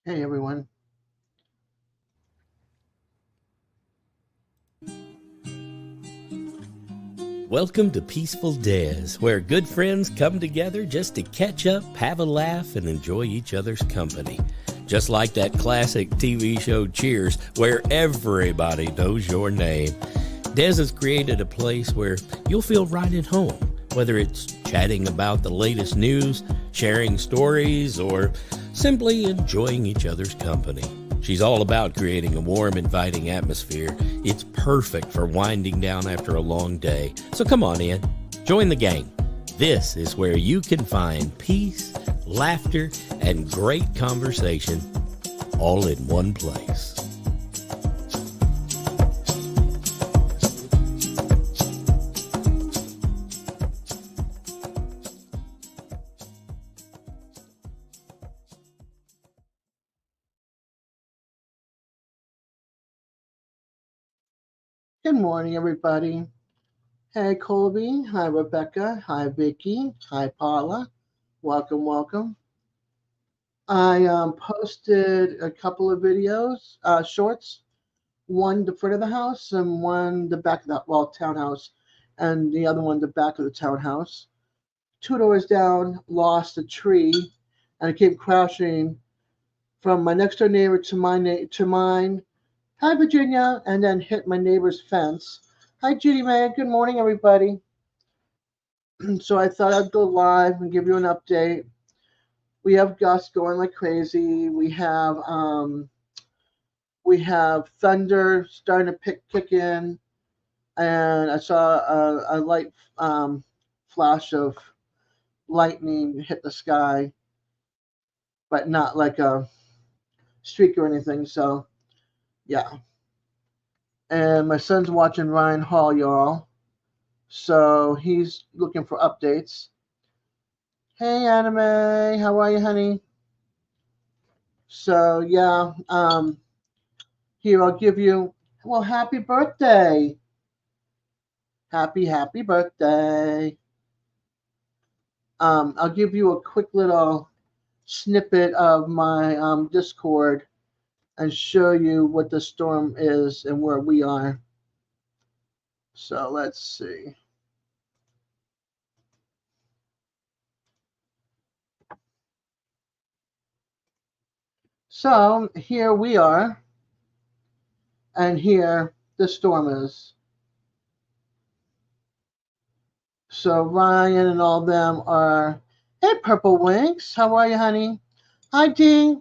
Hey everyone. Welcome to Peaceful-Dez, where good friends come together just to catch up, have a laugh, and enjoy each other's company. Just like that classic TV show Cheers, where everybody knows your name. Dez has created a place where you'll feel right at home, whether it's chatting about the latest news, sharing stories, or simply enjoying each other's company. She's all about creating a warm, inviting atmosphere. It's perfect for winding down after a long day. So come on in, join the gang. This is where you can find peace, laughter, and great conversation all in one place. Good morning, everybody. Hey Colby. Hi Rebecca. Hi Vicky. Hi Paula. Welcome, welcome. I posted a couple of videos, shorts. One the front of the house and one the back of the townhouse, and the other one the back of the townhouse. Two doors down, lost a tree, and it came crashing from my next door neighbor to to mine. Hi, Virginia, and then hit my neighbor's fence. Hi, Judy Mae. Good morning, everybody. So I thought I'd go live and give you an update. We have gusts going like crazy. We have thunder starting to kick in, and I saw a light flash of lightning hit the sky, but not like a streak or anything. So yeah. And my son's watching Ryan Hall, y'all. So he's looking for updates. Hey, Anime, how are you, honey? So yeah, here I'll give you. Well, happy birthday! Happy birthday! I'll give you a quick little snippet of my Discord and show you what the storm is and where we are. So let's see. So here we are, and here the storm is. So Ryan and all them are, hey, Purple Winks, how are you, honey? Hi, Dee.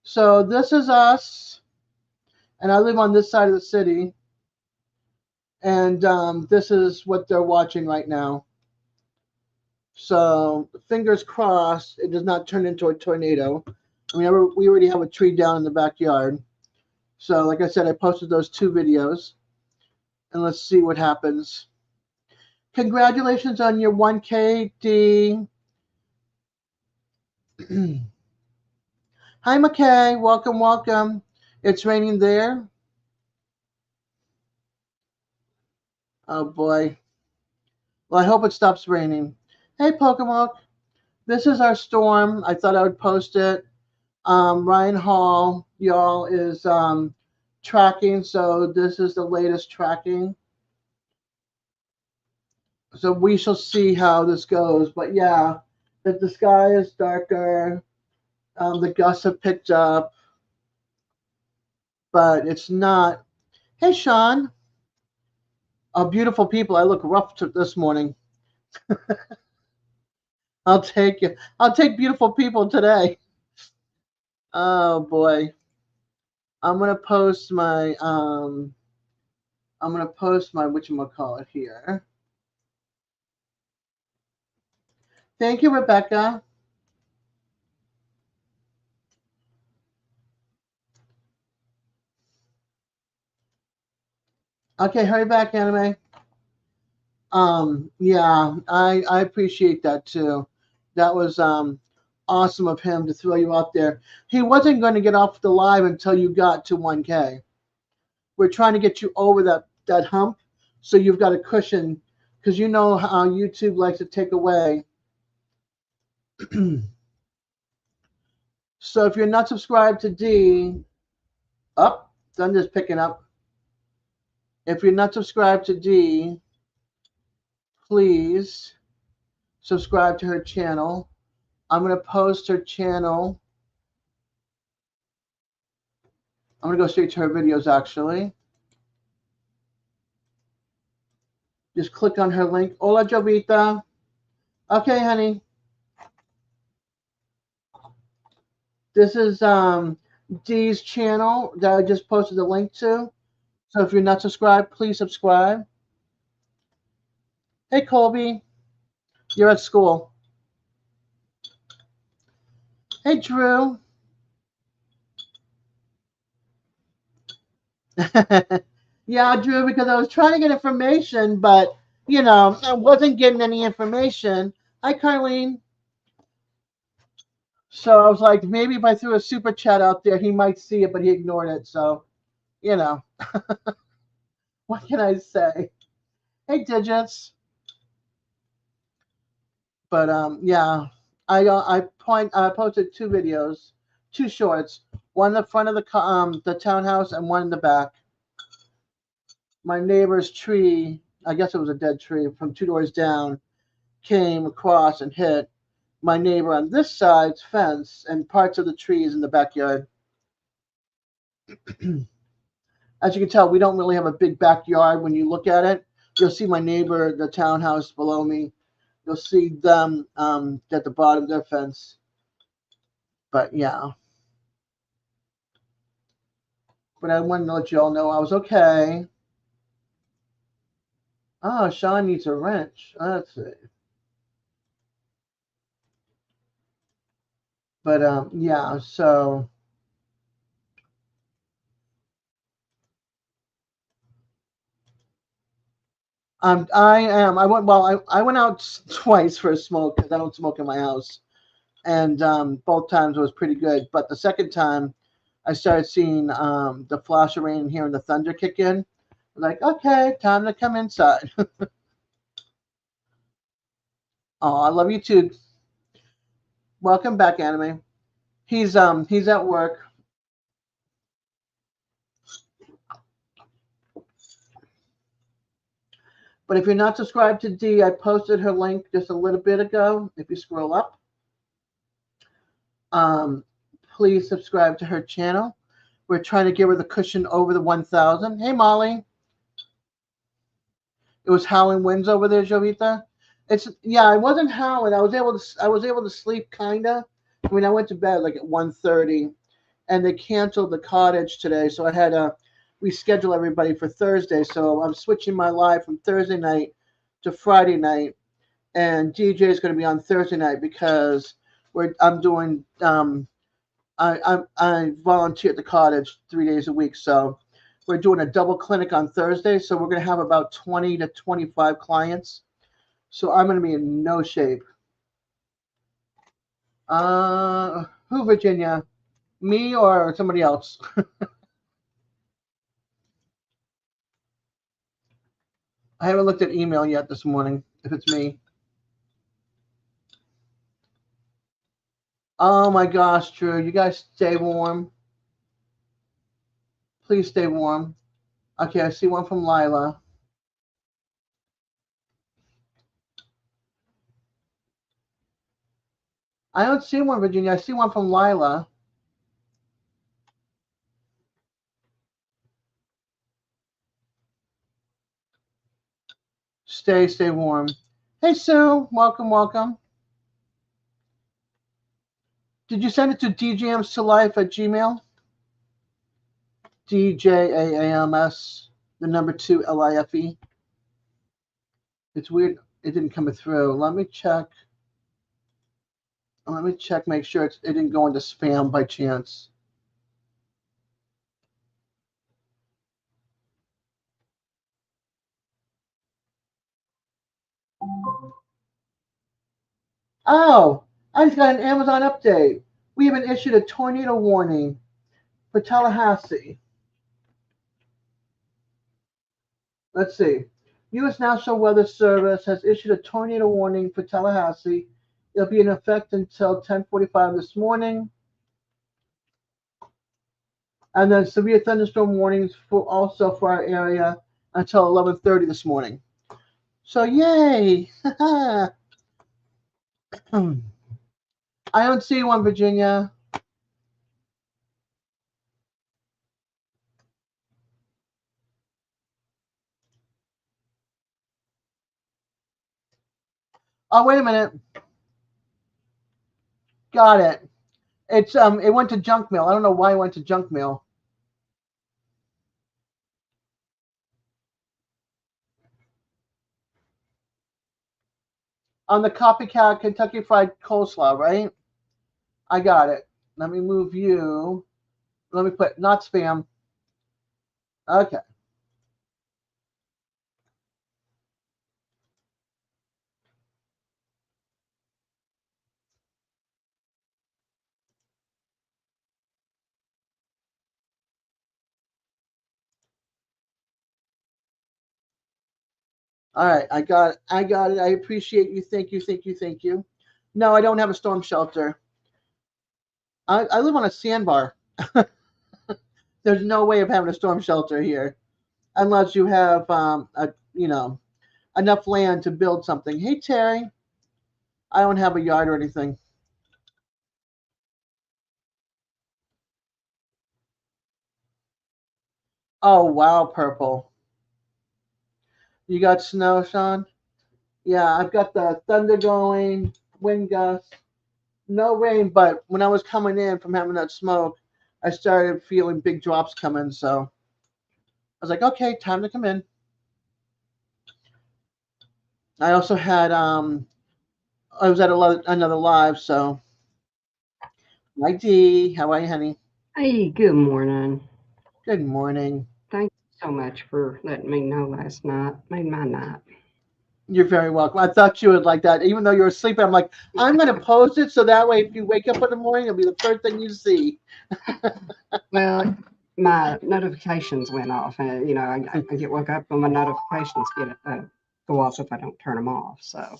So this is us, and I live on this side of the city, and this is what they're watching right now. So fingers crossed, it does not turn into a tornado. We already have a tree down in the backyard. So like I said, I posted those two videos, and let's see what happens. Congratulations on your 1K, D. Hi, McKay. Welcome, welcome. It's raining there. Oh, boy. Well, I hope it stops raining. Hey, Pokemon. This is our storm. I thought I would post it. Ryan Hall, y'all, is tracking. So this is the latest tracking. So we shall see how this goes. But yeah, that the sky is darker. The gusts have picked up. But it's not. Hey, Sean. Oh, beautiful people. I look rough this morning. I'll take you. I'll take beautiful people today. Oh boy. I'm gonna post my whatchamacallit here. Thank you, Rebecca. Okay, hurry back, Anime. Yeah, I appreciate that too. That was awesome of him to throw you out there. He wasn't going to get off the live until you got to 1K. We're trying to get you over that hump, so you've got a cushion, because you know how YouTube likes to take away So if you're not subscribed to D, up, Thunder's picking up. If you're not subscribed to D, please subscribe to her channel. I'm going to post her channel. I'm going to go straight to her videos, actually. Just click on her link. Hola, Jovita. Okay, honey. This is Dee's channel that I just posted the link to. So if you're not subscribed, please subscribe. Hey, Colby. You're at school. Hey, Drew. Yeah, Drew, because I was trying to get information, but, I wasn't getting any information. Hi, Carlene. So I was like, maybe if I threw a super chat out there, he might see it, but he ignored it. So, what can I say? Hey, Digits. But yeah, I posted two videos, two shorts, one in the front of the townhouse and one in the back. My neighbor's tree, I guess it was a dead tree from two doors down, came across and hit my neighbor on this side's fence and parts of the trees in the backyard. As you can tell, we don't really have a big backyard. When you look at it, you'll see my neighbor, the townhouse below me. You'll see them at the bottom of their fence. But yeah. But I wanted to let you all know I was okay. Oh, Sean needs a wrench. Let's see. But yeah, so I went out twice for a smoke because I don't smoke in my house. And both times it was pretty good. But the second time I started seeing the flash of rain here and the thunder kick in. I'm like, okay, time to come inside. Oh, I love you too. Welcome back, Anime. He's at work. But if you're not subscribed to D, I posted her link just a little bit ago. If you scroll up, please subscribe to her channel. We're trying to give her the cushion over the 1,000. Hey, Molly. It was howling winds over there, Jovita. I wasn't howling. I was able to sleep kinda. I mean, I went to bed like at 1:30, and they canceled the cottage today, so I had to reschedule everybody for Thursday. So I'm switching my live from Thursday night to Friday night, and DJ is going to be on Thursday night because I'm doing I volunteer at the cottage 3 days a week, so we're doing a double clinic on Thursday. So we're going to have about 20 to 25 clients. So I'm going to be in no shape. Who, Virginia? Me or somebody else? I haven't looked at email yet this morning, if it's me. Oh my gosh, Drew. You guys stay warm. Please stay warm. Okay, I see one from Lila. I don't see one, Virginia. I see one from Lila. Stay warm. Hey, Sue. Welcome. Did you send it to djamstolife@gmail? DJAAMS, the number 2 LIFE. It's weird. It didn't come through. Let me check. Make sure it didn't go into spam by chance. Oh, I just got an Amazon update. We have been issued a tornado warning for Tallahassee. Let's see. U.S. National Weather Service has issued a tornado warning for Tallahassee. It'll be in effect until 10:45 this morning. And then severe thunderstorm warnings for also for our area until 11:30 this morning. So yay! I don't see one, Virginia. Oh, wait a minute. Got it. It went to junk mail. I don't know why it went to junk mail. On the copycat Kentucky Fried Coleslaw, right? I got it. Let me move you. Let me put not spam. Okay. All right. I got it. I got it. I appreciate you. Thank you. Thank you. Thank you. No, I don't have a storm shelter. I live on a sandbar. There's no way of having a storm shelter here unless you have enough land to build something. Hey Terry, I don't have a yard or anything. Oh wow, purple. You got snow, Sean? Yeah, I've got the thunder going, wind gusts, no rain, but when I was coming in from having that smoke, I started feeling big drops coming. So I was like, okay, time to come in. I also had I was at another live, so hi D, how are you, honey? Hey, good morning. Good morning. Thank you so much for letting me know last night. Made my night. You're very welcome. I thought you would like that, even though you were sleeping. I'm like, I'm gonna post it so that way, if you wake up in the morning, it'll be the first thing you see. Well, my notifications went off, and I get woke up when my notifications go off if I don't turn them off. So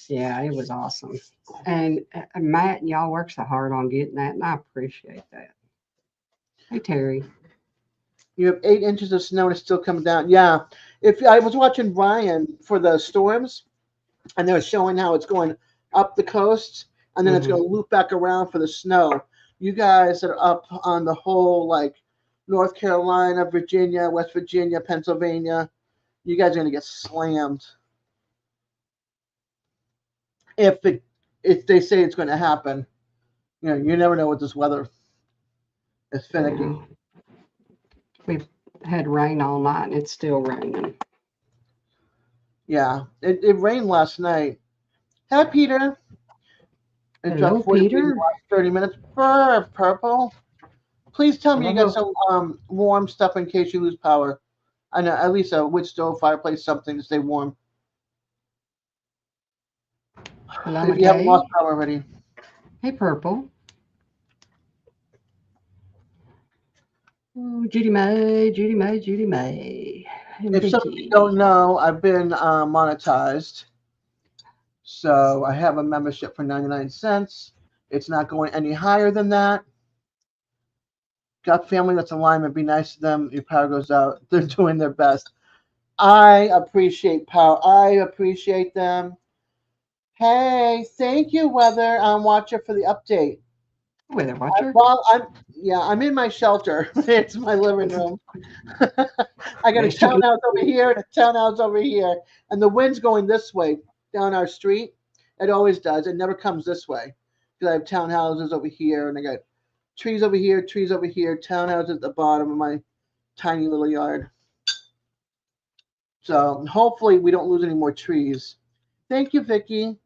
yeah, it was awesome. And Matt and y'all worked so hard on getting that, and I appreciate that. Hey Terry. You have 8 inches of snow and it's still coming down. Yeah. If I was watching Brian for the storms, and they were showing how it's going up the coast, and then it's Hmm. going to loop back around for the snow. You guys that are up on the whole like North Carolina, Virginia, West Virginia, Pennsylvania, you guys are going to get slammed if it if they say it's going to happen. You never know with this weather. It's finicky. Yeah, we've had rain all night, and it's still raining. Yeah, it rained last night. Hi, Peter. It dropped Hello, 40 degrees in the Peter. last 30 minutes. Brr, purple. Please tell me you got Hello. some warm stuff in case you lose power. I know at least a wood stove, fireplace, something to stay warm. Hello, If you haven't lost McKay. power already. Hey, Purple. Oh, Judy May, Judy May, Judy May, and If some of you don't Vicky. know, I've been monetized. So I have a membership for 99 cents. It's not going any higher than that. Got family that's in alignment. Be nice to them. Your power goes out. They're doing their best. I appreciate power. I appreciate them. Hey, thank you, Weather Watcher, for the update. Weather Watcher. Well, I'm in my shelter. It's my living room. I got a Best you can townhouse over do. here and a townhouse over here, and the wind's going this way down our street. It always does. It never comes this way because I have townhouses over here, and I got trees over here, townhouses at the bottom of my tiny little yard. So hopefully we don't lose any more trees. Thank you, Vicky.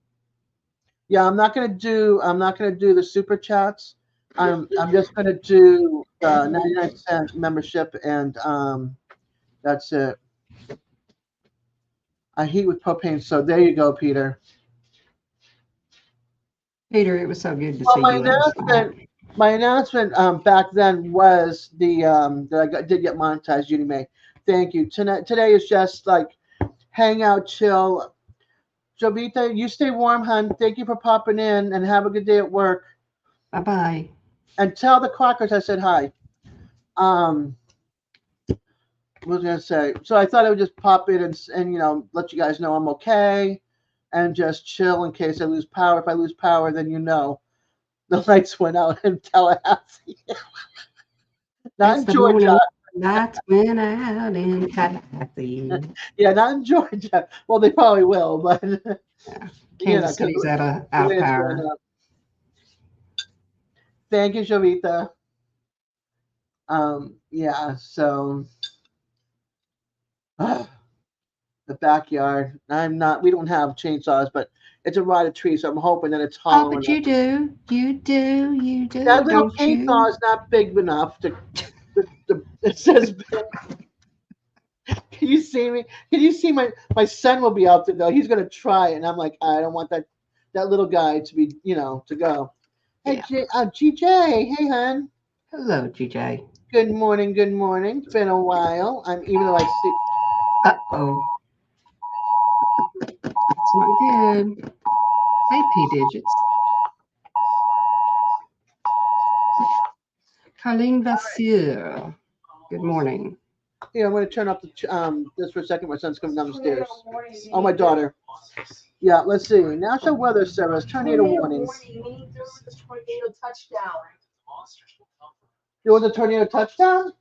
Yeah, I'm not gonna do the super chats. I'm just gonna do the 99 cent membership, and that's it. I heat with propane, so there you go, Peter. Peter, it was so good to Well, see you last night. my announcement back then was the that did get monetized. Judy May, thank you. Today is just like hang out, chill. Jovita, you stay warm, hun. Thank you for popping in, and have a good day at work. Bye bye. And tell the Quackers I said hi. What was I gonna say? So I thought I would just pop in and let you guys know I'm okay, and just chill in case I lose power. If I lose power, then the lights went out in Tallahassee, not It's in the morning Georgia. lights went out in Tallahassee. Yeah, not in Georgia. Well, they probably will, but Yeah. Kansas because City's the out way of it's going power. up. Thank you, Shavita. Yeah. So the backyard. I'm not. We don't have chainsaws, but it's a rotted tree, so I'm hoping that it's Oh, hollow but enough. you do, That little don't chainsaw you? is not big enough it says, can you see me? Can you see my son will be out there though. He's gonna try it, and I'm like, I don't want that little guy to be, to go. Hey, Yeah. GJ. Hey, hon. Hello, GJ. Good morning. Good morning. It's been a while. Even though I see. Uh-oh. That's not good. Hey, P Digits. Colleen Vasseur. Good morning. I'm gonna turn off this for a second. My son's coming down the stairs. Oh, my daughter. Yeah. Let's see. National Weather Service tornado warnings. There was a tornado touchdown.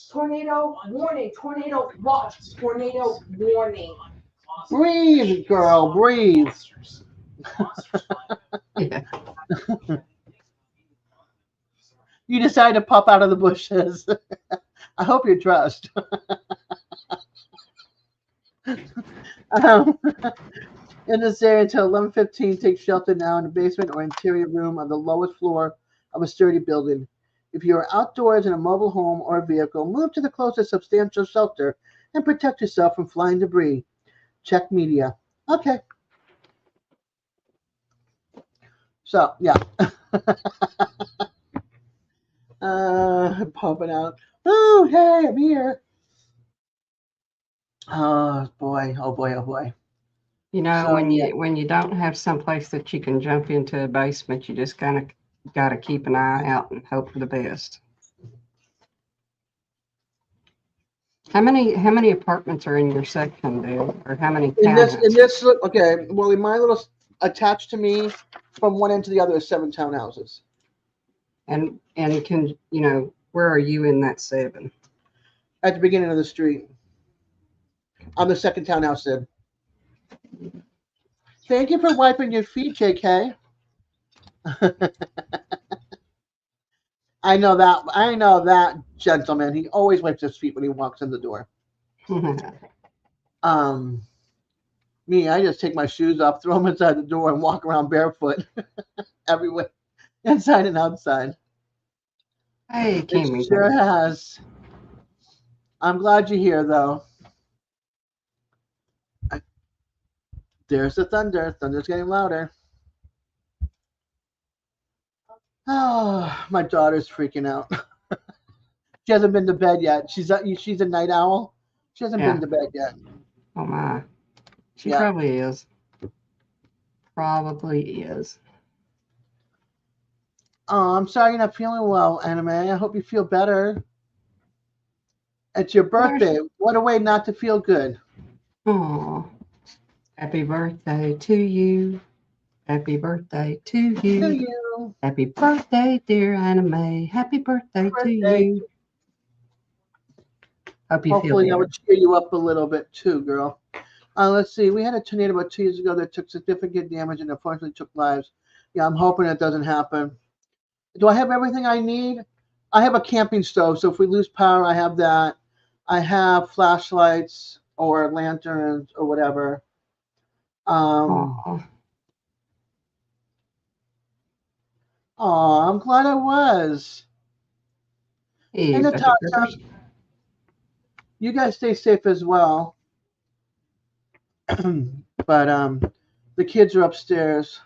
Tornado warning, tornado watch, tornado warning. Breathe, girl, breathe. Yeah. You decided to pop out of the bushes. I hope you're dressed. um, in this area until 11:15, take shelter now in the basement or interior room of the lowest floor of a sturdy building. If you are outdoors in a mobile home or vehicle, move to the closest substantial shelter and protect yourself from flying debris. Check media. Okay. So, yeah. Popping out. Oh, hey, I'm here. Oh boy, oh boy, oh boy. You know, So yeah, when you don't have someplace that you can jump into a basement, you just kind of got to keep an eye out and hope for the best. How many apartments are in your section, Bill? Or how many in townhouses? this, okay. Well, in my little attached to me from one end to the other is 7 townhouses And can where are you in that 7? at the beginning of the street. I'm the second townhouse in. Thank you for wiping your feet, JK. I know that. I know that gentleman. He always wipes his feet when he walks in the door. Um, Me, I just take my shoes off, throw them inside the door, and walk around barefoot everywhere, inside and outside. Hey, It Kimmy. sure has. I'm glad you're here, though. There's the thunder. Thunder's getting louder. Oh, my daughter's freaking out. She hasn't been to bed yet. She's a night owl. She hasn't Yeah. been to bed yet. Oh my. She Yeah. probably is. Probably is. Oh, I'm sorry you're not feeling well, Anime. I hope you feel better. It's your birthday. What a way not to feel good. Oh, happy birthday to you. Happy birthday to To you. you. Happy birthday, dear Anime. Happy birthday to Birthday. you. Hope you feel Hopefully that better. would cheer you up a little bit too, girl. Let's see. We had a tornado about 2 years ago that took significant damage and unfortunately took lives. Yeah, I'm hoping it doesn't happen. Do I have everything I need? I have a camping stove, so if we lose power, I have that. I have flashlights or lanterns or whatever. Oh, I'm glad I was. Hey, hey, Dr. Natasha, Peppers. you guys stay safe as well. But the kids are upstairs.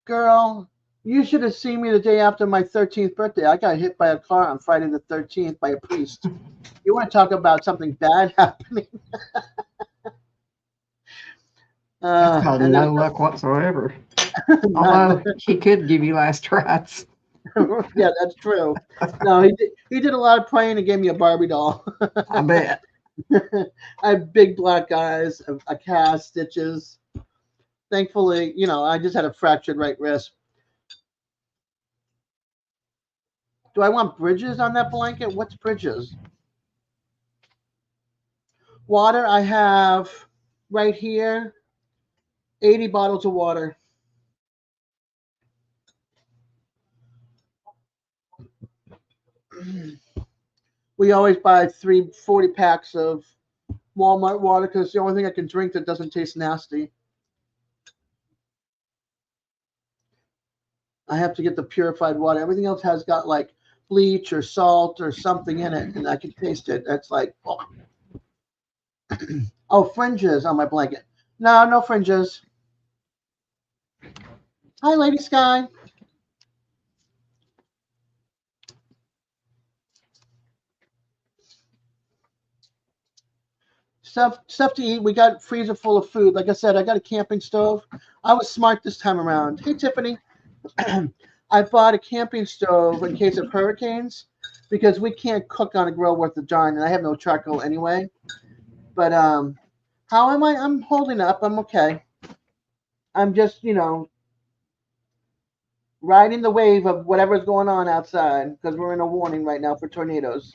Girl, you should have seen me the day after my 13th birthday. I got hit by a car on Friday the 13th by a priest. You want to talk about something bad happening? That's called And then no luck whatsoever. not, Although he could give you last rites. Yeah, that's true. No, he did a lot of praying and gave me a Barbie doll. I bet. I have big black eyes, a cast, stitches. Thankfully, I just had a fractured right wrist. Do I want bridges on that blanket? What's bridges? Water, I have right here 80 bottles of water. We always buy 340 packs of Walmart water because it's the only thing I can drink that doesn't taste nasty. I have to get the purified water. Everything else has got like bleach or salt or something in it, and I can taste it. That's like, oh, oh, fringes on my blanket. No, no fringes. Hi, Lady Sky. Stuff to eat. We got freezer full of food. Like I said, I got a camping stove. I was smart this time around. Hey, Tiffany. I bought a camping stove in case of hurricanes because we can't cook on a grill worth a darn, and I have no charcoal anyway. But how am I? I'm holding up. I'm okay. I'm just, riding the wave of whatever's going on outside because we're in a warning right now for tornadoes.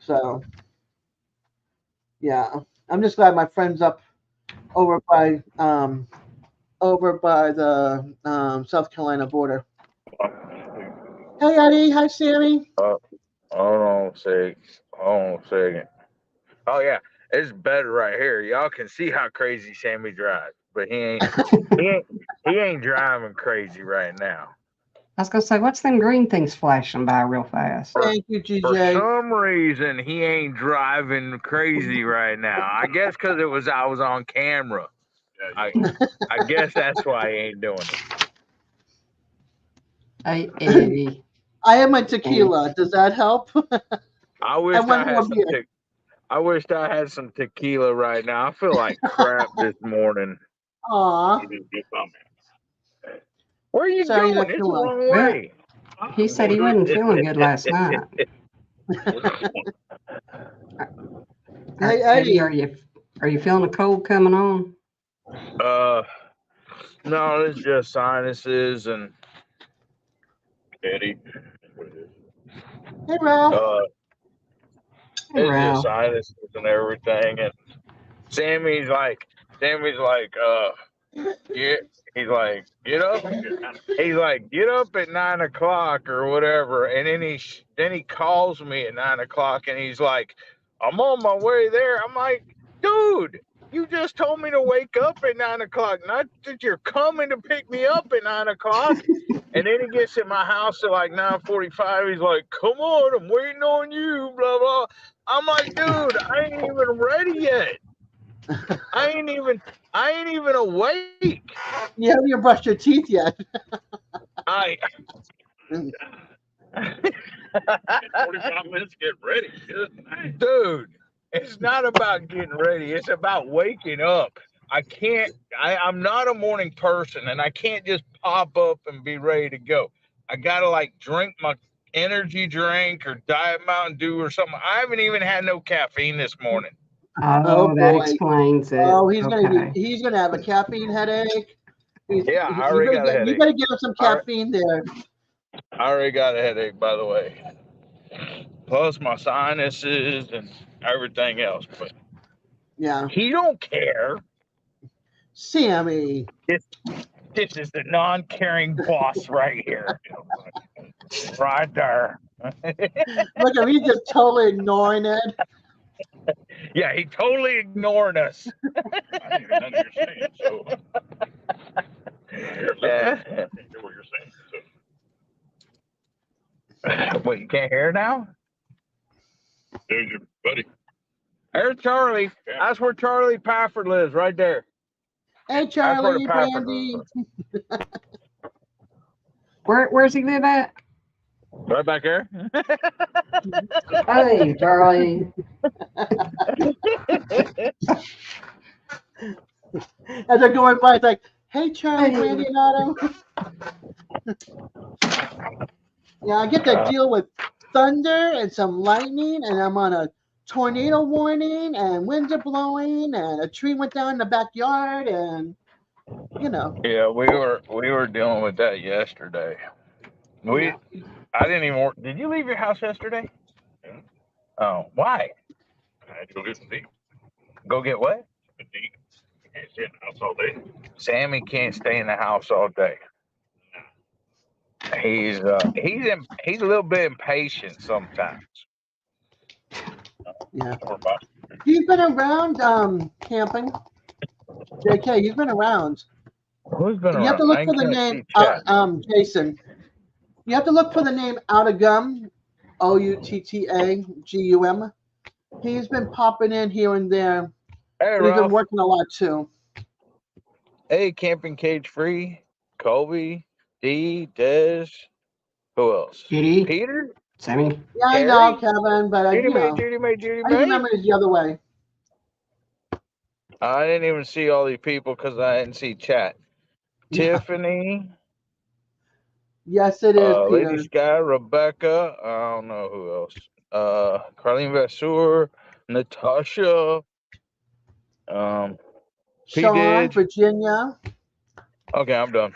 So, yeah, I'm just glad my friend's up over by the South Carolina border. Hey, Eddie. Hi, Sammy. Hold on a sec. Hold on a second. Oh yeah, it's better right here. Y'all can see how crazy Sammy drives, but he ain't driving crazy right now. I was gonna say, what's them green things flashing by real fast? Thank you, For GJ. some reason, he ain't driving crazy right now. I guess because I was on camera. I guess that's why he ain't doing it. Hey, Eddie. I have my tequila. Does that help? I wish one I more had some. beer. I wished I had some tequila right now. I feel like crap this morning. Aw. Where are you Sorry, going? not It's the feeling wrong way. He said he wasn't feeling good last night. Hey, Eddie, Eddie. are you feeling a cold coming on? No, it's just sinuses and Eddie. Hey, Ralph. Hey, It's just Ralph. sinuses and everything. And Sammy's like, yeah. He's like, get up. He's like, get up at 9 o'clock or whatever. And then he calls me at 9 o'clock and he's like, I'm on my way there. I'm like, dude, you just told me to wake up at 9 o'clock, not that you're coming to pick me up at 9 o'clock. And then he gets in my house at like 9:45. He's like, come on, I'm waiting on you, blah, blah. I'm like, dude, I ain't even ready yet. I ain't even awake. You haven't even brushed your teeth yet. I 45 minutes get ready. Dude, it's not about getting ready. It's about waking up. I'm not a morning person and I can't just pop up and be ready to go. I gotta like drink my energy drink or Diet Mountain Dew or something. I haven't even had no caffeine this morning. Oh, that boy. explains it. Oh, he's Okay. gonna have a caffeine headache. Yeah, I already got a headache. You better give him some caffeine there. I already got a headache, by the way. Plus my sinuses and everything else. But Yeah. he don't care. Sammy. This is the non-caring boss right here. Right there. Look at him, he's just totally ignoring it. Yeah, he totally ignored us. I didn't even understand. So you're listening. I can't hear what you're saying. So. Wait, you can't hear now? There's your buddy. There's Charlie. Yeah. That's where Charlie Pafford lives, right there. Hey, That's where Charlie, the Pafford Brandy. lives. Where's he live at? Right back there. Hey, Charlie. As they're going by, it's like, hey, Charlie, Hey. Brandy, and Otto. Yeah, I get to deal with thunder and some lightning, and I'm on a tornado warning, and winds are blowing, and a tree went down in the backyard, and you know. Yeah, we were dealing with that yesterday. Yeah. I didn't even work. Did you leave your house yesterday? Yeah. Oh, why? I had to go get some deep. Go get what? The deep. I can't stay in the house all day. Sammy can't stay in the house all day. He's a little bit impatient sometimes. Yeah. Or about He's been around camping. JK, he's been around. Who's been You have to around? look I for the can't name see chat. Jason. You have to look for the name Outagum, Outtagum. He's been popping in here and there. Hey, But he's been Ralph. working a lot too. Hey, Camping Cage Free. Colby. D. Dez. Who else? Judy, Peter. Sammy. Yeah, I know, Terry. Kevin, but Judy May. Judy May. Judy I just May. remember it the other way. I didn't even see all these people because I didn't see chat. Yeah. Tiffany. Yes, it is, Lady Peter. Sky, Rebecca, I don't know who else. Carlene Vasseur, Natasha, P Sean, did. Virginia, Okay, I'm done.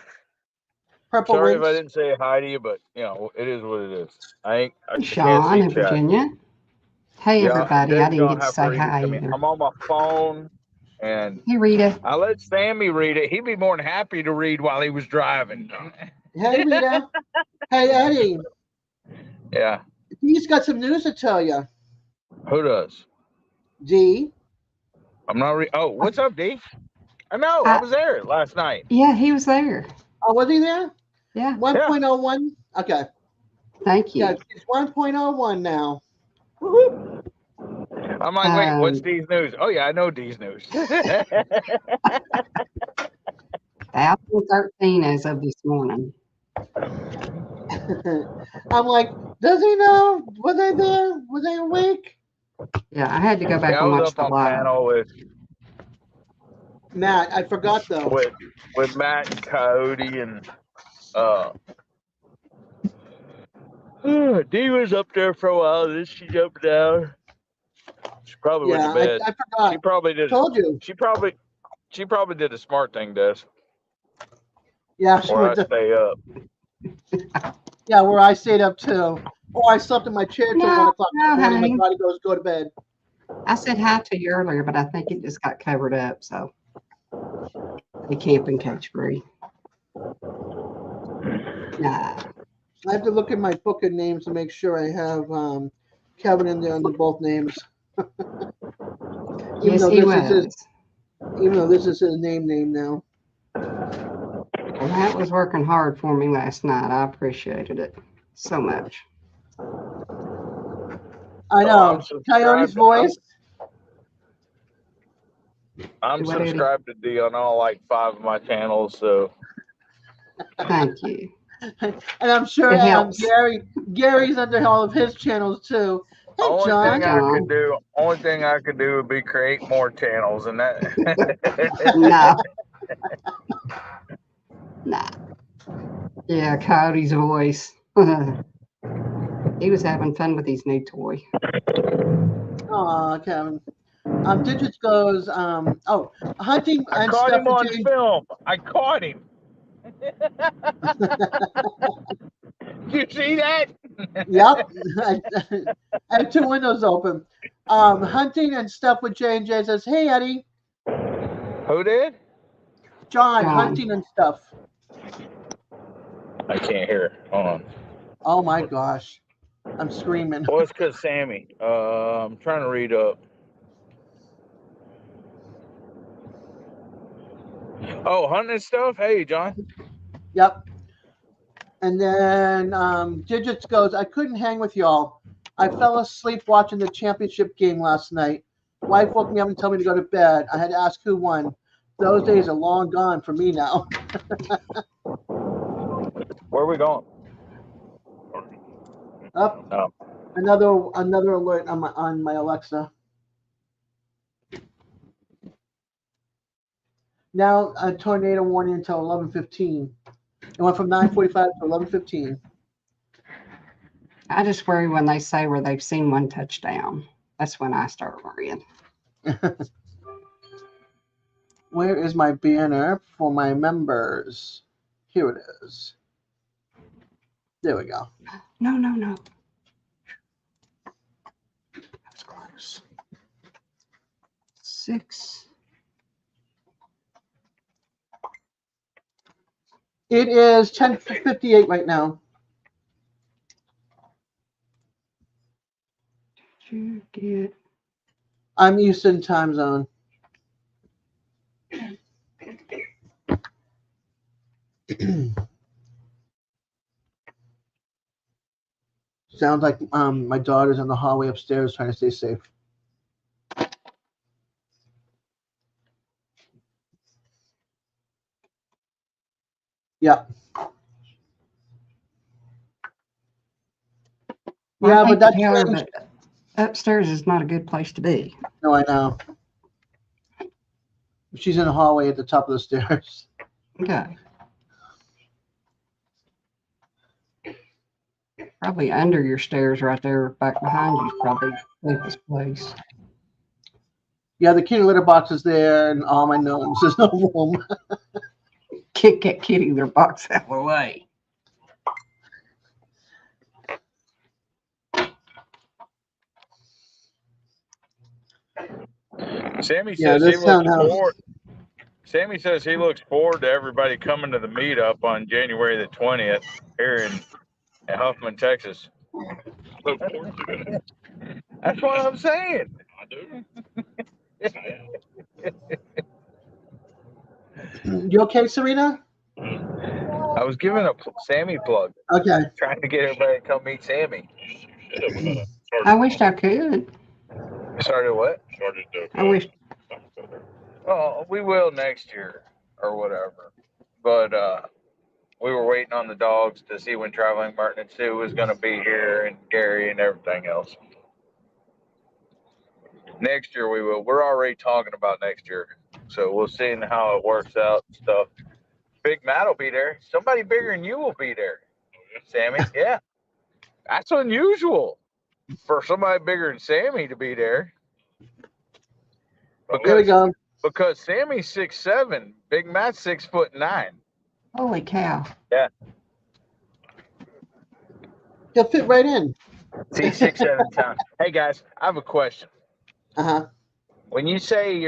Purple Sorry if I Winks. didn't say hi to you, but it is what it is. I can't Sean see in chat. Virginia. Hey, Yeah, everybody. I Deb's didn't gonna get to have to say read it hi to me. either. I'm on my phone, and Hey, Rita. I let Sammy read it. He'd be more than happy to read while he was driving. Hey, Rita. Hey, Eddie. Yeah, Dee's got some news to tell you. who does? D. I'm not. Oh, what's up, D? I know. I I, was there last night. yeah, he was there. Oh, was he there? Yeah, 1.01. Okay. thank Yeah, you. it's 1.01 now. I'm like, wait, what's D's news? Oh yeah, I know D's news. 1,013 as of this morning. I'm like, does he know? Was they there? Was they awake? Yeah, I had to go back I and was watch up the on live. panel Matt, I forgot though. with Matt and Coyote and Dee was up there for a while. Then she jumped down. She probably went to Yeah, bed. I forgot. She probably did. Told you. She probably did a smart thing, Des. Yeah, Where I stay up. yeah, where I stayed up too. Or I slept in my chair till 1 o'clock in the morning. honey. My body goes, go to bed. I said hi to you earlier, but I think it just got covered up. So the camping cage free. Nah. I have to look at my book of names to make sure I have Kevin in there under both names. Yes, he was. Even though this is his name now. Well, Matt was working hard for me last night. I appreciated it so much. I know. Coyote's voice. I'm subscribed to D on all like 5 of my channels, so thank you. And I'm sure Gary's under all of his channels too. Hey, only John. thing I could do would be create more channels, and that. Nah. Yeah, Coyote's voice. He was having fun with his new toy. Aw, Kevin. Digits goes, hunting I and caught stuff him for on James. film. I caught him. You see that? Yep. I have 2 windows open. Hunting and stuff with J&J says, hey, Eddie. Who did? John, hunting and stuff. I can't hear. Hold on. Oh, my gosh. I'm screaming. Well, it's because Sammy. I'm trying to read up. Oh, hunting and stuff? Hey, John. Yep. And then Digits goes, I couldn't hang with y'all. I fell asleep watching the championship game last night. Wife woke me up and told me to go to bed. I had to ask who won. Those days are long gone for me now. Where are we going? Up. Oh. Another alert on my Alexa. Now a tornado warning until 11:15. It went from 9:45 to 11:15. I just worry when they say where they've seen one touchdown. That's when I start worrying. Where is my banner for my members? Here it is. There we go. No. That's close. 6. It is 10:58 right now. Did you get? I'm Eastern time zone. Sounds like my daughter's in the hallway upstairs trying to stay safe. Yeah. Well, Yeah, I hate but to that's tell her, changed. but upstairs is not a good place to be. No, I know. She's in the hallway at the top of the stairs. Okay. Probably under your stairs right there, back behind you is probably the safest place. Yeah, the kitty litter box is there, and all my gnomes. There's no room. Kick that kitty litter box out of the way. Sammy Yeah, says he this looks townhouse. forward. Sammy says he looks forward to everybody coming to the meetup on January the 20th here in Huffman, Texas. Look forward to it. That's what I'm saying. I do. You okay, Serena? I was giving a Sammy plug, Okay. trying to get everybody to come meet Sammy. I wished I could. Started what? Started to. I wish. Oh, we will next year or whatever. But we were waiting on the dogs to see when Traveling Martin and Sue was going to be here, and Gary and everything else. Next year we will. We're already talking about next year, so we'll see how it works out and stuff. Big Matt will be there. Somebody bigger than you will be there, Sammy. Yeah, that's unusual for somebody bigger than Sammy to be there. There we go. Because Sammy's 6'7", Big Matt's 6'9". Holy cow. Yeah. He'll fit right in. See, 6'7" pounds. Hey guys, I have a question. Uh-huh. When you say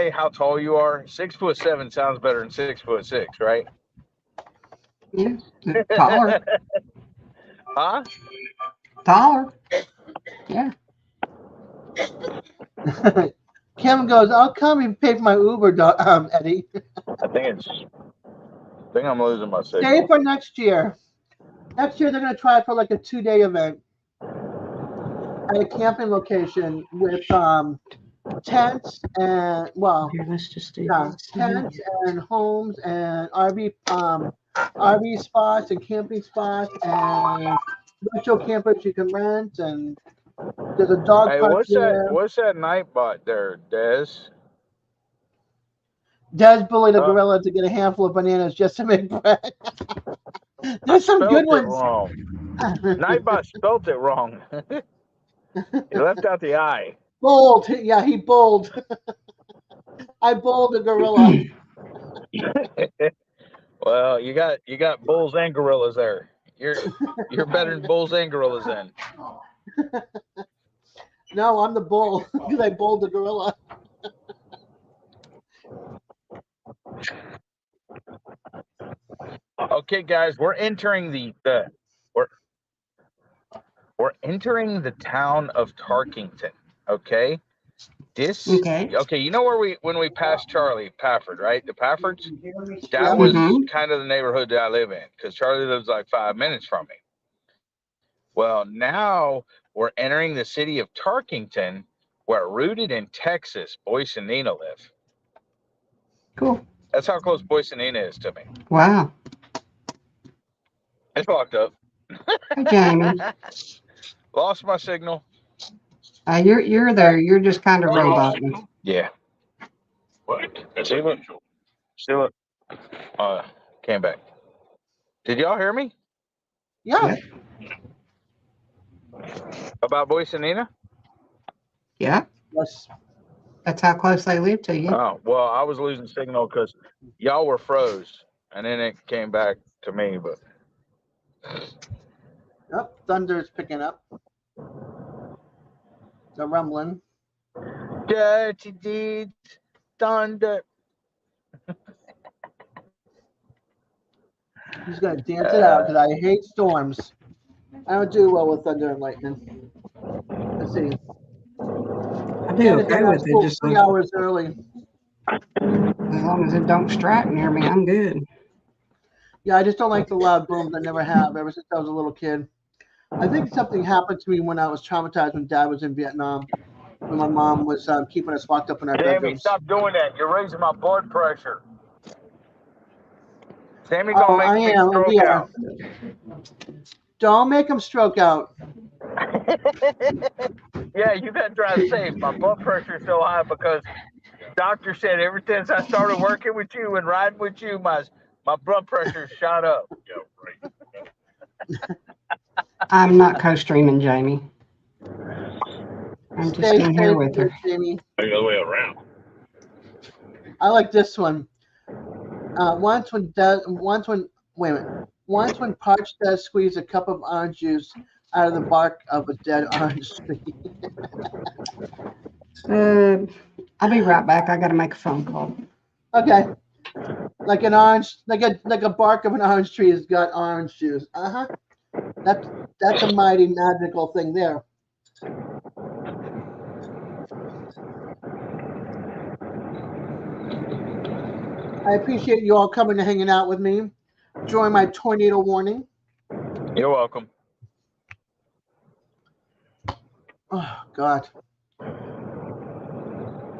how tall you are, 6'7" sounds better than 6'6", right? Yeah. Taller. Huh? Taller. Yeah. Kevin goes, I'll come and pay for my Uber, Eddie. I think I'm losing my signal. Stay for next year. Next year they're going to try for like a 2-day event at a camping location with tents and Here, let's just do tents and homes and RV spots and camping spots and virtual campers you can rent, and there's a dog Hey, park there. what's that night bot there, Dez? Des bullied a gorilla to get a handful of bananas just to make bread. There's some good ones. Wrong. Nightbot spelt it wrong. He left out the I. Bold. Yeah, he bowled. I bowled a gorilla. Well, you got bulls and gorillas there. You're better than bulls and gorillas then. No, I'm the bull because I bowled the gorilla. Okay, guys, we're entering we're entering the town of Tarkington. Okay. Okay, you know when we passed Charlie Pafford, right? The Paffords? That was kind of the neighborhood that I live in, because Charlie lives like 5 minutes from me. Well, now we're entering the city of Tarkington, where rooted in Texas, Boyce and Nina live. Cool. That's how close Boyce and Nina is to me. Wow. It's locked up. Hey, Jamie. Lost my signal. You're there. You're just kind of roboting. Yeah. What? That's See what? unusual. See what? Came back. Did y'all hear me Yeah. about Boyce and Nina? Yeah, Yes. that's how close they live to you. Oh, well, I was losing signal because y'all were froze, and then it came back to me. But Yep. Thunder's picking up. The rumbling. dirty deeds, thunder. He's gonna dance it out because I hate storms. I don't do well with thunder and lightning. Let's see. I do And it okay got with it, school just 3 hours early. as long as it don't strike near me, I'm good. Yeah, I just don't like the loud booms. I never have ever since I was a little kid. I think something happened to me when I was traumatized when Dad was in Vietnam. When my mom was keeping us locked up in our Sammy, bedrooms. stop doing that. You're raising my blood pressure. Sammy Oh, gonna I make me am. stroke We are. out. Don't make him stroke out. Yeah, you better drive safe. My blood pressure is so high because doctor said ever since I started working with you and riding with you, my blood pressure shot up. Yeah, right. I'm not co-streaming, Jamie. I'm just Stay in here safe, with her. Jamie. The other way around. I like this one. Once when wait a minute. Once when Parch does squeeze a cup of orange juice out of the bark of a dead orange tree. I'll be right back. I got to make a phone call. Okay. Like an orange, like a bark of an orange tree has got orange juice. That's a mighty magical thing there. I appreciate you all coming and hanging out with me during my tornado warning. You're welcome. Oh God.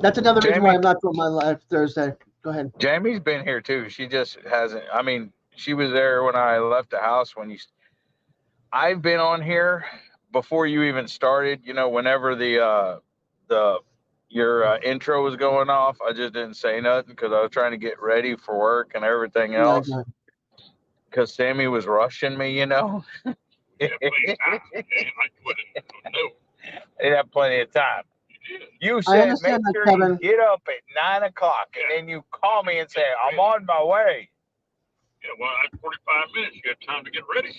That's another reason why I'm not doing my live Thursday. Go ahead. Jamie's been here too. She just hasn't. I mean, she was there when I left the house. I've been on here before you even started. You know, whenever your intro was going off, I just didn't say nothing because I was trying to get ready for work and everything Yeah, else. go ahead. Because Sammy was rushing me, you know. Yeah, plenty of time. Yeah, I wouldn't know. They had plenty of time. You I said make understand that, sure Kevin. you get up at 9 o'clock, and then you call me and say I'm on my way. Yeah, well, I had 45 minutes. You had time to get ready.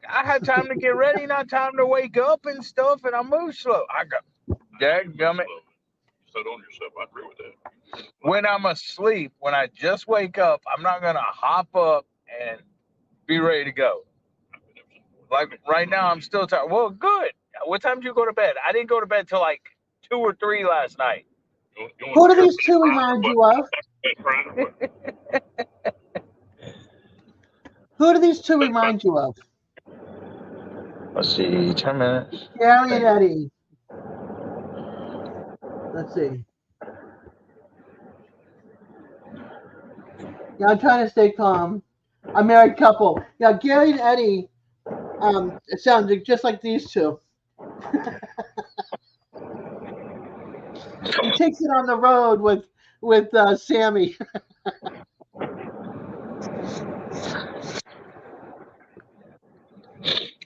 I had time to get ready, not time to wake up and stuff, and I move slow. I go, dadgummit. You said on yourself. I agree with that. When I'm asleep, when I just wake up, I'm not gonna hop up and be ready to go. Like right now, I'm still tired. Well, good. What time did you go to bed? I didn't go to bed till like 2 or 3 last night. Who do these two remind you of? Who do these two remind you of? Let's see, 10 minutes. Gary and Eddie. Let's see. Yeah, I'm trying to stay calm. A married couple. Yeah, Gary and Eddie. It sounds just like these two. He takes it on the road with Sammy.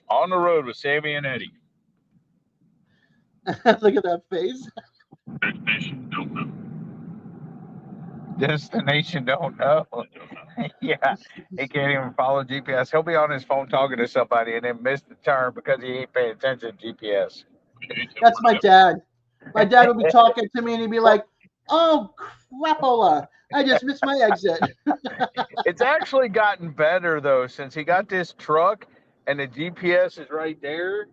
On the road with Sammy and Eddie. Look at that face. Destination don't know. Yeah, he can't even follow GPS. He'll be on his phone talking to somebody and then miss the turn because he ain't paying attention to GPS. That's my dad. My dad would be talking to me and he'd be like, "Oh crapola! I just missed my exit." It's actually gotten better though since he got this truck and the GPS is right there.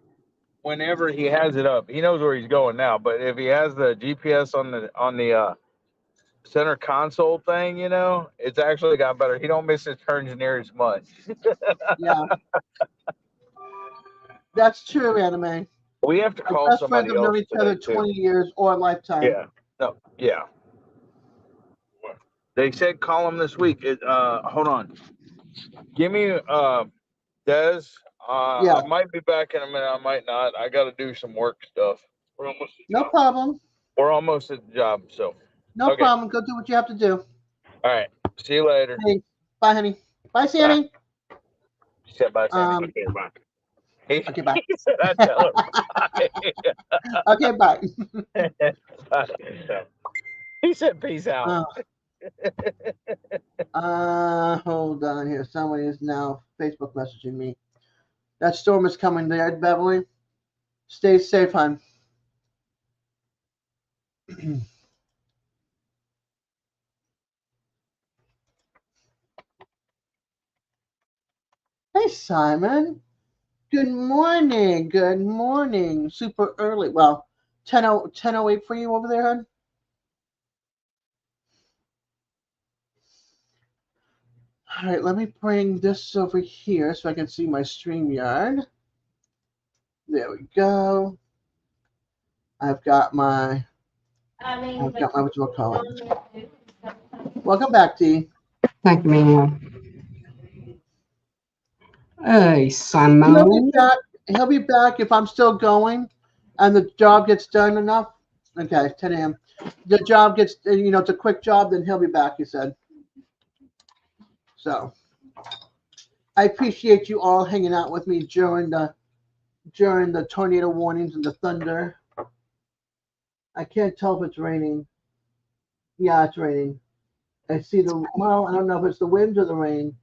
Whenever he has it up, he knows where he's going now. But if he has the GPS on the center console thing, you know, it's actually got better. He don't miss his turns near as much. Yeah, that's true, anime. We have to Our call best friends somebody have known else each today other too. 20 years or a lifetime. Yeah. No. Yeah. They said call him this week. Hold on. Give me Des. Yeah. I might be back in a minute. I might not. I got to do some work stuff. We're almost No problem. We're almost at the job. So. No Okay. problem. Go do what you have to do. All right. See you later. Hey, bye, honey. Bye, Sammy. He said bye, Sammy. Okay, bye. Okay, bye. He said I tell her Okay, bye. bye. He said peace out. Hold on here. Somebody is now Facebook messaging me. That storm is coming there, Beverly. Stay safe, hon. Hey, Simon. Good morning. Good morning. Super early. Well, 10:08 for you over there, hon. All right, let me bring this over here so I can see my StreamYard. There we go. I've got my whatchamacallit. Welcome back, Dee. Thank you, ma'am. Hey, He'll be Simon. back. He'll be back if I'm still going, and the job gets done enough. Okay, 10 a.m. The job gets, it's a quick job. Then he'll be back. He said. So I appreciate you all hanging out with me during the tornado warnings and the thunder. I can't tell if it's raining. Yeah, it's raining. I see well, I don't know if it's the wind or the rain.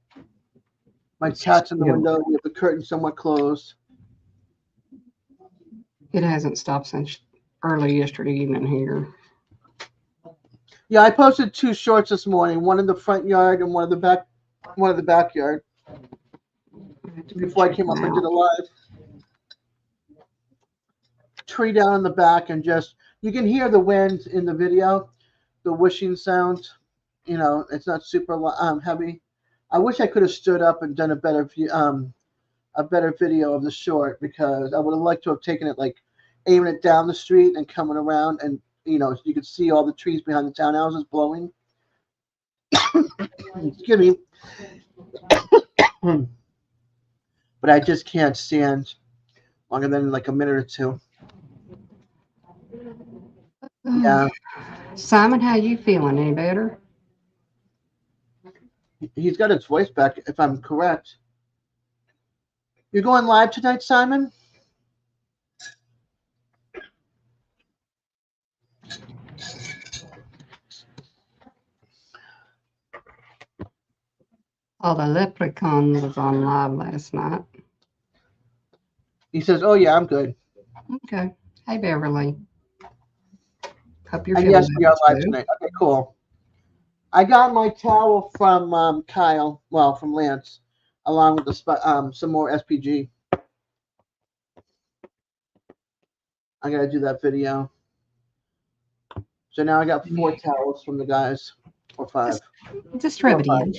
My cat's in the window. We have the curtain somewhat closed. It hasn't stopped since early yesterday evening here. Yeah, I posted 2 shorts this morning. One in the front yard and one in the backyard. Before I came up and did a live. Tree down in the back, and just you can hear the wind in the video, the whooshing sound. It's not super heavy. I wish I could have stood up and done a better video of the short, because I would have liked to have taken it like aiming it down the street and coming around, and you could see all the trees behind the townhouses blowing. Excuse me. But I just can't stand longer than like a minute or two. Yeah. Simon, how you feeling? Any better? He's got his voice back, if I'm correct. You're going live tonight, Simon? Oh, the leprechaun was on live last night. He says, "Oh yeah, I'm good." Okay. Hey, Beverly. Hope you're And feeling yes, we are better live too. tonight. Okay, cool. I got my towel from Kyle, from Lance, along with some more SPG. I gotta do that video. So now I got 4 towels from the guys, or 5. Just rub it in.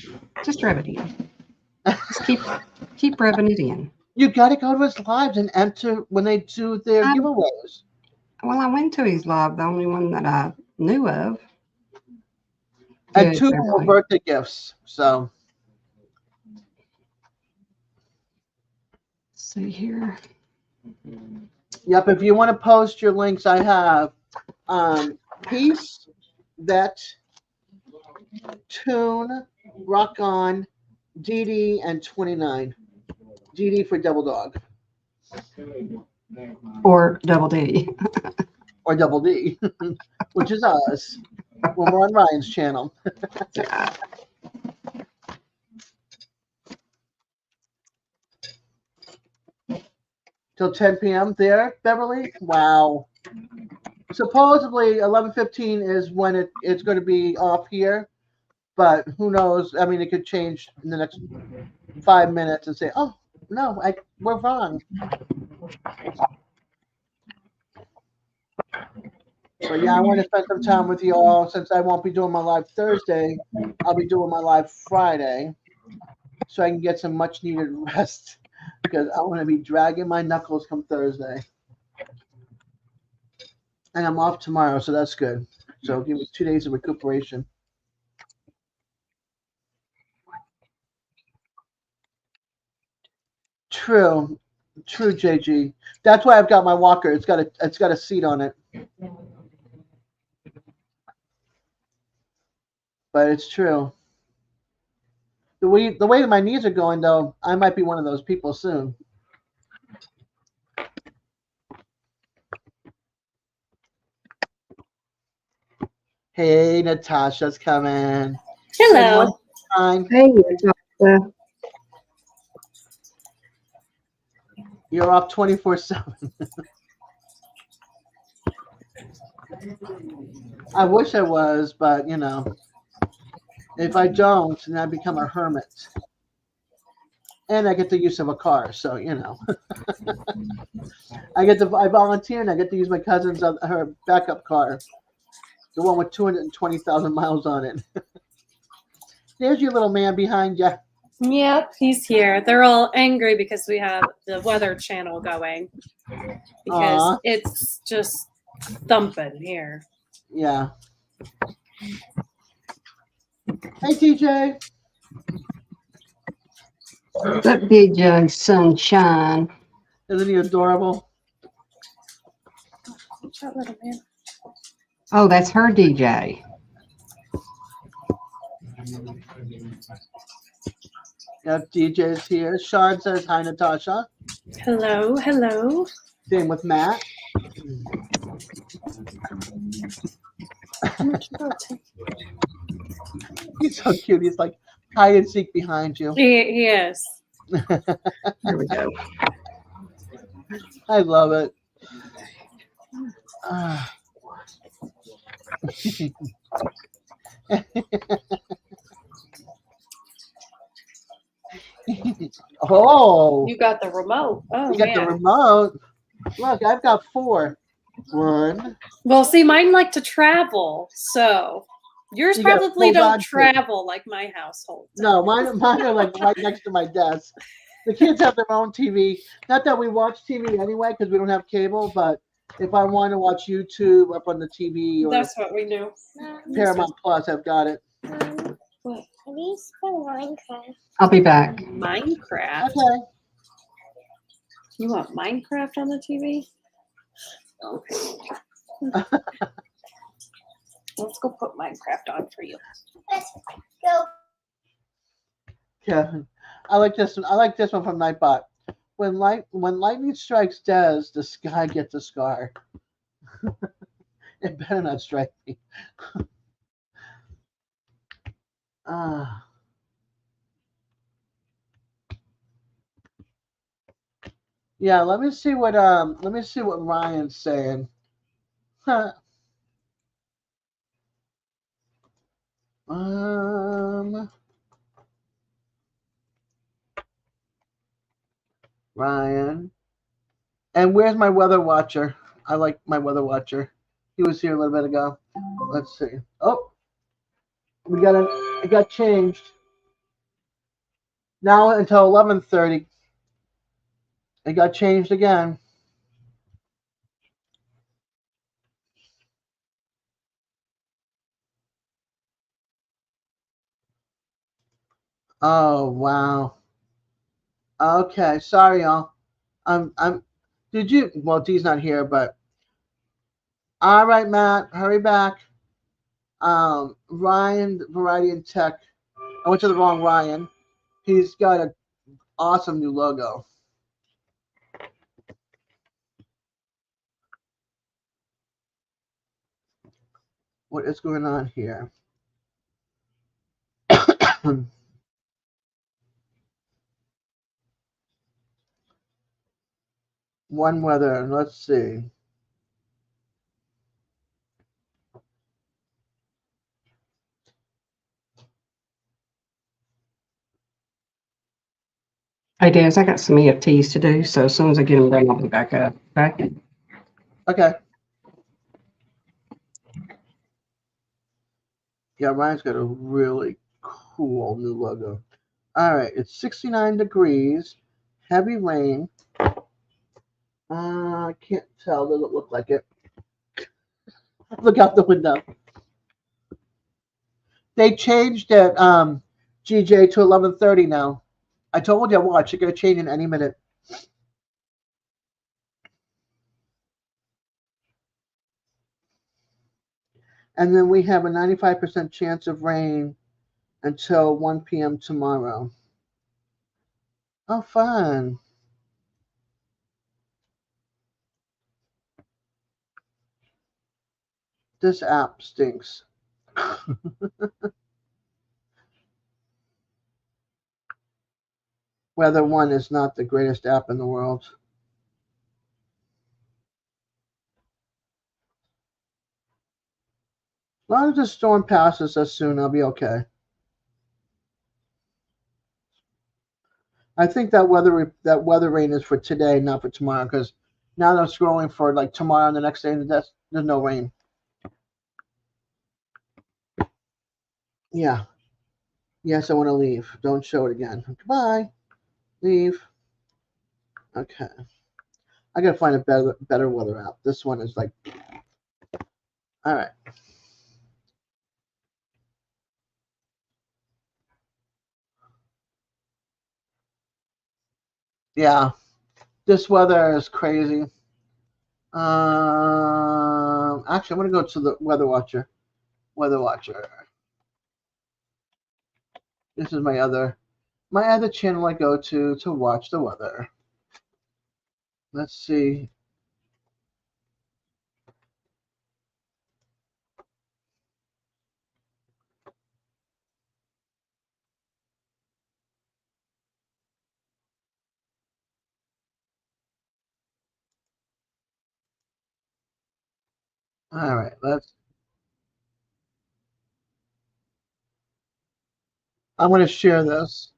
Just rub it in. Just keep rubbing it in. You gotta go to his lives and enter when they do their giveaways. Well, I went to his live, the only one that I knew of. And Good, 2 of them were Beverly. birthday gifts. So See here. yep, if you want to post your links, I have Peace, Vet, Tune, Rock On, DD, and 29. DD for Double Dog. Or Double D. Or Double D, which is us when we're on Ryan's channel. Till 10 p.m. there, Beverly? Wow. Supposedly 11:15 is when it's going to be off here, but who knows? I mean, it could change in the next 5 minutes and say, "Oh no, we're wrong." But yeah, I want to spend some time with you all. Since I won't be doing my live Thursday, I'll be doing my live Friday, so I can get some much needed rest, because I want to be dragging my knuckles come Thursday. And I'm off tomorrow, so that's good. So give me 2 days of recuperation. True, JG. That's why I've got my walker. It's got a seat on it. But it's true. the way that my knees are going, though, I might be one of those people soon. Hey, Natasha's coming. Good Hello. morning, Fine. Hey, Natasha. You're off 24/7. I wish I was, but if I don't, then I become a hermit. And I get the use of a car, so I volunteer and I get to use my cousin's her backup car, the one with 220,000 miles on it. There's your little man behind you. Yep, he's here. They're all angry because we have the weather channel going because Aw. it's just thumping here. Yeah. Hey, TJ. That DJ Sunshine. Isn't he adorable? Watch out, little man. Oh, that's her DJ. Yep, DJ's here. Shard says hi, Natasha. Hello, hello. Same with Matt. He's so cute. He's like hide and seek behind you. He is. There we go. I love it. Ah. Oh, You got the remote. Oh, you got the man. remote. Look, I've got 4. 1. Well, see, mine like to travel, so yours You gotta probably hold on don't to it. travel like my household. No, mine are like right next to my desk. The kids have their own TV. Not that we watch TV anyway, because we don't have cable. But if I want to watch YouTube up on the TV or That's what we do. Paramount Plus, I've got it. What? Have you spelled Minecraft? I'll be back. Minecraft. Okay. You want Minecraft on the TV? Okay. Let's go put Minecraft on for you. Let's go. Yeah, I like this one. I like this one from Nightbot. When lightning strikes Des, the sky gets a scar. It better not strike me. Ah. Yeah, let me see what Ryan's saying. Huh. Ryan. And where's my weather watcher? I like my weather watcher. He was here a little bit ago. Let's see. Oh, it got changed. Now until 11:30. It got changed again. Oh wow. Okay, sorry y'all. Did you? Well, Dee's not here, but all right, Matt, hurry back. Ryan, Variety and Tech. I went to the wrong Ryan. He's got an awesome new logo. What is going on here? One weather. Let's see. Hey, Des, I got some EFTs to do, so as soon as I get them done, I'll be back up. Okay? Okay. Yeah, Ryan's got a really cool new logo. All right, it's 69 degrees, heavy rain. I can't tell. Doesn't look like it. Look out the window. They changed it, GJ, to 11:30 now. I told you, watch, it's going to change in any minute. And then we have a 95% chance of rain until 1 p.m. tomorrow. Oh, fun. This app stinks. Weather One is not the greatest app in the world. As long as the storm passes us soon, I'll be okay. I think that weather rain is for today, not for tomorrow. Because now that I'm scrolling for like tomorrow and the next day, there's no rain. Yeah. Yes, I want to leave. Don't show it again. Goodbye. Leave. Okay. I gotta find a better weather app. This one is like, all right. Yeah, this weather is crazy. Actually, I'm gonna go to the Weather Watcher. Weather Watcher. This is my other channel I go to watch the weather. Let's see. All right, I'm gonna share this.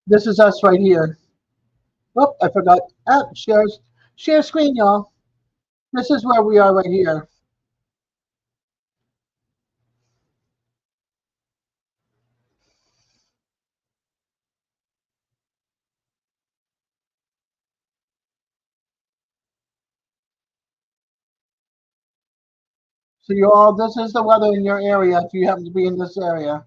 This is us right here. Oh, I forgot. Share screen, y'all. This is where we are right here. So you all, this is the weather in your area if you happen to be in this area.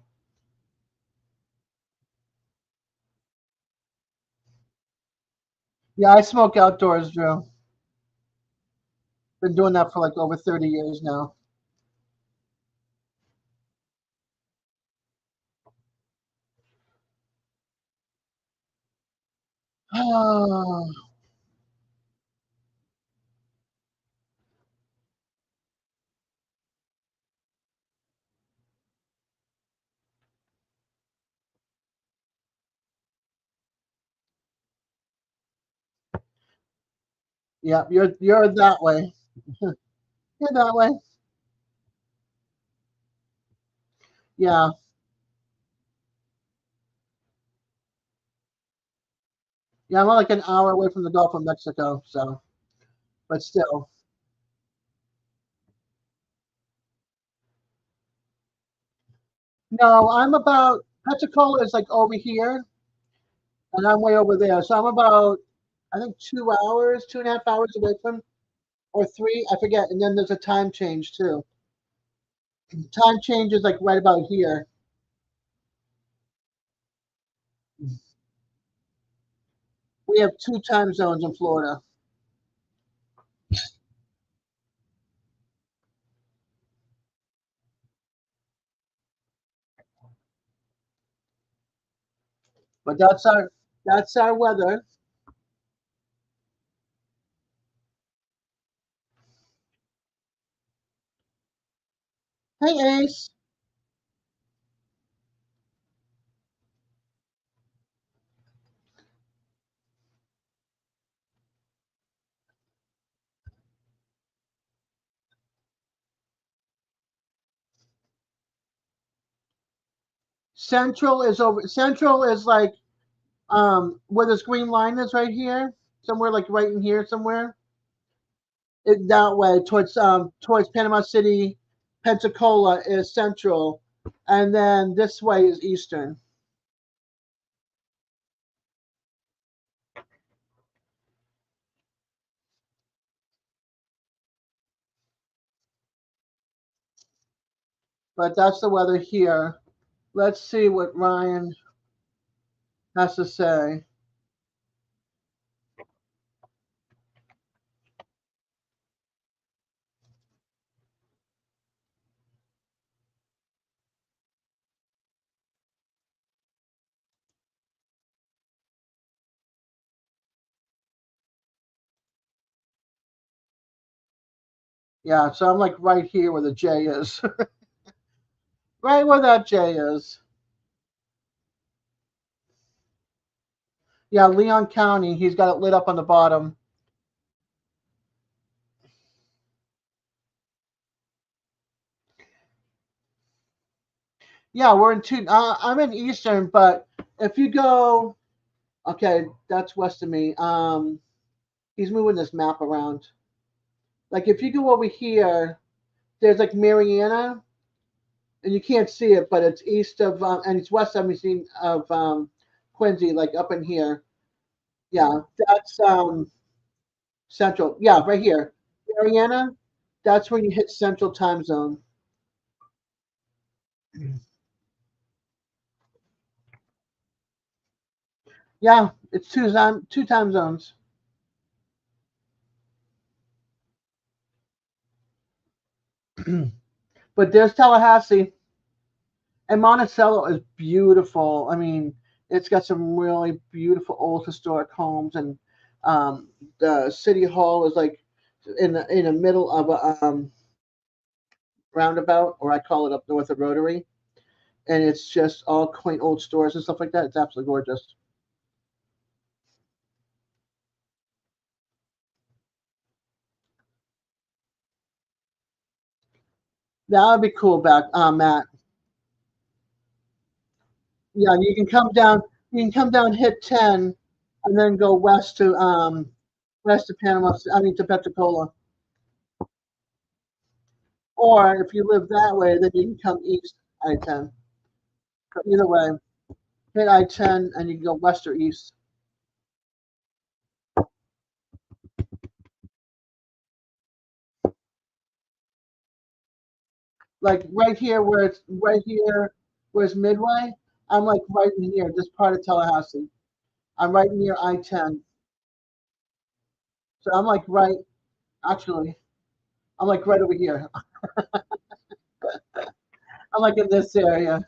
Yeah, I smoke outdoors, Drew. Been doing that for like over 30 years now. Oh, yeah, you're that way. You're that way. Yeah, yeah. I'm like an hour away from the Gulf of Mexico, so but still. No, I'm about Pensacola is like over here, and I'm way over there. So I'm about I think 2 hours, 2.5 hours away from or three, I forget. And then there's a time change too. Time change is like right about here. We have two time zones in Florida, but that's our weather. Hey Ace, Central is over. Central is like where this green line is right here, somewhere like right in here somewhere. That way towards Panama City, Pensacola is central, and then this way is eastern. But that's the weather here. Let's see what Ryan has to say. Yeah, so I'm like right here where the J is. Right where that J is. Yeah, Leon County. He's got it lit up on the bottom. Yeah, we're in two. I'm in Eastern, but if you go, okay, that's west of me. He's moving this map around. Like if you go over here, there's like Mariana, and you can't see it, but it's east of and it's west of me of Quincy, like up in here. Yeah, that's central. Yeah, right here, Mariana. That's when you hit Central Time Zone. Yeah, it's two time zones. But there's Tallahassee. And Monticello is beautiful. I mean, it's got some really beautiful old historic homes, and the city hall is like in the middle of a roundabout, or I call it up north of Rotary, and it's just all quaint old stores and stuff like that. It's absolutely gorgeous. That would be cool, back Matt. Yeah, you can come down. You can come down, hit 10, and then go west to Panama. I mean to Pensacola. Or if you live that way, then you can come east I-10. But either way, hit I-10 and you can go west or east. Like right here, where it's right here, where's Midway? I'm like right in here, this part of Tallahassee. I'm right near I-10. So I'm like right, actually, I'm like right over here. I'm like in this area,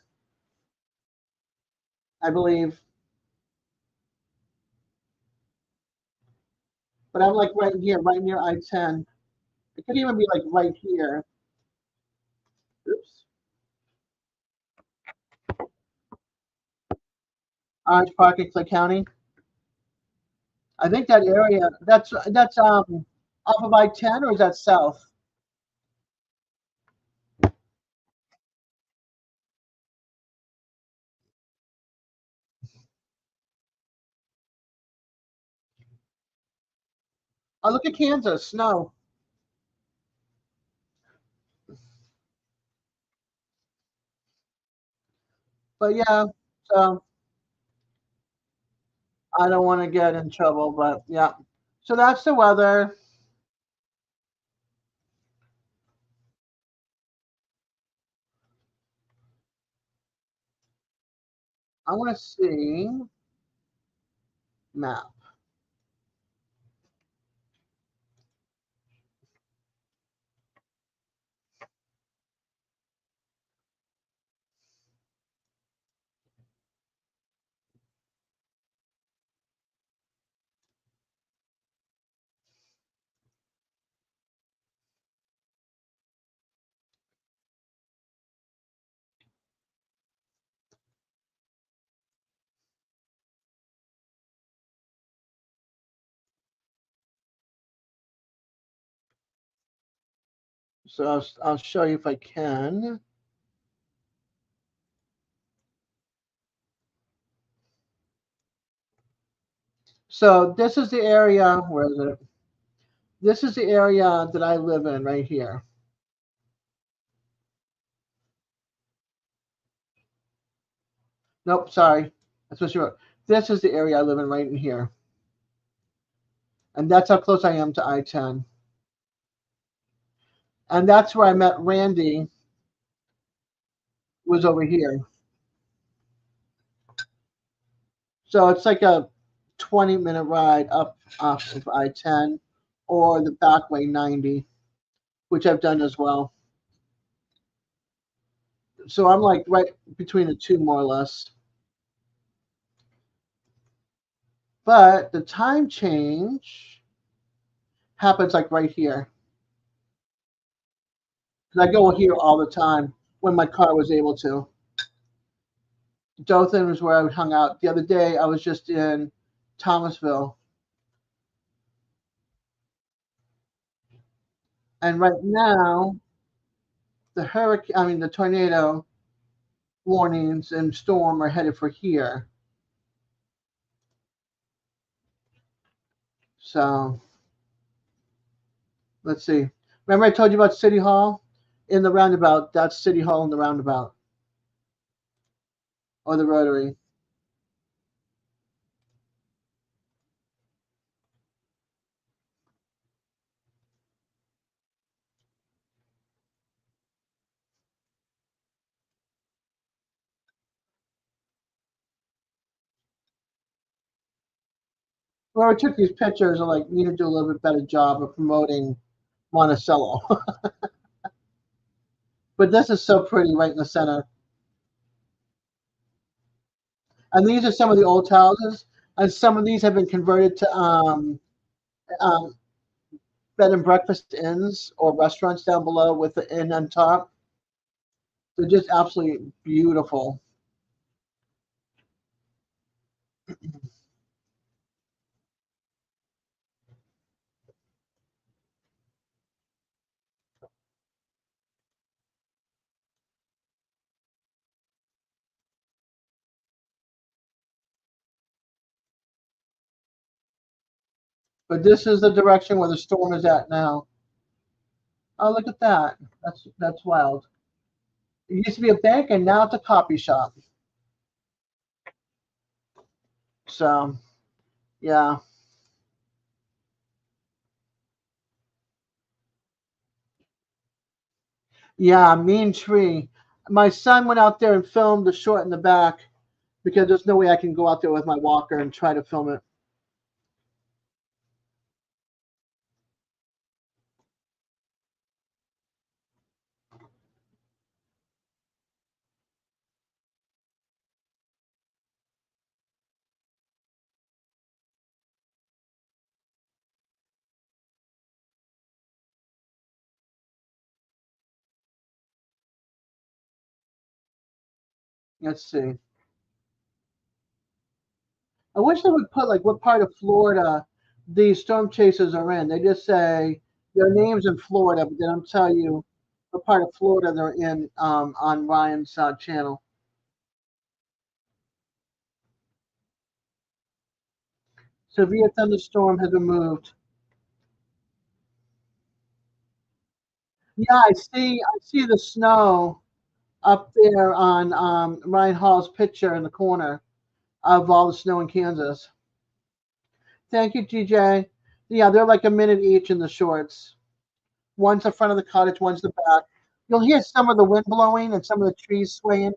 I believe. But I'm like right here, right near I-10. It could even be like right here. Oops. Orange Park in Clay County. I think that area, that's off of I-10, or is that south? Oh, look at Kansas, snow. But yeah, so I don't want to get in trouble, but yeah. So that's the weather. I want to see map. So I'll show you if I can. So this is the area. Where is it? This is the area that I live in right here. Nope, sorry. That's what you wrote. This is the area I live in right in here. And that's how close I am to I-10. And that's where I met Randy was over here. So it's like a 20-minute ride up off of I-10 or the back way 90, which I've done as well. So I'm like right between the two, more or less. But the time change happens like right here. Because I go here all the time when my car was able to. Dothan was where I hung out. The other day I was just in Thomasville. And right now, the tornado warnings and storm are headed for here. So let's see. Remember I told you about City Hall in the roundabout? That's City Hall in the roundabout or the Rotary. Whoever took these pictures are like need to do a little bit better job of promoting Monticello. But this is so pretty right in the center. And these are some of the old houses, and some of these have been converted to um, bed and breakfast inns or restaurants down below with the inn on top. They're just absolutely beautiful. But this is the direction where the storm is at now. Oh, look at that. That's wild. It used to be a bank and now it's a coffee shop. So, yeah. Yeah, mean tree. My son went out there and filmed the short in the back because there's no way I can go out there with my walker and try to film it. Let's see. I wish they would put like what part of Florida these storm chasers are in. They just say their names in Florida, but they don't tell you what part of Florida they're in on Ryan's channel. Severe thunderstorm has been moved. Yeah, I see the snow up there on Ryan Hall's picture in the corner of all the snow in Kansas. Thank you, TJ. Yeah, they're like a minute each in the shorts. One's the front of the cottage, one's the back. You'll hear some of the wind blowing and some of the trees swaying.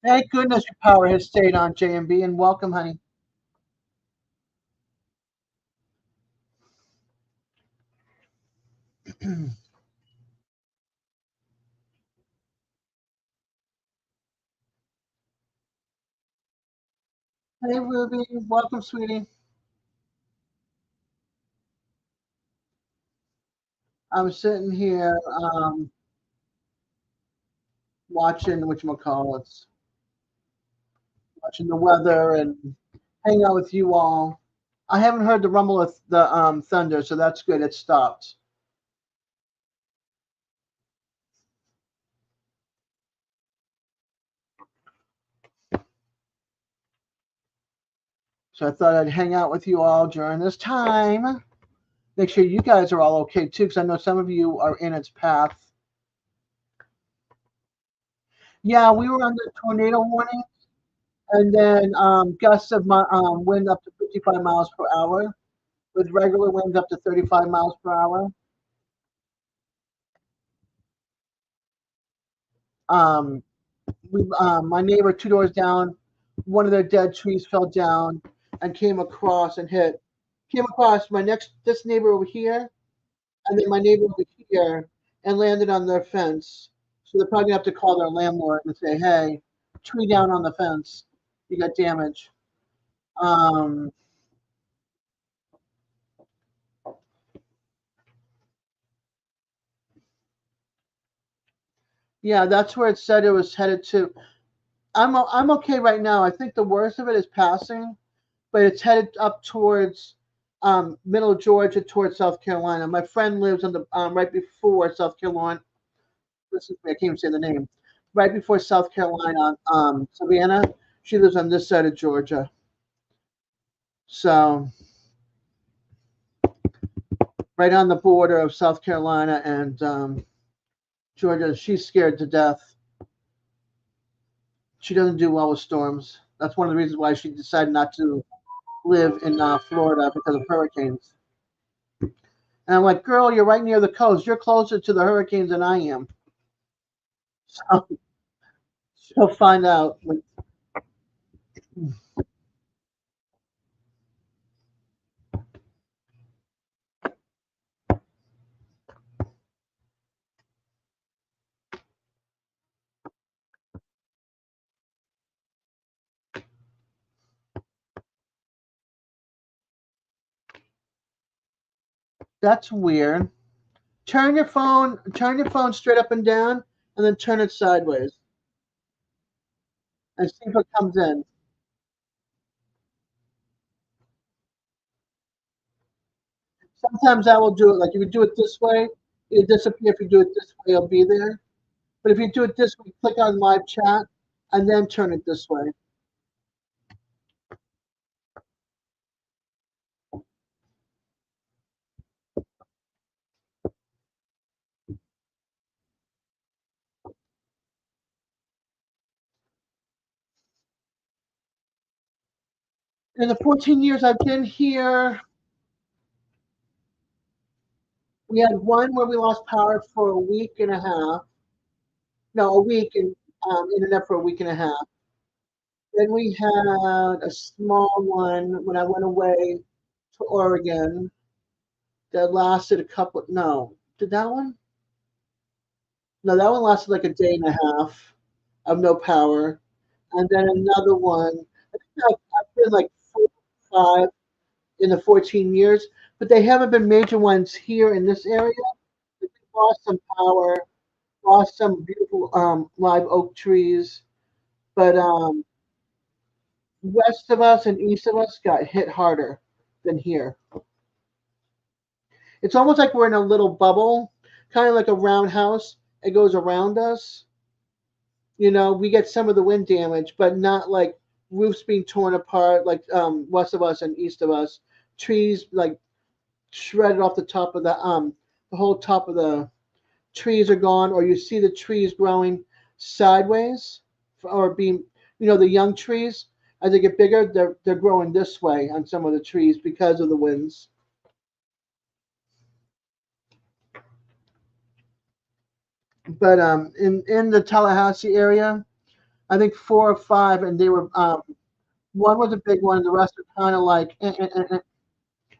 Thank goodness your power has stayed on, JMB, and welcome, honey. Hey, Ruby, welcome, sweetie. I'm sitting here watching whatchamacallits, watching the weather and hanging out with you all. I haven't heard the rumble of the thunder, so that's good. It stopped. So I thought I'd hang out with you all during this time. Make sure you guys are all okay too, because I know some of you are in its path. Yeah, we were under tornado warning, And then gusts of wind up to 55 miles per hour, with regular winds up to 35 miles per hour. Um, my neighbor 2 doors down, one of their dead trees fell down and came across my this neighbor over here, and then my neighbor over here, and landed on their fence. So they're probably gonna have to call their landlord and say, "Hey, tree down on the fence, you got damage." Um, yeah, that's where it said it was headed to. I'm okay right now. I think the worst of it is passing, but it's headed up towards middle Georgia towards South Carolina. My friend lives on the right before South Carolina. Listen to me, I can't even say the name. Right before South Carolina, Savannah. She lives on this side of Georgia. So right on the border of South Carolina and Georgia. She's scared to death. She doesn't do well with storms. That's one of the reasons why she decided not to live in Florida because of hurricanes. And I'm like, girl, you're right near the coast. You're closer to the hurricanes than I am. So she'll find out. That's weird. Turn your phone straight up and down, and then turn it sideways, and see if it comes in. Sometimes I will do it. Like if you do it this way, it'll disappear. If you do it this way, it'll be there. But if you do it this way, click on live chat, and then turn it this way. In the 14 years I've been here, we had one where we lost power for a week and a half. No, a week and internet for a week and a half. Then we had a small one when I went away to Oregon that lasted a couple. No, did that one? No, that one lasted like a day and a half of no power, and then another one. I think I've been like 4 or 5 in the 14 years, but they haven't been major ones here in this area. We lost some power, lost some beautiful live oak trees, but west of us and east of us got hit harder than here. It's almost like we're in a little bubble, kind of like a roundhouse. It goes around us. We get some of the wind damage, but not like roofs being torn apart, like west of us and east of us. Trees like shredded off the whole top of the trees are gone, or you see the trees growing sideways, or being, the young trees as they get bigger, they're growing this way on some of the trees because of the winds. But in the Tallahassee area, I think 4 or 5, and they were one was a big one, and the rest are kind of like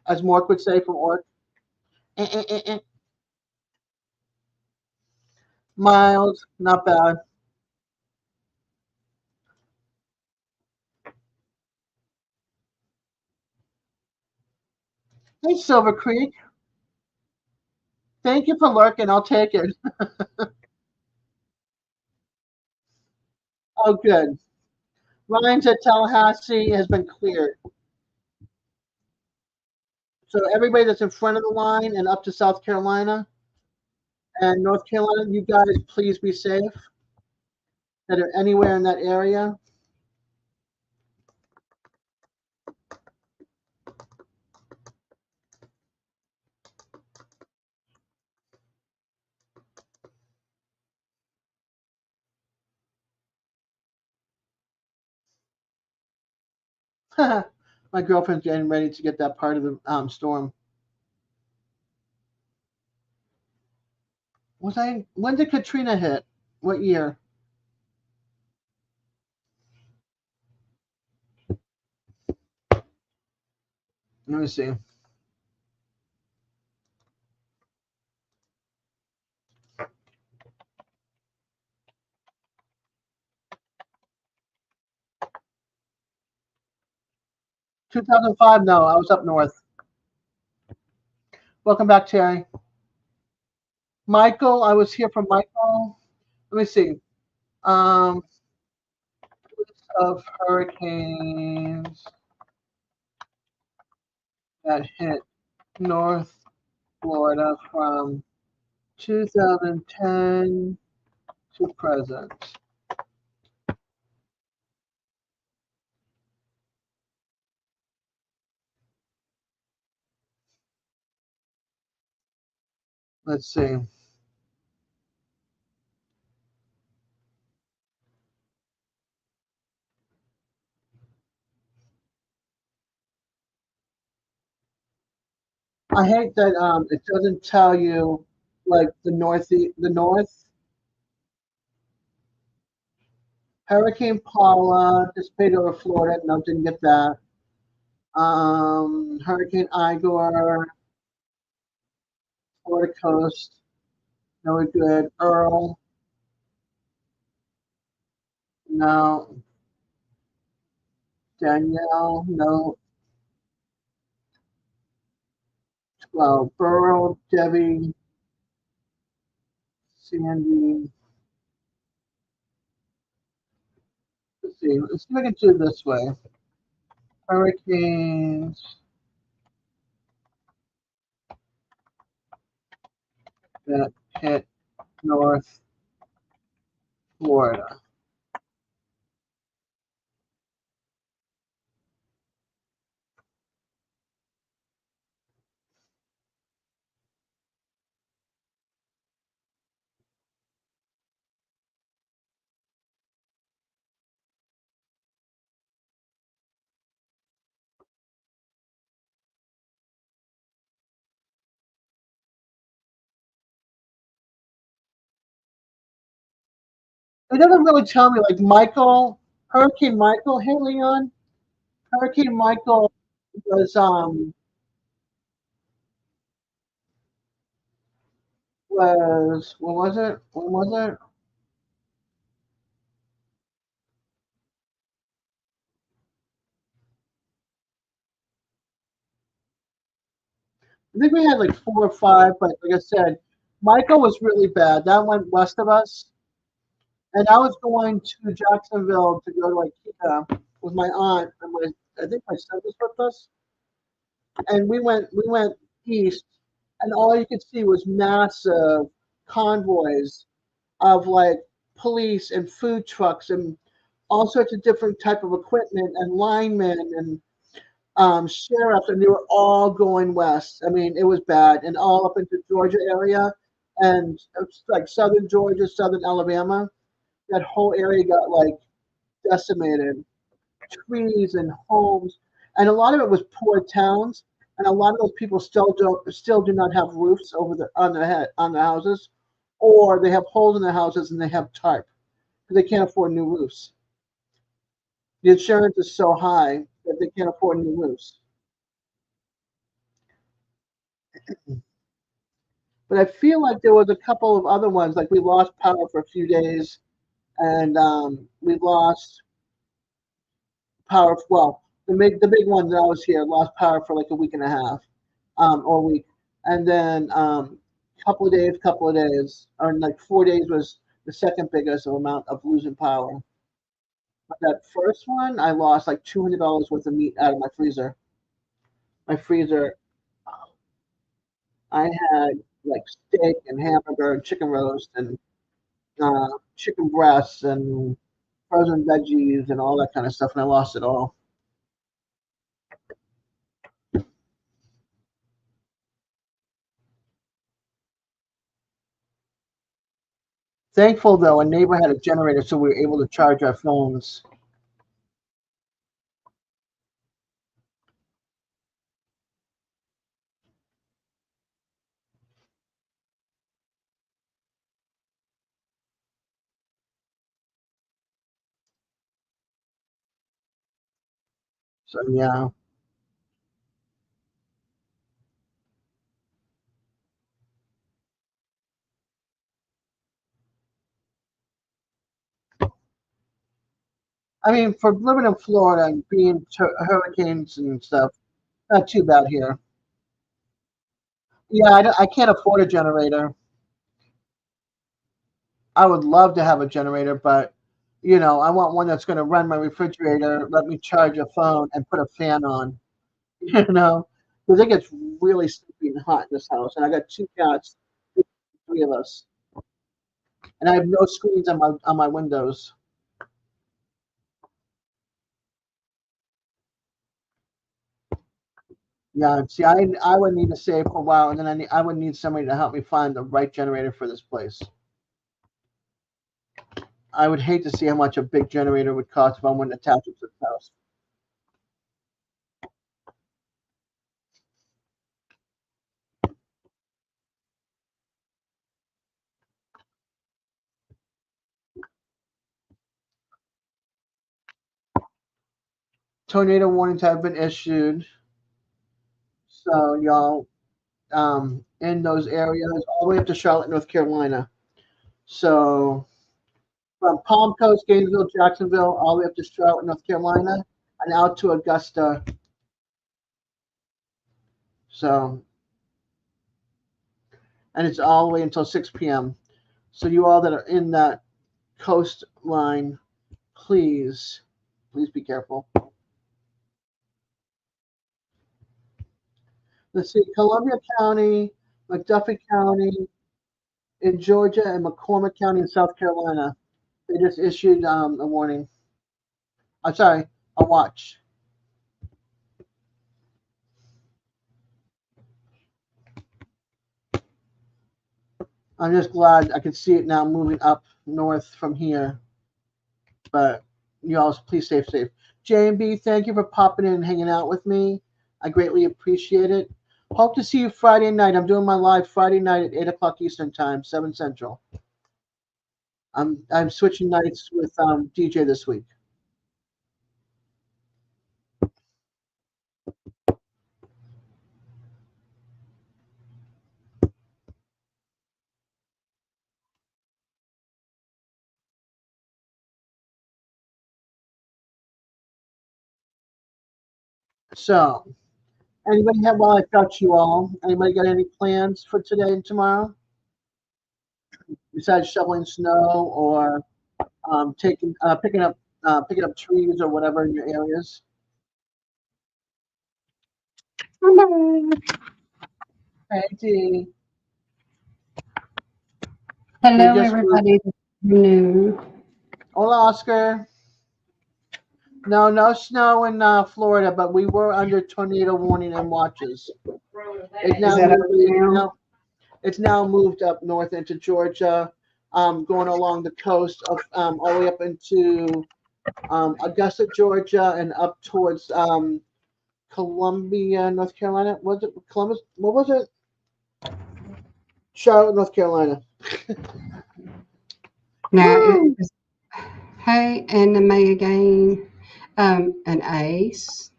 as Mork would say from Ork. Eh, eh, eh, eh. Mild, not bad. Hey, Silver Creek, thank you for lurking. I'll take it. Oh, good. Lines at Tallahassee has been cleared. So everybody that's in front of the line and up to South Carolina and North Carolina, you guys please be safe that are anywhere in that area. My girlfriend's getting ready to get that part of the storm. When did Katrina hit? What year? Let me see. 2005. No, I was up north. Welcome back, Terry. Michael, I was here for Michael. Let me see. Um, of hurricanes that hit North Florida from 2010 to present. Let's see. I hate that it doesn't tell you like the north. Hurricane Paula dissipated over Florida. No, didn't get that. Hurricane Igor, Florida coast. No, we're good. Earl, no. Danielle, no. 12. Burrow, Debbie, Sandy. Let's see. Let's see if I can do it this way. Hurricanes that hit North Florida. It doesn't really tell me like Michael, Hurricane Michael. Hey Leon, Hurricane Michael was what was it? What was it? I think we had like 4 or 5, but like I said, Michael was really bad. That went west of us, and I was going to Jacksonville to go to IKEA with my aunt and I think my son was with us, and we went east, and all you could see was massive convoys of like police and food trucks and all sorts of different type of equipment and linemen and sheriffs, and they were all going west. I mean, it was bad, and all up into Georgia area, and it's like southern Georgia, southern Alabama. That whole area got like decimated, trees and homes, and a lot of it was poor towns, and a lot of those people still do not have roofs over the on their head on the houses, or they have holes in their houses and they have tarp because they can't afford new roofs. The insurance is so high that they can't afford new roofs. But I feel like there was a couple of other ones, like we lost power for a few days, and we lost power. Well, the big one that I was here lost power for like a week and a half, or a week, and then couple of days, or like 4 days was the second biggest amount of losing power. But that first one, I lost like $200 worth of meat out of my freezer. My freezer, I had like steak and hamburger and chicken roast and chicken breasts and frozen veggies and all that kind of stuff, and I lost it all. Thankful though, a neighbor had a generator, so we were able to charge our phones. So yeah. I mean, for living in Florida and being hurricanes and stuff, not too bad here. Yeah, I can't afford a generator. I would love to have a generator, but I want one that's going to run my refrigerator, let me charge a phone, and put a fan on. You know, because it gets really sleepy and hot in this house, and I got two cats, three of us, and I have no screens on my windows. Yeah, see, I would need to save for a while, and then I would need somebody to help me find the right generator for this place. I would hate to see how much a big generator would cost if I wanted to attach it to the house. Tornado warnings have been issued, so y'all, in those areas, all the way up to Charlotte, North Carolina. So from Palm Coast, Gainesville, Jacksonville, all the way up to Charlotte, North Carolina, and out to Augusta. So, and it's all the way until 6 p.m. So you all that are in that coastline, please be careful. Let's see, Columbia County, McDuffie County in Georgia, and McCormick County in South Carolina. They just issued a warning. I'm sorry, a watch. I'm just glad I can see it now moving up north from here. But you all please stay safe. J&B, thank you for popping in and hanging out with me. I greatly appreciate it. Hope to see you Friday night. I'm doing my live Friday night at 8 o'clock Eastern Time, 7 Central. I'm switching nights with DJ this week. So, anybody have, while I've got you all, anybody got any plans for today and tomorrow? Besides shoveling snow or picking up trees or whatever in your areas? Hello. Hey, Dee. Hello, Just everybody. New. Hola, Oscar. No snow in Florida, but we were under tornado warning and watches. It Is now that moved, over it's now? now it's now moved up north into Georgia, going along the coast of all the way up into Augusta, Georgia, and up towards Columbia, North Carolina. Was it Columbus? What was it? Charlotte, North Carolina. Now, Woo! hey, and the May again. An Ace,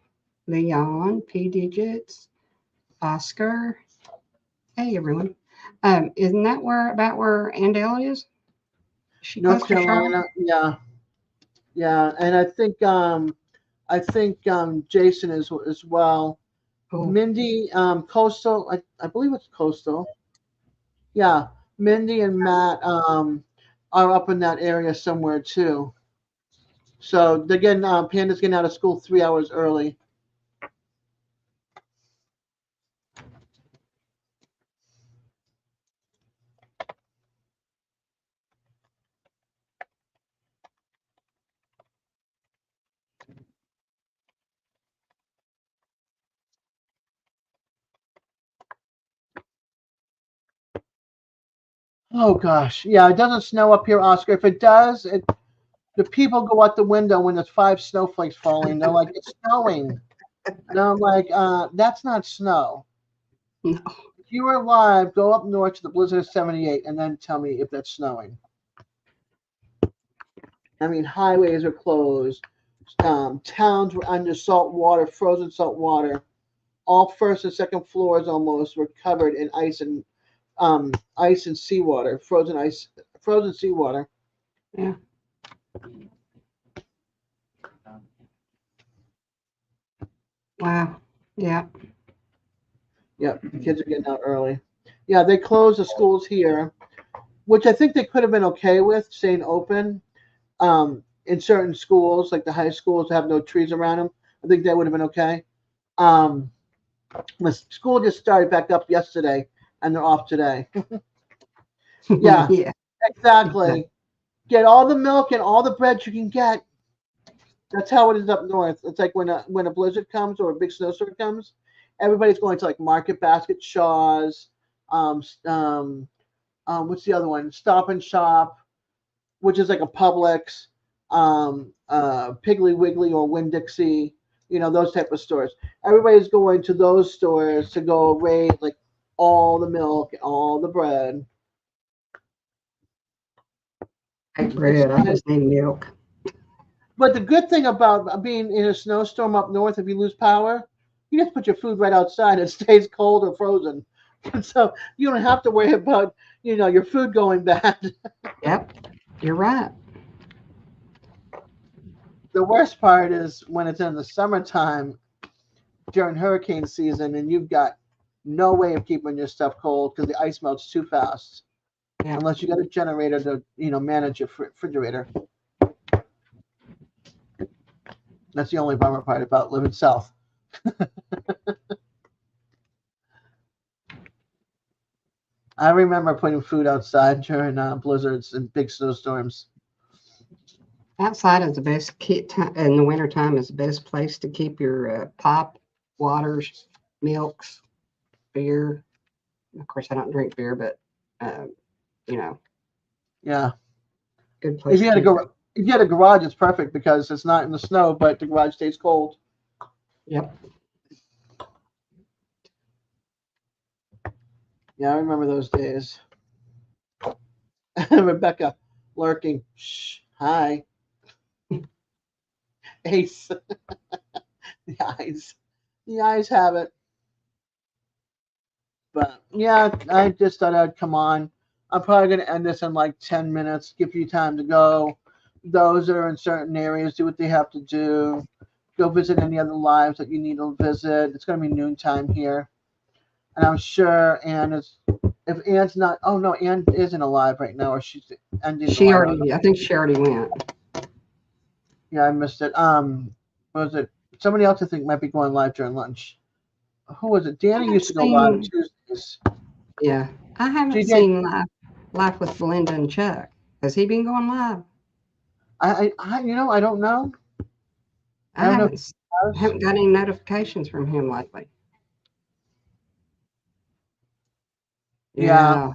Leon, P Digits, Oscar. Hey, everyone. Isn't that where Andell is? She close North to Charlotte? Carolina, yeah, and I think Jason is as well. Oh, Mindy, Coastal, I believe it's Coastal. Yeah, Mindy and Matt are up in that area somewhere too. So they're getting Panda's getting out of school 3 hours early. Oh gosh, yeah, it doesn't snow up here, Oscar. If it does, the people go out the window when there's 5 snowflakes falling. They're like, it's snowing. And I'm like, that's not snow. no. If you were alive, go up north to the blizzard of 78 and then tell me if that's snowing. I mean, highways are closed. towns were under salt water, frozen salt water. All first and second floors almost were covered in ice and seawater, frozen seawater. Yeah. Wow. Yeah. Yep, the kids are getting out early. Yeah, they closed the schools here, which I think they could have been okay with staying open. In certain schools, like the high schools, have no trees around them. I think that would have been okay. Um, the school just started back up yesterday, and they're off today. Yeah, Yeah. exactly. Get all the milk and all the bread you can get. That's how it is up north. It's like when a blizzard comes or a big snowstorm comes, everybody's going to like Market Basket, Shaw's, um, what's the other one? Stop and Shop, which is like a Publix, Piggly Wiggly or Winn-Dixie, those type of stores. Everybody's going to those stores to go raid like all the milk, all the bread. Hey, bread. I just need milk. But the good thing about being in a snowstorm up north, if you lose power, you just put your food right outside. It stays cold or frozen. And so you don't have to worry about, your food going bad. Yep. You're right. The worst part is when it's in the summertime during hurricane season and you've got no way of keeping your stuff cold because the ice melts too fast. Yeah. Unless you got a generator to, manage your refrigerator. That's the only bummer part about living south. I remember putting food outside during blizzards and big snowstorms. Outside is the best in the wintertime is the best place to keep your pop, waters, milks, beer. Of course, I don't drink beer, but Yeah. good place. If you had a garage, it's perfect because it's not in the snow, but the garage stays cold. Yep. Yeah, I remember those days. Rebecca lurking. Shh. Hi. Ace. The eyes. The eyes have it. But yeah, I just thought I'd come on. I'm probably going to end this in like 10 minutes, give you time to go. Those that are in certain areas, do what they have to do. Go visit any other lives that you need to visit. It's going to be noontime here. And I'm sure if Anne's not, oh no, Anne isn't alive right now, or she's ending. I think she already went. Yeah, I missed it. What was it? Somebody else I think might be going live during lunch. Who was it? Danny used to go live Tuesdays. Yeah. I haven't seen Life with Belinda and Chuck. Has he been going live? I don't know. I haven't got any notifications from him lately. Yeah.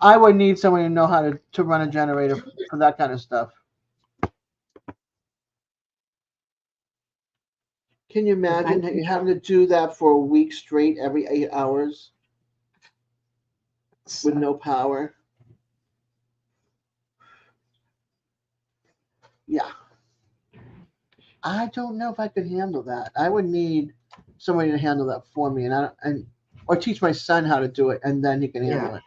I would need someone to know how to run a generator for that kind of stuff. Can you imagine you having to do that for a week straight, every 8 hours, with no power? Yeah. I don't know if I could handle that. I would need somebody to handle that for me, or teach my son how to do it, and then he can handle it.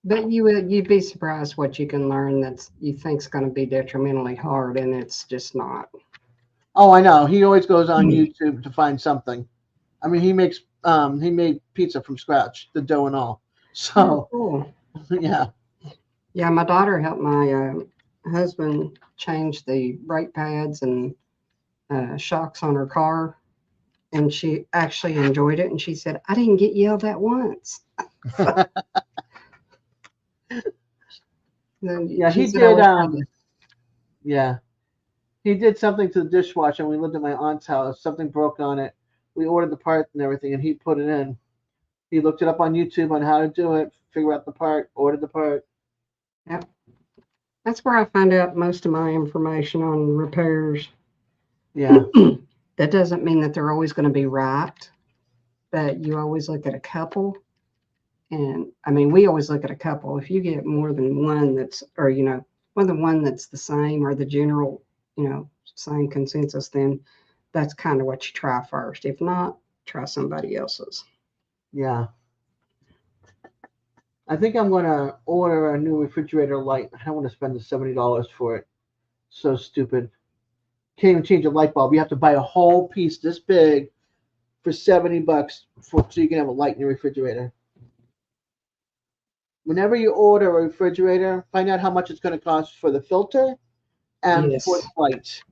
But you'd be surprised what you can learn that you think's going to be detrimentally hard, and it's just not. Oh, I know. He always goes on YouTube to find something. I mean, he made pizza from scratch, the dough and all. So, cool. Yeah. Yeah, my daughter helped my husband change the brake pads and shocks on her car, and she actually enjoyed it. And she said, "I didn't get yelled at once." Yeah, he did. Yeah, he did something to the dishwasher. We lived at my aunt's house. Something broke on it. We ordered the part and everything, and he put it in. He looked it up on YouTube on how to do it, figure out the part, ordered the part. Yep. That's where I find out most of my information on repairs. Yeah. That doesn't mean that they're always going to be right, but you always look at a couple. And I mean, we always look at a couple. If you get more than one well, the one that's the same or the general, same consensus, then that's kind of what you try first. If not, try somebody else's. Yeah. I think I'm gonna order a new refrigerator light. I don't want to spend the $70 for it. So stupid. Can't even change a light bulb. You have to buy a whole piece this big for $70 so you can have a light in your refrigerator. Whenever you order a refrigerator, find out how much it's going to cost for the filter and for Yes. the light.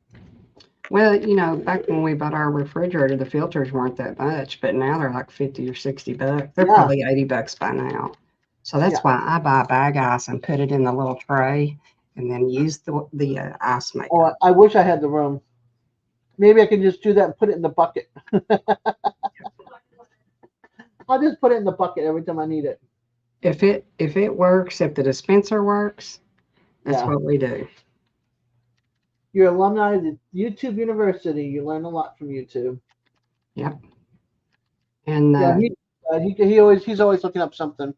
Well, back when we bought our refrigerator, the filters weren't that much, but now they're like 50 or $60. They're Yeah. probably $80 by now. So that's Yeah. why I buy bag ice and put it in the little tray and then use the ice maker. Oh, I wish I had the room. Maybe I can just do that and put it in the bucket. I'll just put it in the bucket every time I need it. If it works, if the dispenser works, that's Yeah. what we do. You're alumni of the YouTube University. You learn a lot from YouTube. Yep. And Yeah, he's always looking up something.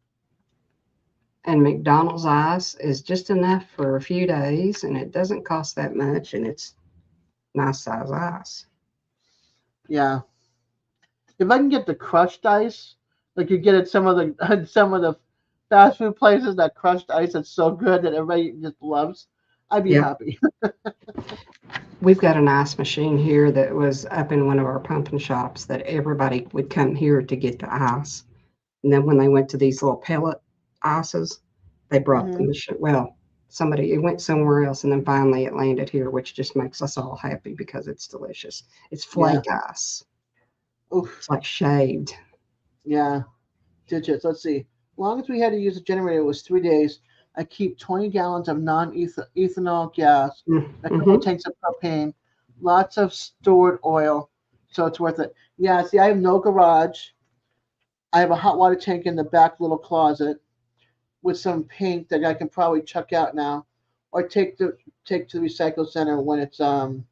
and McDonald's ice is just enough for a few days, and it doesn't cost that much, and it's nice size ice. Yeah. If I can get the crushed ice, like you get at some of the fast food places, that crushed ice that's so good that everybody just loves, I'd be Yep. happy. We've got an ice machine here that was up in one of our pumping shops that everybody would come here to get the ice. And then when they went to these little pellet ices, they brought Mhm. the machine. Well, it went somewhere else, and then finally it landed here, which just makes us all happy because it's delicious. It's flake ice. Oof. It's like shaved. Yeah. Digits. Let's see. As long as we had to use a generator, it was 3 days. I keep 20 gallons of non-ethanol gas, a couple Mm-hmm. tanks of propane, lots of stored oil, so it's worth it. Yeah, see, I have no garage. I have a hot water tank in the back little closet with some paint that I can probably chuck out now, or take to the recycle center when it's time.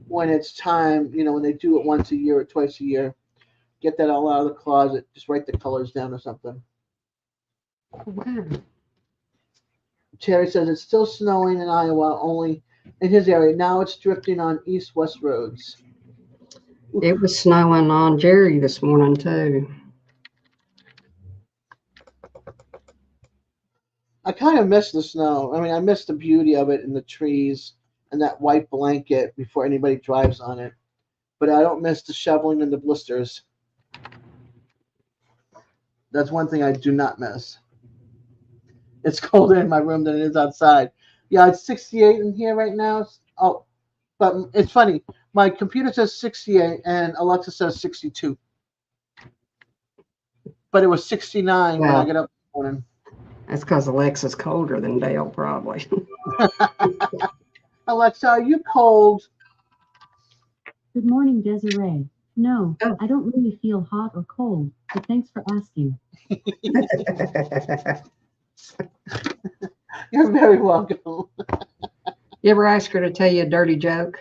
When they do it once a year or twice a year, get that all out of the closet. Just write the colors down or something. Wow. Terry says it's still snowing in Iowa, only in his area. Now it's drifting on east-west roads. It was snowing on Jerry this morning too. I kind of miss the snow. I mean, I miss the beauty of it and the trees and that white blanket before anybody drives on it. But I don't miss the shoveling and the blisters. That's one thing I do not miss. It's colder in my room than it is outside. Yeah, it's 68 in here right now. Oh, but it's funny. My computer says 68 and Alexa says 62. But it was 69 when I Well, got up this morning. that's because Alexa's colder than Dale, probably. Alexa, are you cold? Good morning, Desiree. No, Oh. I don't really feel hot or cold, but thanks for asking. You're very welcome. You ever ask her to tell you a dirty joke?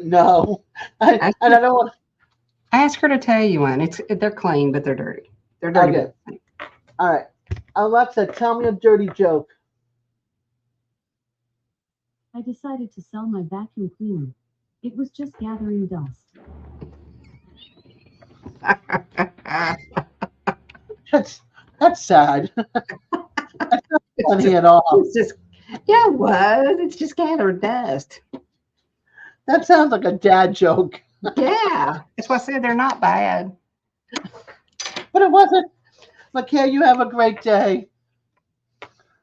No, I don't know. Ask her to tell you one. They're clean, but they're dirty. They're dirty. Okay. All right, Alexa, tell me a dirty joke. I decided to sell my vacuum cleaner. It was just gathering dust. That's sad. That's not funny at all. It's just, yeah, it was. It's just gathered dust. That sounds like a dad joke. Yeah, that's why I said they're not bad. But it wasn't. McKay, you have a great day.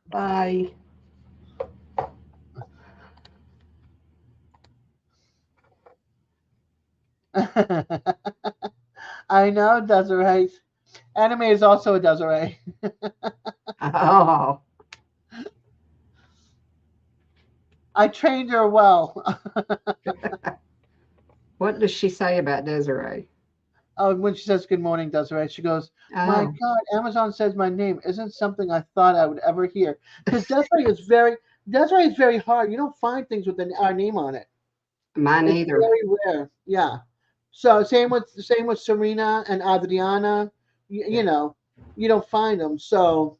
Bye. I know, Desiree. Anime is also a Desiree. Oh, I trained her well. what does she say about Desiree? Oh, when she says good morning, Desiree, she goes, "My Oh, God, Amazon says my name isn't something I thought I would ever hear." Because Desiree is very hard. You don't find things with our name on it. mine It's either. very rare. Yeah. So same with Serena and Adriana. You don't find them. So,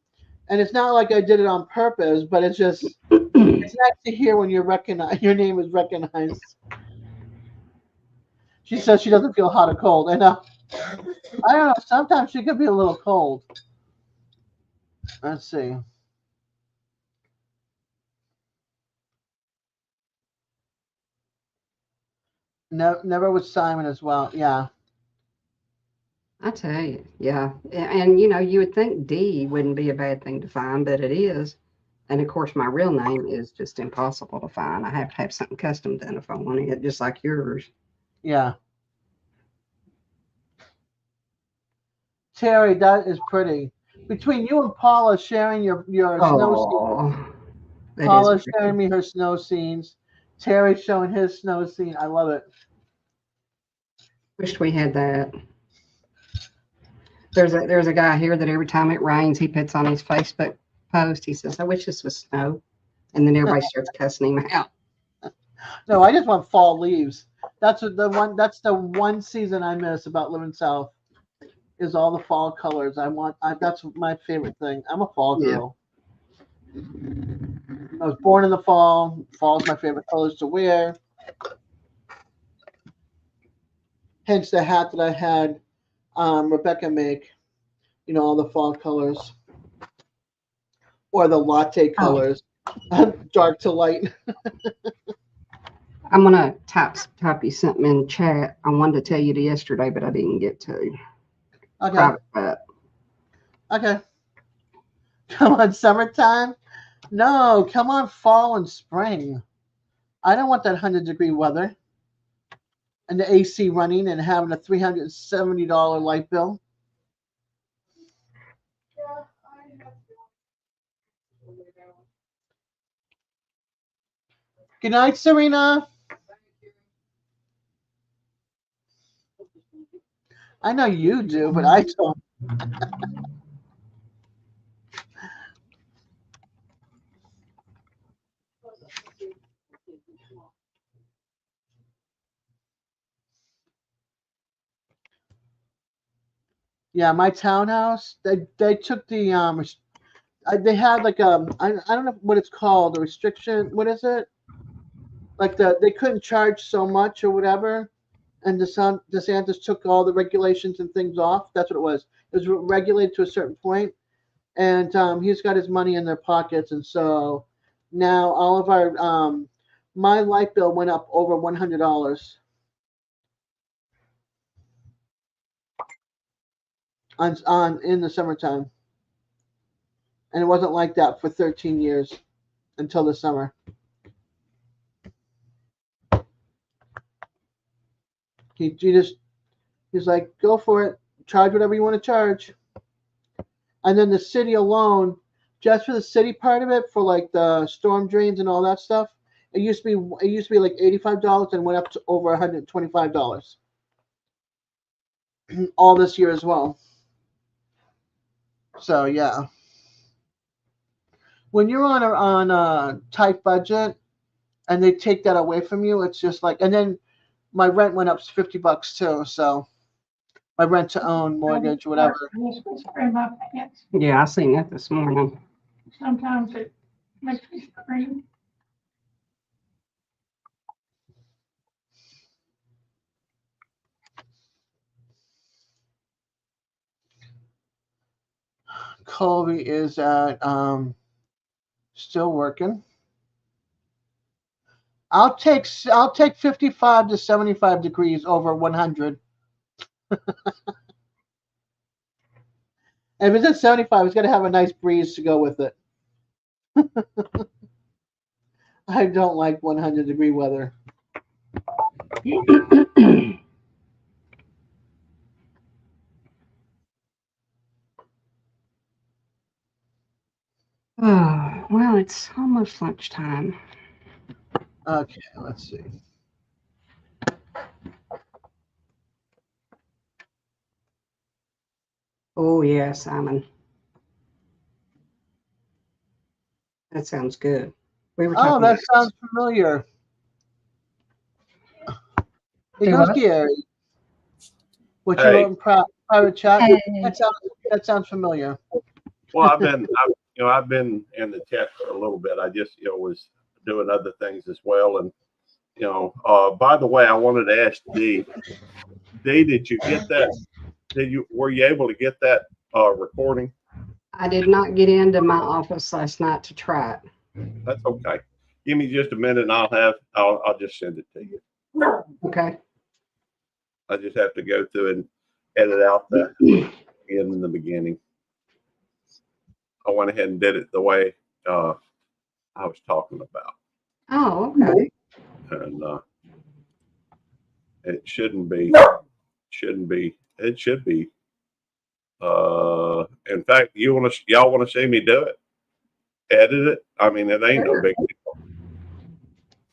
and it's not like I did it on purpose, but it's just they It's nice to hear when you're recognized. Your name is recognized. She says she doesn't feel hot or cold. And I don't know. Sometimes she could be a little cold. Let's see. No, never with Simon as well. Yeah. I tell you, yeah. And you know, you would think D wouldn't be a bad thing to find, but it is. And of course, my real name is just impossible to find. I have to have something custom done if I want it, just like yours. Yeah. Terry, that is pretty. Between you and Paula sharing your snow scenes, Oh, that is Paula pretty. sharing me her snow scenes, Terry showing his snow scene. I love it. Wished we had that. There's a guy here that every time it rains, he puts on his Facebook post. He says, "I wish this was snow," and then everybody starts cussing him out. No, I just want fall leaves. That's the one. That's the one season I miss about living south. Is all the fall colors. That's my favorite thing. I'm a fall Yeah. girl. I was born in the fall. Fall's my favorite colors to wear. Hence the hat that I had Rebecca make. You know, all the fall colors. Or the latte colors. Dark to light. I'm gonna type you something in chat. I wanted to tell you yesterday, but I didn't get to. Okay. Private chat. Okay. Come on, summertime? No, come on, fall and spring. I don't want that 100-degree weather and the AC running and having a $370 light bill. Good night, Serena. I know you do, but I don't. Yeah, my townhouse. They took the they had like I don't know what it's called, the restriction. What is it? Like they couldn't charge so much or whatever, and DeSantis took all the regulations and things off. That's what it was. It was regulated to a certain point, and he's got his money in their pockets, and so now all of our my light bill went up over $100 on in the summertime, and it wasn't like that for 13 years until the summer. He's like, go for it, charge whatever you want to charge. And then the city alone, just for the city part of it, for like the storm drains and all that stuff, it used to be like $85 and went up to over $125 all this year as well. So yeah, when you're on a tight budget and they take that away from you, it's just like. And then my rent went up $50 too. So my rent to own mortgage, whatever. Yeah, I seen that this morning. Sometimes it makes me scream. Colby is at still working. I'll take 55 to 75 degrees over 100. And if it's at 75, it's going to have a nice breeze to go with it. I don't like 100-degree weather. Oh, well, it's almost lunchtime. Okay, let's see. Oh, yeah, Simon. That sounds good. We were Oh, talking that about sounds familiar. Hey, Do goes what? Gary. What you Hey. wrote in private chat. Hey. That sounds familiar. Well, I've been in the chat for a little bit. I just, was doing other things as well. And by the way, I wanted to ask Dee. Dee, did you get that? Were you able to get that recording? I did not get into my office last night to try it. That's okay. Give me just a minute, and I'll just send it to you. Okay. I just have to go through and edit out the end in the beginning. I went ahead and did it the way I was talking about. Oh, okay. And it shouldn't be. It should be. In fact, y'all want to see me do it? Edit it? I mean, it ain't no big deal.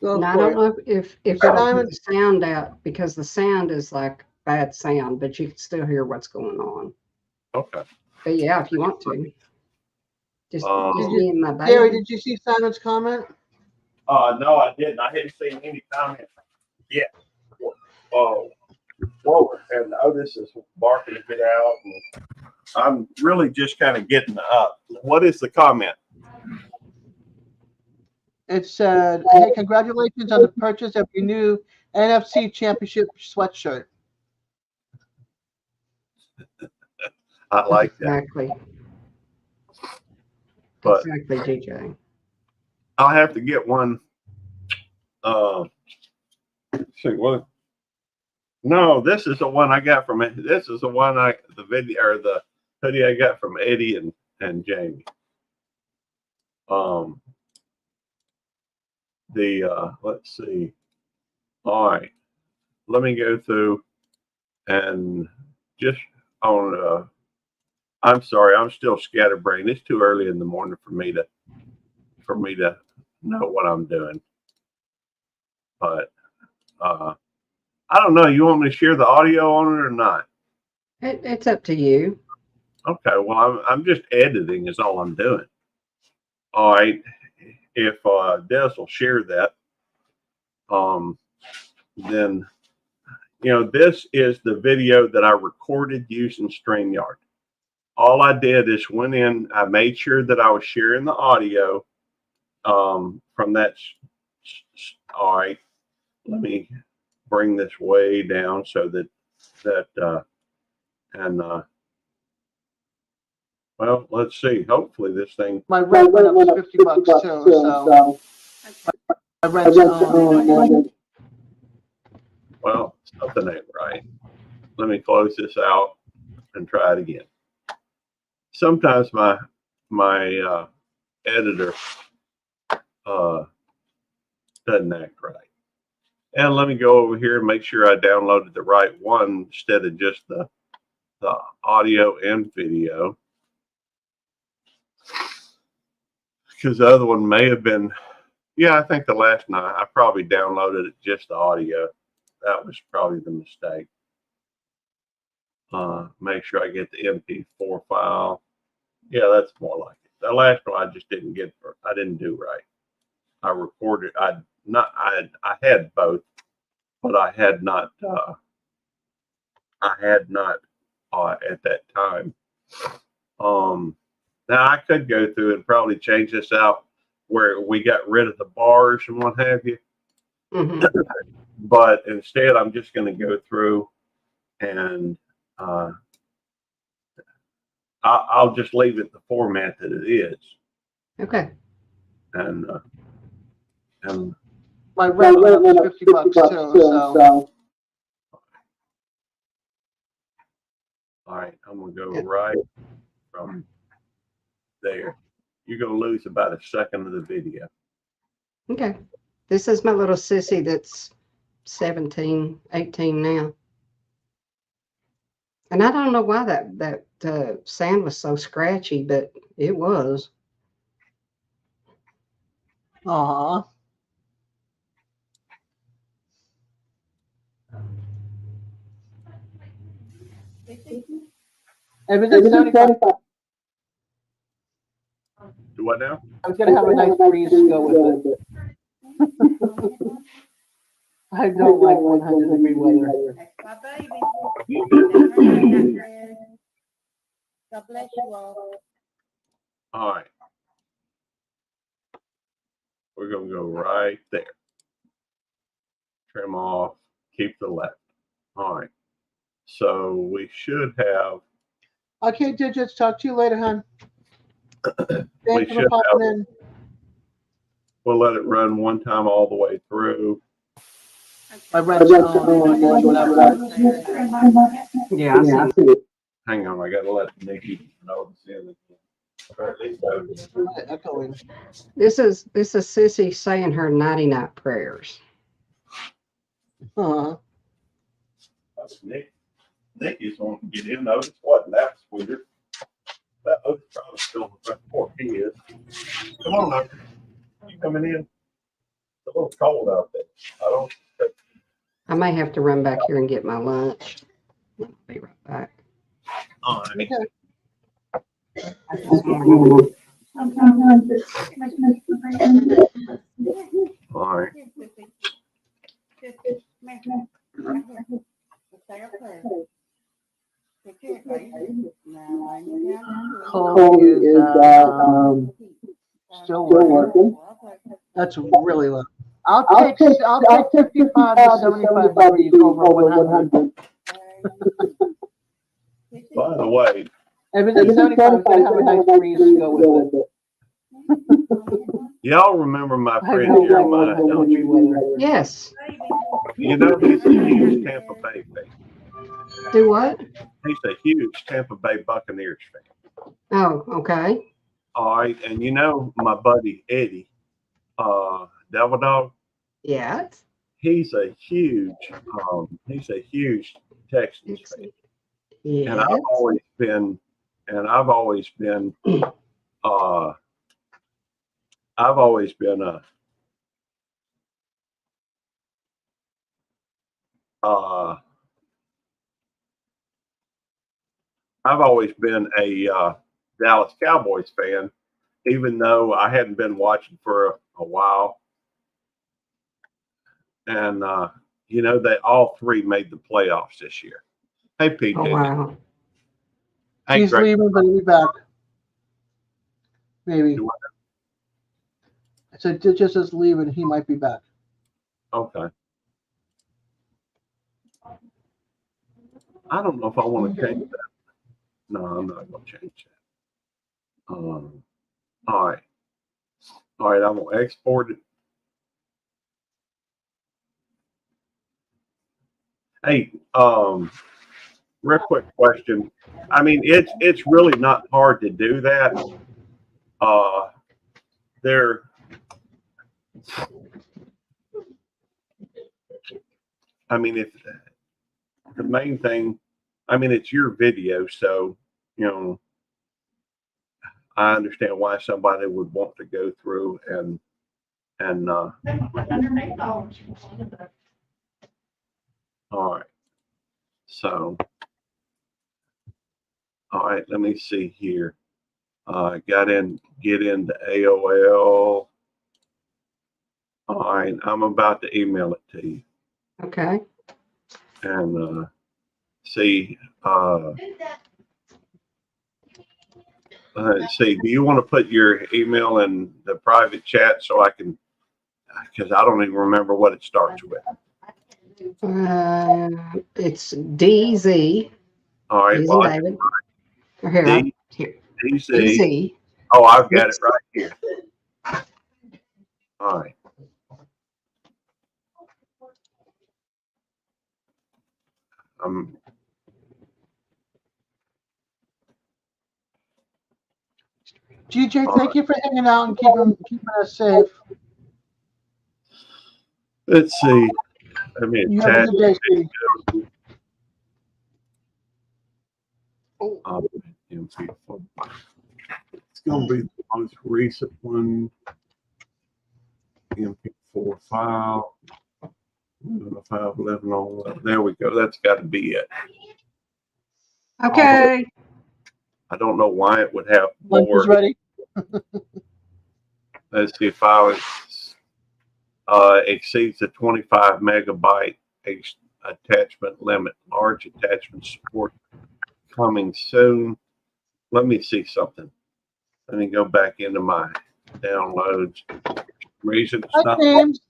Go Now, I for don't it. know if it'll put the sound out, because the sound is like bad sound, but you can still hear what's going on. Okay. But yeah, if you want to. Just Did me and my baby. Gary, did you see Simon's comment? No, I didn't. I hadn't seen any comments yet. Oh, whoa, and Otis is barking to get out, and I'm really just kind of getting up. What is the comment? It said, "Hey, congratulations on the purchase of your new NFC Championship sweatshirt." I like that. Exactly. But Exactly, DJ. I'll have to get one. Let's see what. No, this is the one I got from. This is the one the video or the hoodie I got from Eddie and Jamie. Let's see. All right, let me go through and just on. I'm sorry, I'm still scatterbrained. It's too early in the morning for me to know what I'm doing. But I don't know. You want me to share the audio on it or not? It's up to you. Okay. Well, I'm just editing is all I'm doing. All right. If Des will share that, then this is the video that I recorded using StreamYard. All I did is went in. I made sure that I was sharing the audio from that. All right. Let me bring this way down so that well, let's see. Hopefully this thing. My rent went up to $50 too, so my rent's on. Well, something ain't right. Let me close this out and try it again. Sometimes my editor doesn't act right. And let me go over here and make sure I downloaded the right one instead of just the audio and video. Because the other one may have been, I think the last night I probably downloaded it just the audio. That was probably the mistake. Make sure I get the MP4 file. Yeah, that's more like it. The last one I just didn't get. I didn't do right. I recorded. I had both, but I had not. At that time. Now I could go through and probably change this out where we got rid of the bars and what have you. Mm-hmm. But instead, I'm just going to go through and I'll just leave it the format that it is. Okay. And my rent went up to $50 too, so. All right, I'm going to go right from there. You're going to lose about a second of the video. Okay. This is my little sissy that's 17, 18 now. And I don't know why that sound was so scratchy, but it was. Aw. Everything's 75. Do what now? I was gonna have a nice breeze to go with it. I don't like 100-degree weather. My baby. God bless you all. All right. We're going to go right there. Trim off, keep the left. All right. So we should have, Okay, Digits, talk to you later, hon. we Thank you for should popping have, in. we'll let it run one time all the way through. I read whatever. Yeah, I see. Hang on, I got to let Nikki know this in. Or at least Echoing. This is Sissy saying her nighty night prayers. Uh-huh. Nikki's on to get in. Notice what? That was weird. That other probably still on the front porch. He is. Come on now. You coming in? It's a little cold out there. I don't. I may have to run back here and get my lunch. I'll be right back. All right. All right. Chloe is still working. That's really low. I'll take 55 to 75 degrees over 100. By the way, If it's 75, gonna have a nice breeze to go with it. y'all remember my friend Jeremiah, don't you? Yes. You know he's a huge Tampa Bay fan. Do what? He's a huge Tampa Bay Buccaneers fan. Oh, okay. All right, and you know my buddy Eddie, Devil Dog. Yeah. He's a huge Texans fan. Yes. And I've always been a Dallas Cowboys fan, even though I hadn't been watching for a while. And you know, they all three made the playoffs this year. Hey, PJ. Oh, wow. Hey, He's Greg. leaving, but he'll be back. Maybe. Do I said Digits is leaving. He might be back. Okay. I don't know if I want to change that. No, I'm not going to change that. All right. All right, I'm going to export it. Hey, real quick question. I mean, it's really not hard to do that. I mean, if the main thing, I mean, it's your video, so you know, I understand why somebody would want to go through and all right. All right, let me see here. Get into AOL. All right, I'm about to email it to you. Okay. And see, let's see, do you want to put your email in the private chat so I can, because I don't even remember what it starts with. It's DZ. All right, well, David. Here. DZ. Oh, I've got it right here. All right. GJ, thank you for hanging out and keeping us safe. Let's see. I mean, you have a good day, Steve. It's going to be the most recent one. MP4 file. 511 on. There we go. That's got to be it. Okay. I don't know why it would have Lunch is ready. Let's see if I exceeds the 25 megabyte attachment limit. Large attachment support coming soon. Let me see something. Let me go back into my downloads. reason it's Hi, not. James.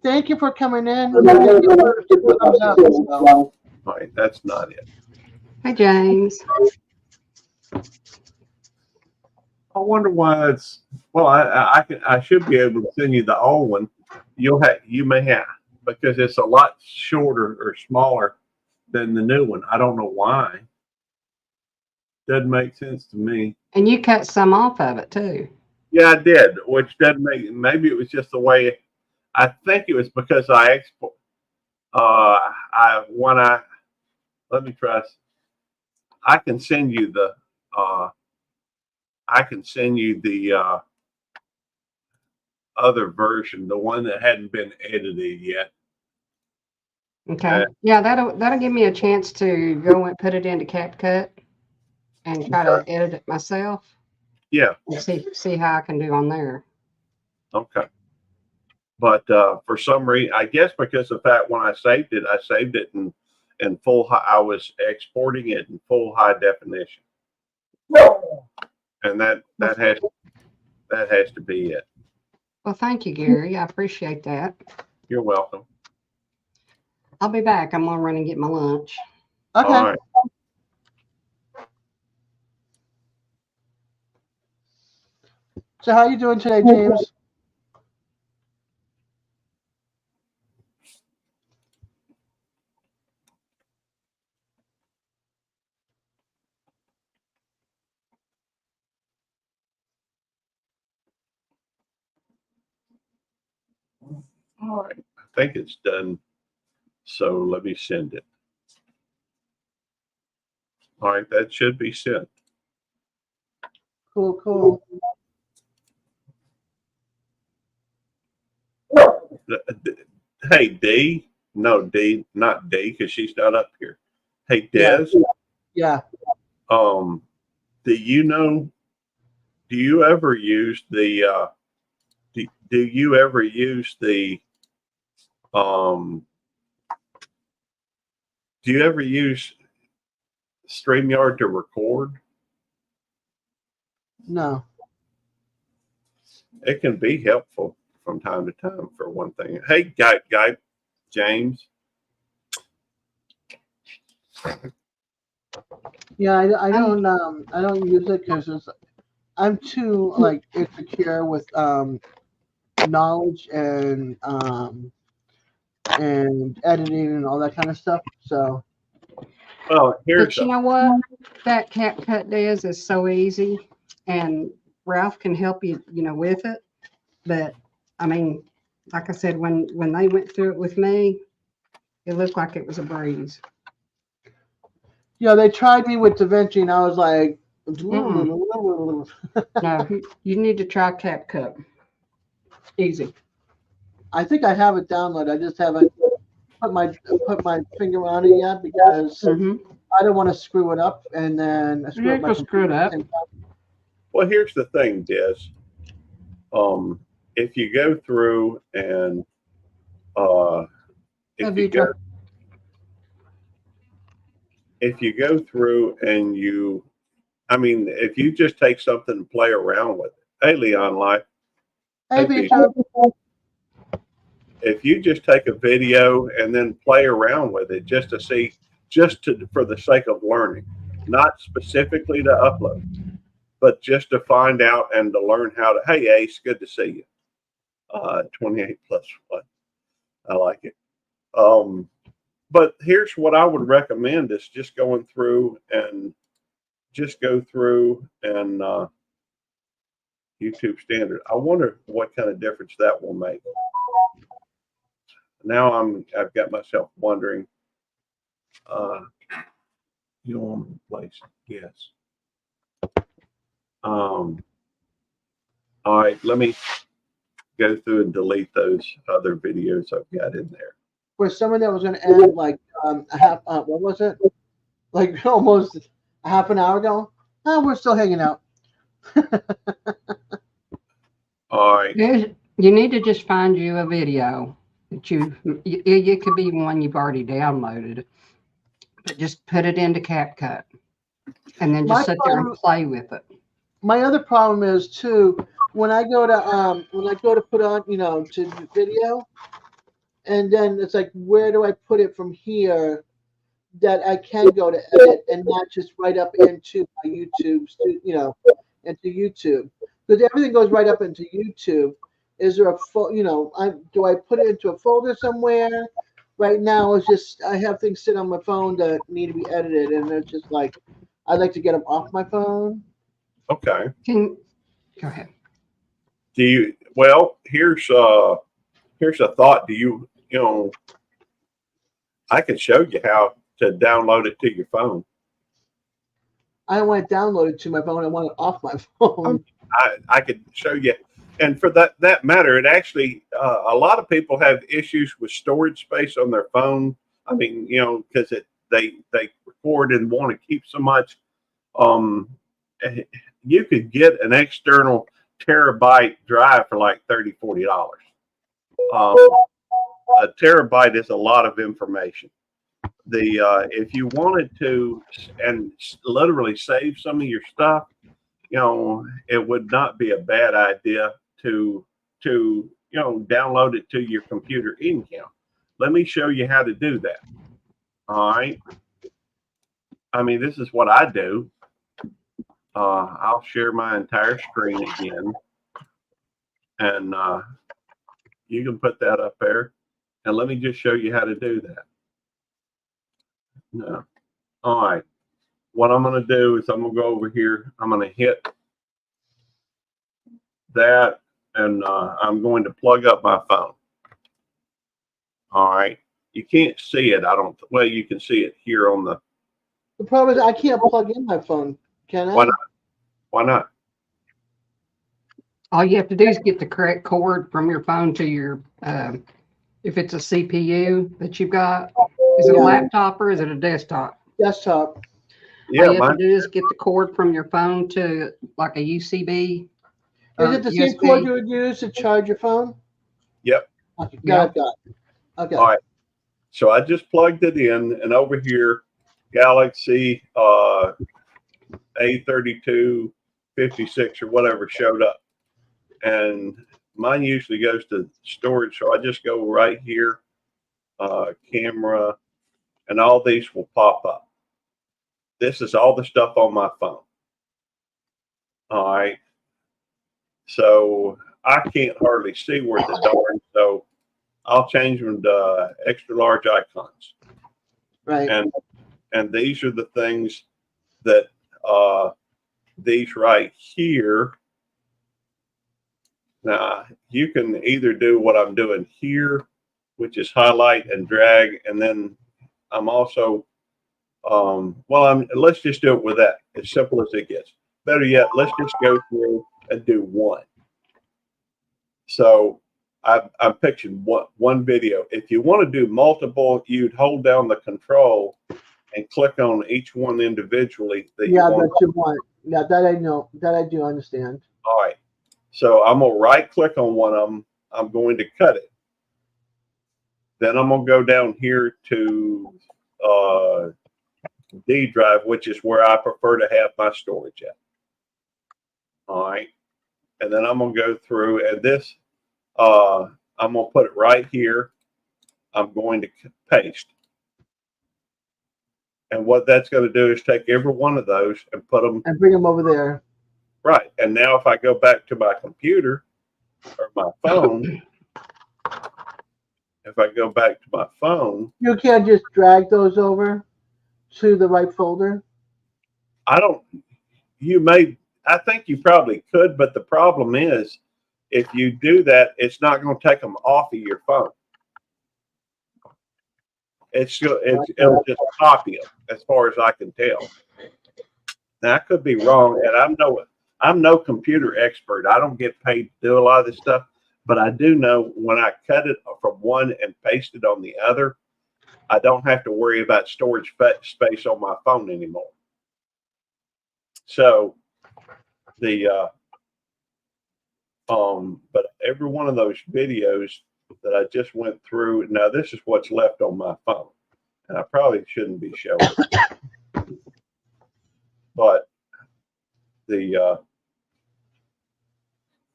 Thank you for coming in. Give it a thumbs up as well. All right, that's not it. Hey, James. I wonder why it's. Well, I should be able to send you the old one. You may have, because it's a lot shorter or smaller than the new one. I don't know why. Doesn't make sense to me. And you cut some off of it too. Yeah, I did, which doesn't make. Maybe it was just the way. I think it was because I export. Let me try. I can send you the. I can send you the other version, the one that hadn't been edited yet. Okay. Yeah, that'll give me a chance to go and put it into CapCut and try to edit it myself. Yeah. And see how I can do on there. Okay. But for some reason, I guess because of that, when I saved it in full high. I was exporting it in full high definition, and that has to be it. Well, thank you, Gary. I appreciate that. You're welcome. I'll be back. I'm gonna run and get my lunch. Okay. All right. So how you doing today, James? All right. I think it's done. So let me send it. All right, that should be sent. Cool, cool. Hey, D. No, D, not D, because she's not up here. Hey, Des. Yeah. Do you ever use the do you ever use the do you ever use StreamYard to record? No. It can be helpful from time to time, for one thing. Hey, guy, James. Yeah, I don't use it because I'm too like insecure with knowledge and editing and all that kind of stuff. So. Well, But you know what? That CapCut does is so easy, and Ralph can help you, with it. But I mean, like I said, when they went through it with me, it looked like it was a breeze. Yeah, they tried me with DaVinci, and I was like, No, you need to try CapCut. Easy. I think I have it downloaded. I just haven't put my finger on it yet because I don't want to screw it up and then screw up my screw it up. Well, here's the thing, Des. If you go through and if you go through and if you just take something and play around with it. Hey, Leon Life. Hey, Peter. If you just take a video and then play around with it just to see, for the sake of learning, not specifically to upload, but just to find out and to learn how to. Hey, Ace, good to see you. 28 plus 1. I like it. But here's what I would recommend is just going through and YouTube standard. I wonder what kind of difference that will make. Now I've got myself wondering, you want me to place? Yes. All right, let me go through and delete those other videos I've got in there. For someone that was going to end like a half, what was it? Like almost a half an hour ago. We're still hanging out. All right. You need to just find you a video that it could be one you've already downloaded, but just put it into CapCut and then just sit there and play with it. My other problem is too, when I go to put on, to video, and then it's like, where do I put it from here that I can go to edit and not just right up into my YouTube, into YouTube, because everything goes right up into YouTube. Is there do I put it into a folder somewhere? Right now, it's just I have things sitting on my phone that need to be edited, and it's just like I'd like to get them off my phone. Okay. Go ahead. Well, here's a thought. I can show you how to download it to your phone. I don't want it downloaded to my phone. I want it off my phone. I could show you. And for that matter, it actually, a lot of people have issues with storage space on their phone. I mean, because they record and want to keep so much. You could get an external terabyte drive for like $30, $40. A terabyte is a lot of information. If you wanted to and literally save some of your stuff, it would not be a bad idea to download it to your computer anyhow. Let me show you how to do that. All right. I mean, this is what I do. I'll share my entire screen again, and you can put that up there. And let me just show you how to do that. No. All right. What I'm going to do is I'm going to go over here. I'm going to hit that, and I'm going to plug up my phone. All right. You can't see it. Well, you can see it here on the. The problem is I can't plug in my phone. Can I? Why not? Why not? All you have to do is get the correct cord from your phone to your, if it's a CPU that you've got. Is it a laptop or is it a desktop? Desktop. Yeah, all you have to do is get the cord from your phone to like a UCB. Is it the same cord you would use to charge your phone? Yep. Okay, got it. Okay. All right. So I just plugged it in, and over here, Galaxy A3256 or whatever showed up. And mine usually goes to storage, so I just go right here, camera, and all these will pop up. This is all the stuff on my phone. All right. So I can't hardly see where the darn, so I'll change them to extra large icons. Right. And these are the things that these right here. Now you can either do what I'm doing here, which is highlight and drag, and then I'm also let's just do it with that. As simple as it gets. Better yet, let's just go through and do one. So I'm picturing one video. If you want to do multiple, you'd hold down the control and click on each one individually. That you want. Yeah, that I know. That I do understand. All right. So I'm going to right click on one of them. I'm going to cut it. Then I'm going to go down here to D drive, which is where I prefer to have my storage at. All right. And then I'm going to go through, and this, I'm going to put it right here. I'm going to paste. And what that's going to do is take every one of those and put them. And bring them over there. Right. And now if I go back to my computer or my phone, if I go back to my phone. You can't just drag those over to the right folder? I think you probably could, but the problem is if you do that, it's not going to take them off of your phone. It'll just copy them as far as I can tell. Now I could be wrong, and I'm no computer expert. I don't get paid to do a lot of this stuff, but I do know when I cut it from one and paste it on the other, I don't have to worry about storage space on my phone anymore. So but every one of those videos that I just went through, now this is what's left on my phone, and I probably shouldn't be showing it. But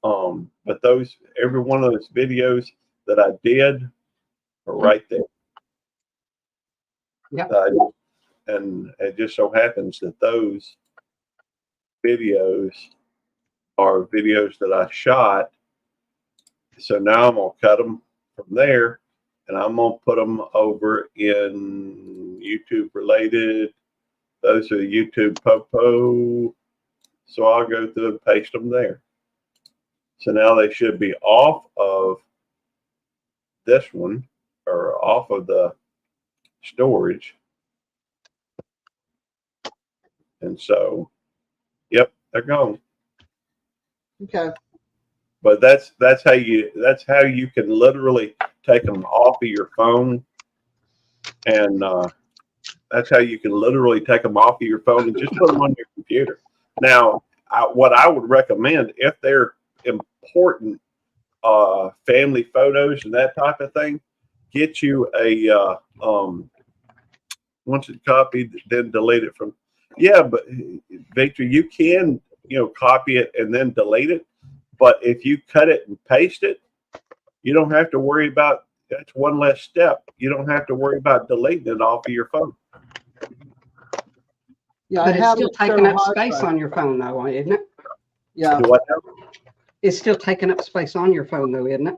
But those, every one of those videos that I did are right there. Yep. And it just so happens that those videos are videos that I shot. So now I'm going to cut them from there, and I'm going to put them over in YouTube related. Those are the YouTube Popo. So I'll go through and paste them there. So now they should be off of this one, or off of the storage. And so, yep, they're gone. Okay. But that's how you can literally take them off of your phone, and that's how you can literally take them off of your phone and just put them on your computer. Now, what I would recommend, if they're important family photos and that type of thing, get you a once it's copied, then delete it from. Yeah, but Victor, you can copy it and then delete it. But if you cut it and paste it, you don't have to worry about. That's one less step. You don't have to worry about deleting it off of your phone. Yeah, But I it's have still an taking external up hard space drive. on your phone, though, isn't it? Yeah. Do what now? It's still taking up space on your phone, though, isn't it?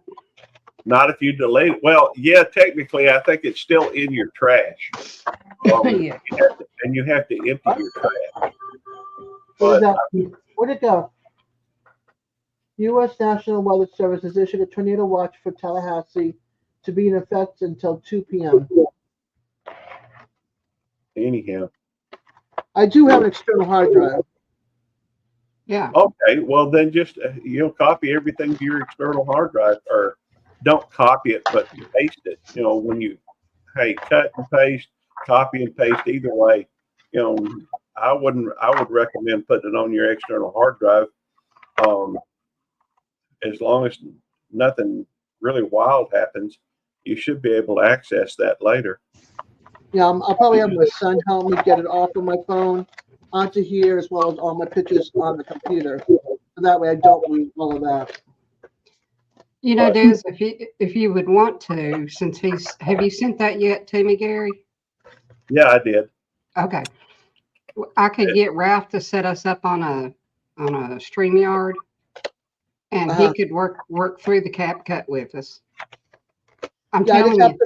Not if you delete it. Well, yeah, technically, I think it's still in your trash. Yeah. And you have to empty your trash. Where'd But it go? U.S. National Weather Service has issued a tornado watch for Tallahassee to be in effect until 2 p.m. anyhow, I do have an external hard drive. Yeah. okay. Well, then just copy everything to your external hard drive, or don't copy it, but paste it. When you cut and paste, copy and paste. Either way, I would recommend putting it on your external hard drive. As long as nothing really wild happens, you should be able to access that later. Yeah, I'll probably have my son help me get it off of my phone onto here, as well as all my pictures on the computer. So that way I don't lose all of that. Des, if you would want to, since have you sent that yet to me, Gary? Yeah, I did. Okay. I could get Ralph to set us up on a StreamYard, and he could work through the CapCut with us. I'm telling you,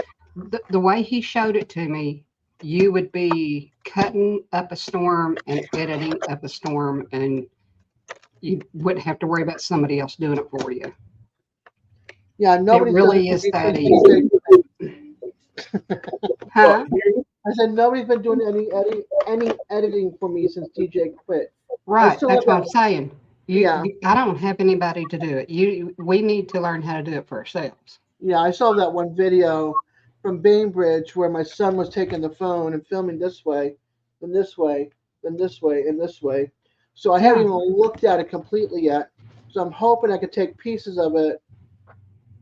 the way he showed it to me, you would be cutting up a storm and editing up a storm, and you wouldn't have to worry about somebody else doing it for you. Yeah, nobody's It really done is that easy. Huh? I said nobody's been doing any editing for me since DJ quit. Right, that's what I'm saying. Yeah. I don't have anybody to do it. We need to learn how to do it for ourselves. Yeah, I saw that one video from Bainbridge where my son was taking the phone and filming this way, then this way, then this way, and this way. So I haven't even looked at it completely yet. So I'm hoping I could take pieces of it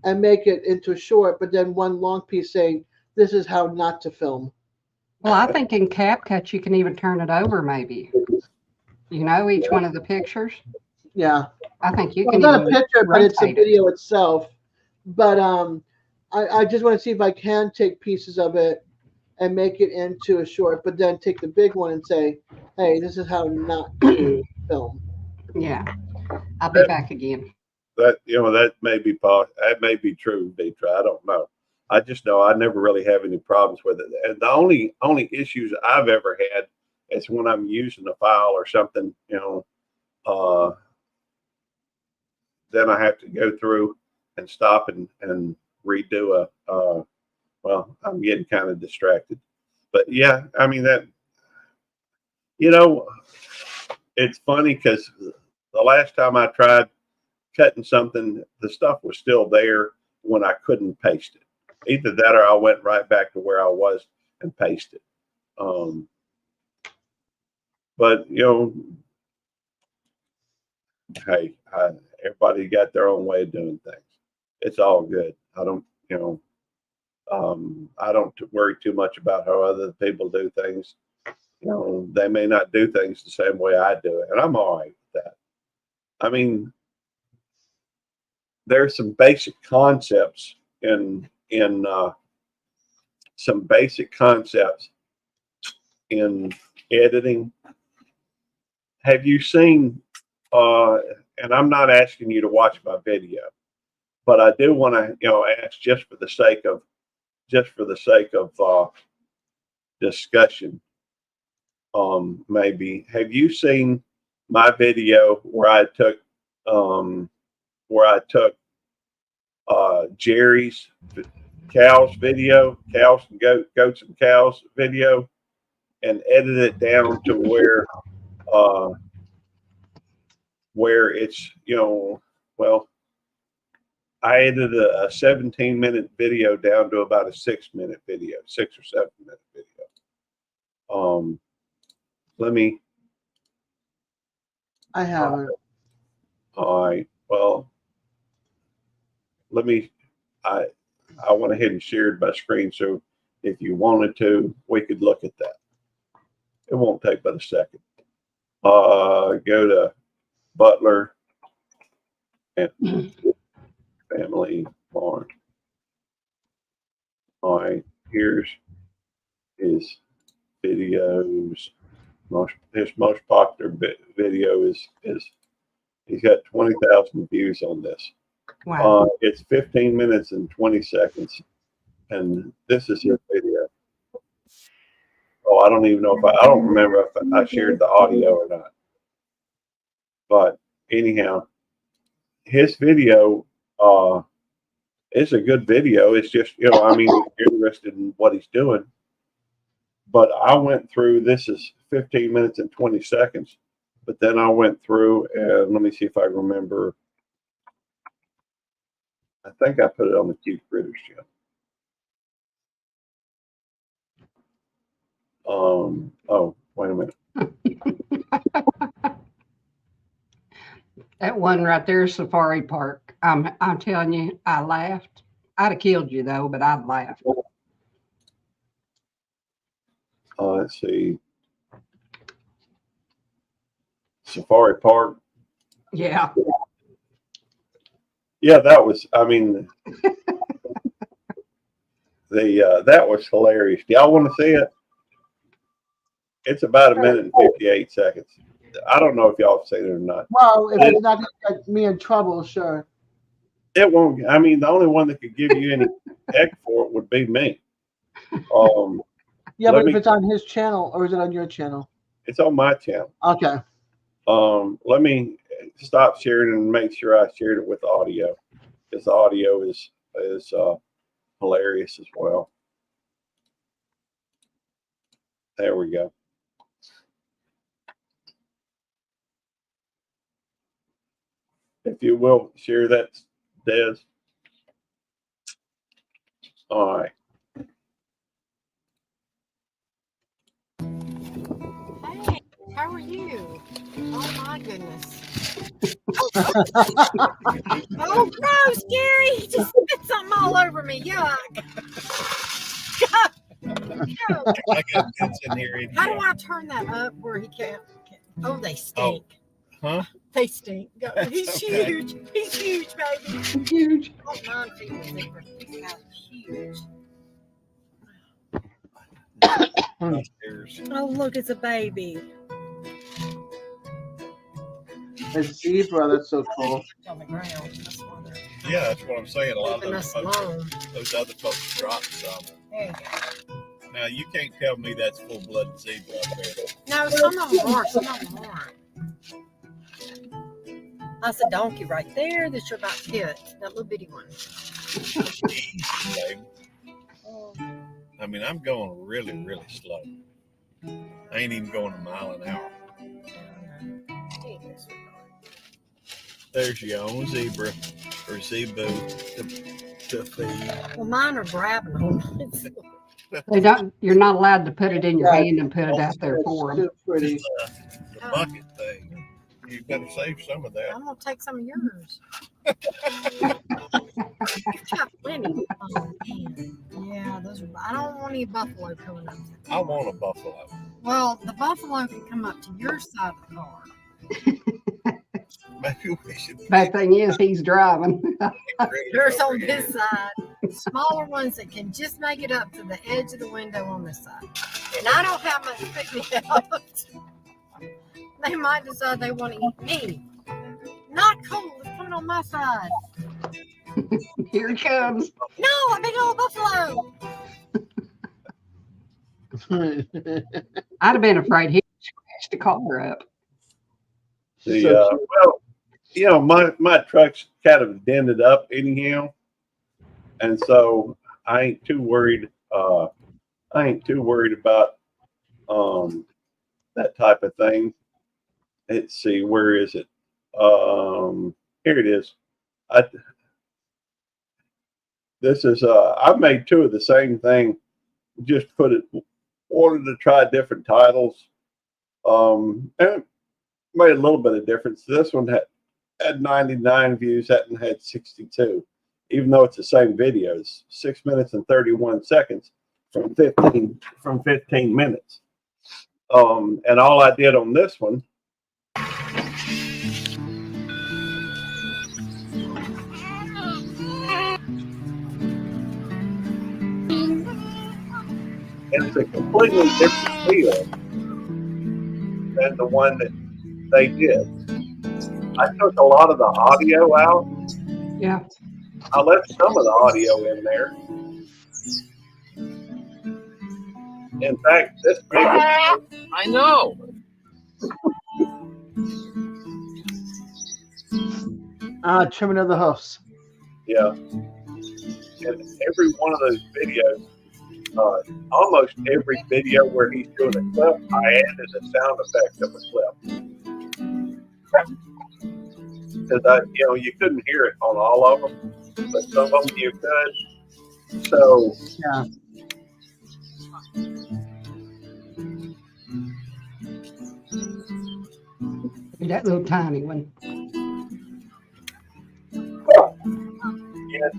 and make it into a short, but then one long piece saying, this is how not to film. Well, I think in CapCut you can even turn it over, maybe. Each one of the pictures. Yeah. I think you Well, can. It's not a picture, but it's a rotate video itself. But I just want to see if I can take pieces of it and make it into a short, but then take the big one and say, hey, this is how not to film. Yeah. I'll be back again. That that may be true, Deidre. I don't know. I just know I never really have any problems with it. And the only issues I've ever had is when I'm using a file or something, then I have to go through and stop and redo well, I'm getting kind of distracted. But yeah, I mean it's funny because the last time I tried cutting something, the stuff was still there when I couldn't paste it. Either that or I went right back to where I was and pasted. But hey, everybody got their own way of doing things. It's all good. I don't worry too much about how other people do things. They may not do things the same way I do it, and I'm all right with that. I mean, there's some basic concepts in editing. Have you seen? And I'm not asking you to watch my video, but I do want to, ask just for the sake of discussion. Maybe have you seen my video where I took Jerry's cows video, goats and cows video, and edited it down to where it's, well, I edited a 17-minute video down to about a 6-minute video, 6 or 7-minute video. I haven't. All right. Well, I went ahead and shared my screen, so if you wanted to, we could look at that. It won't take but a second. Go to Butler and Family Farm. All right, here's his videos. His most popular video is he's got 20,000 views on this. Wow. It's 15 minutes and 20 seconds, and this is his video. Oh, I don't even know if I don't remember if I shared the audio or not. But anyhow, his video is a good video. It's just, if you're interested in what he's doing. But I went through, this is 15 minutes and 20 seconds. But then I went through and let me see if I remember. I think I put it on the Cute Critters channel. Oh, wait a minute. That one right there, Safari Park. I'm telling you, I laughed. I'd have killed you though, but I'd laughed. Let's see. Safari Park. Yeah. Yeah, that was, that was hilarious. Do y'all want to see it? It's about 1 minute and 58 seconds. I don't know if y'all have seen it or not. Well, if it's not going to get me in trouble, sure. It won't. The only one that could give you any heck for it would be me. Yeah, but if it's on his channel, or is it on your channel? It's on my channel. Okay. Let me stop sharing and make sure I shared it with audio, because the audio is hilarious as well. There we go. If you will share that, Des. All right. Hey, how are you? Oh my goodness. Oh, gross, Gary. He just spit something all over me. Yuck. Yuck. I got bits in here. How do I turn that up where he can't? Oh, they stink. Oh, huh? They stink. Go. He's okay. huge. He's huge, baby. He's huge. Oh, mine feels different. These guys are huge. Oh, look, it's a baby. A zebra, that's so cool. On the ground. That's why they're Yeah, that's what I'm saying. A lot of leaving those us folks, alone. those other folks dropped some. There you go. Now you can't tell me that's full-blooded zebra up there. No, some of them are, some of them aren't. That's a donkey right there that you're about to hit. That little bitty one. Easy, baby. I'm going really, really slow. I ain't even going a mile an hour. There's your own zebra or zebu to feed. Well, mine are grabbing them. They don't. You're not allowed to put it in your hand and put it out there for them. Pretty. The bucket thing. You better save some of that. I'm gonna take some of yours. You've got plenty. Oh, man. Yeah, those are. I don't want any buffalo coming up. I want a buffalo. Well, the buffalo can come up to your side of the car. Maybe we should. Bad thing is, he's driving. There's on this side, smaller ones that can just make it up to the edge of the window on this side. And I don't have much picnic out. They might decide they want to eat me. Not cool. It's coming on my side. Here he comes. No, a big old buffalo. I'd have been afraid he'd scratch the car up. Well, you know, my truck's kind of dented up anyhow, and so I ain't too worried. I ain't too worried about that type of thing. Let's see, where is it? Here it is. This is I've made two of the same thing. Just wanted to try different titles. And made a little bit of difference. This one had 99 views. That one had 62. Even though it's the same videos, 6 minutes and 31 seconds from 15 minutes. And all I did on this one it's a completely different feel than the one that they did. I took a lot of the audio out. Yeah. I left some of the audio in there. In fact, this big I know. Trimming of the hoofs. Yeah. And every one of those videos, almost every video where he's doing a clip, I added a sound effect of a clip. Because you couldn't hear it on all of them, but some of them you could. So yeah. That little tiny one. Yeah,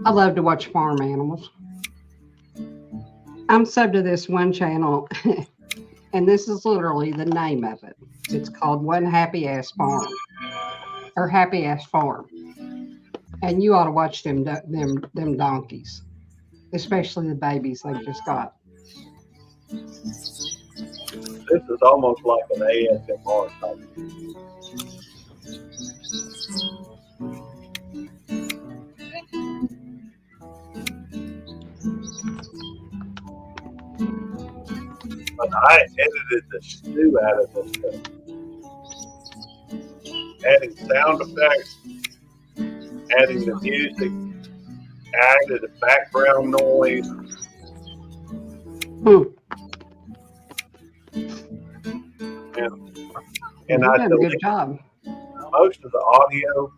I love to watch farm animals. I'm sub to this one channel, and this is literally the name of it. It's called One Happy Ass Farm, or Happy Ass Farm. And you ought to watch them donkeys, especially the babies they just got. This is almost like an ASMR type. But I edited the stew out of this thing. Adding sound effects, adding the music, added the background noise. And you I did a good job. Most of the audio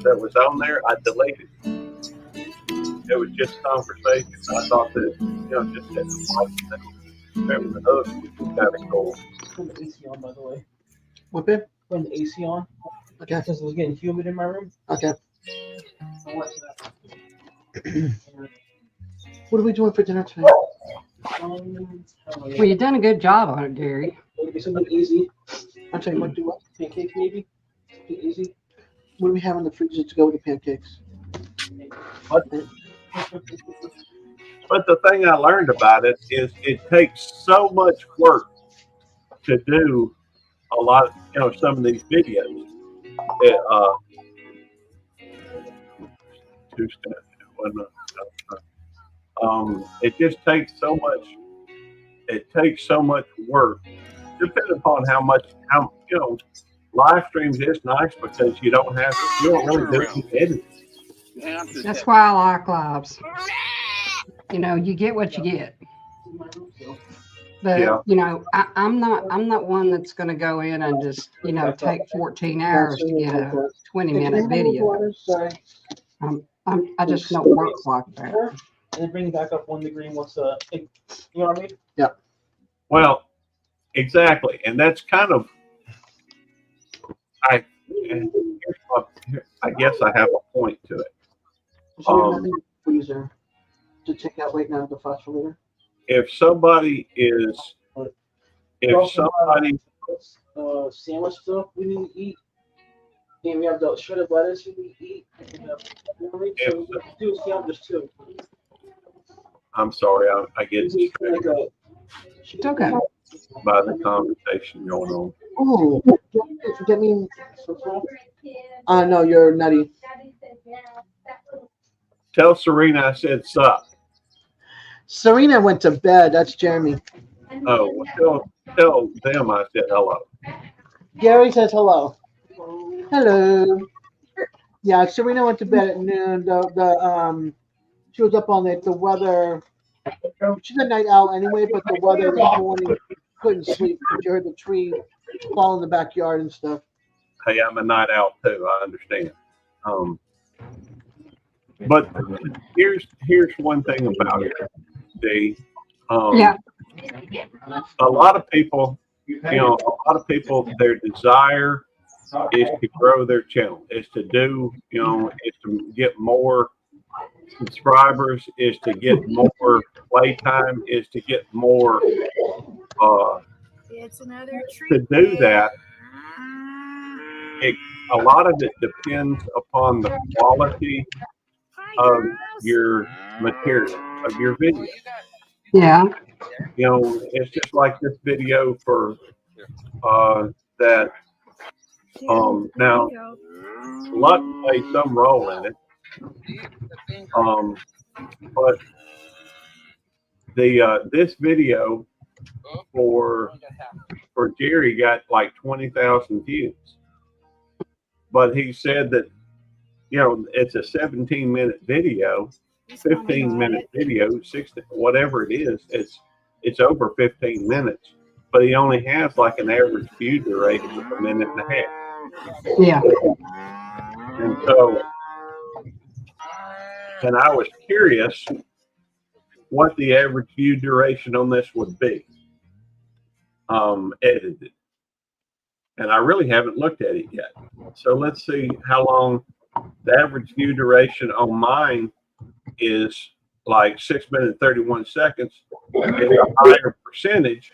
that was on there, I deleted. It was just conversation. I thought that, just that remember the hook was kind of cool. Turn the AC on, by the way. What, babe? Turn the AC on. Okay. Because it was getting humid in my room. Okay. I'll watch that. What are we doing for dinner tonight? Well, you've done a good job on it, Gary. It'll be something easy. I'll tell you what, do what? Pancakes, maybe? Something easy. What do we have in the freezer to go with the pancakes? But the thing I learned about it is it takes so much work to do a lot of, some of these videos. It just takes so much. It takes so much work, depending upon how live streams is nice because you don't really do any editing. That's why I like lives. You get what you get. But yeah. I'm not one that's going to go in and just take 14 hours to get a 20-minute video. I just don't work like that. And then bring back up when the green wants to. You know what I mean? Yeah. Well, exactly, and that's kind of. I guess I have a point to it. So nothing in the freezer to take out right now the phosphorator. If somebody is if somebody, sandwich stuff we need to eat. And we have the shredded lettuce we need to eat. And if, so we do sandwiches too. I'm sorry, I get We need distracted like a It's okay. by the conversation going on. oh, get me some salt. No, you're nutty. Tell Serena I said sup. Serena went to bed. That's Jeremy. Oh, tell them I said hello. Gary says hello. Hello. Yeah, Serena went to bed at noon. She was up all night. The weather. She's a night owl anyway, but the weather this morning couldn't sleep because you heard the tree fall in the backyard and stuff. Hey, I'm a night owl too. I understand. But here's one thing about it. Yeah. A lot of people, their desire is to grow their channel, is to do, is to get more subscribers, is to get more playtime, is to get more. It's another treat. To do that, a lot of it depends upon the quality of your material, of your video. Yeah. It's just like this video for that. Now, luck plays some role in it. But this video for Jerry got like 20,000 views. But he said that, it's a 17-minute video, 15-minute video, 60, whatever it is, it's over 15 minutes. But he only has like an average view duration of 1.5 minutes. Yeah. And so, and I was curious what the average view duration on this would be, edited. And I really haven't looked at it yet. So let's see how long the average view duration on mine is. Like 6 minutes 31 seconds. It's a higher percentage.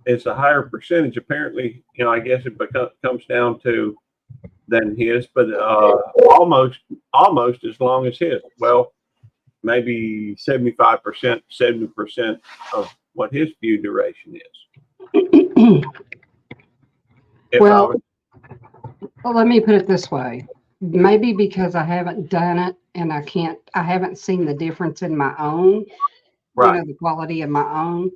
It's a higher percentage. Apparently, I guess it comes down to than his, but almost as long as his. Well, maybe 75%, 70% of what his view duration is. Well, let me put it this way. Maybe because I haven't done it and I haven't seen the difference in my own, right. The quality of my own.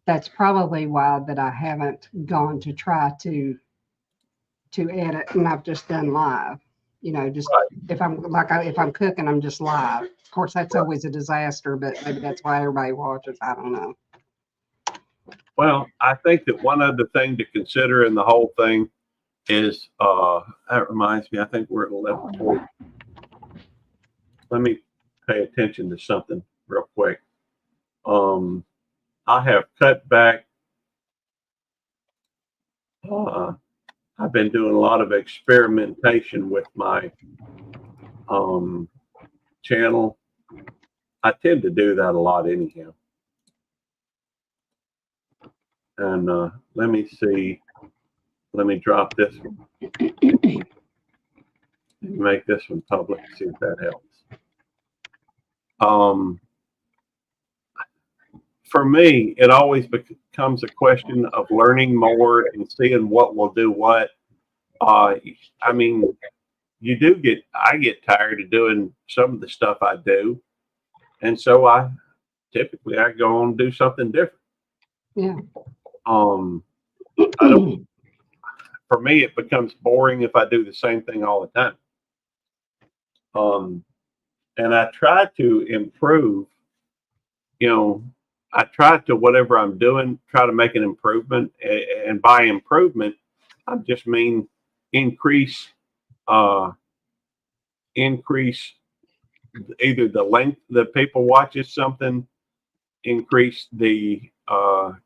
That's probably why that I haven't gone to try to edit, and I've just done live. Just right. If I'm cooking, I'm just live. Of course, that's always a disaster, but maybe that's why everybody watches. I don't know. Well, I think that one other thing to consider in the whole thing is that reminds me, I think we're at 11:40. Let me pay attention to something real quick. I have cut back. I've been doing a lot of experimentation with my channel. I tend to do that a lot anyhow. And let me see. Let me drop this one. Make this one public. See if that helps. For me, it always becomes a question of learning more and seeing what will do what. I mean, I get tired of doing some of the stuff I do. And so I go on and do something different. Yeah. For me, it becomes boring if I do the same thing all the time. And I try to improve, I try to, whatever I'm doing, try to make an improvement. And by improvement, I just mean increase either the length that people watches something, increase the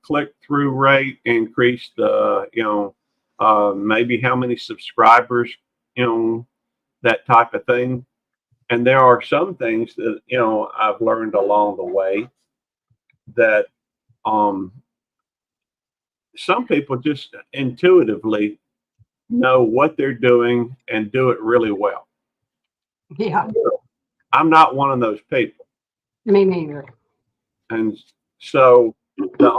click-through rate, increase the, maybe how many subscribers, that type of thing. And there are some things that, I've learned along the way that some people just intuitively know what they're doing and do it really well. Yeah, I'm not one of those people. me neither. And so the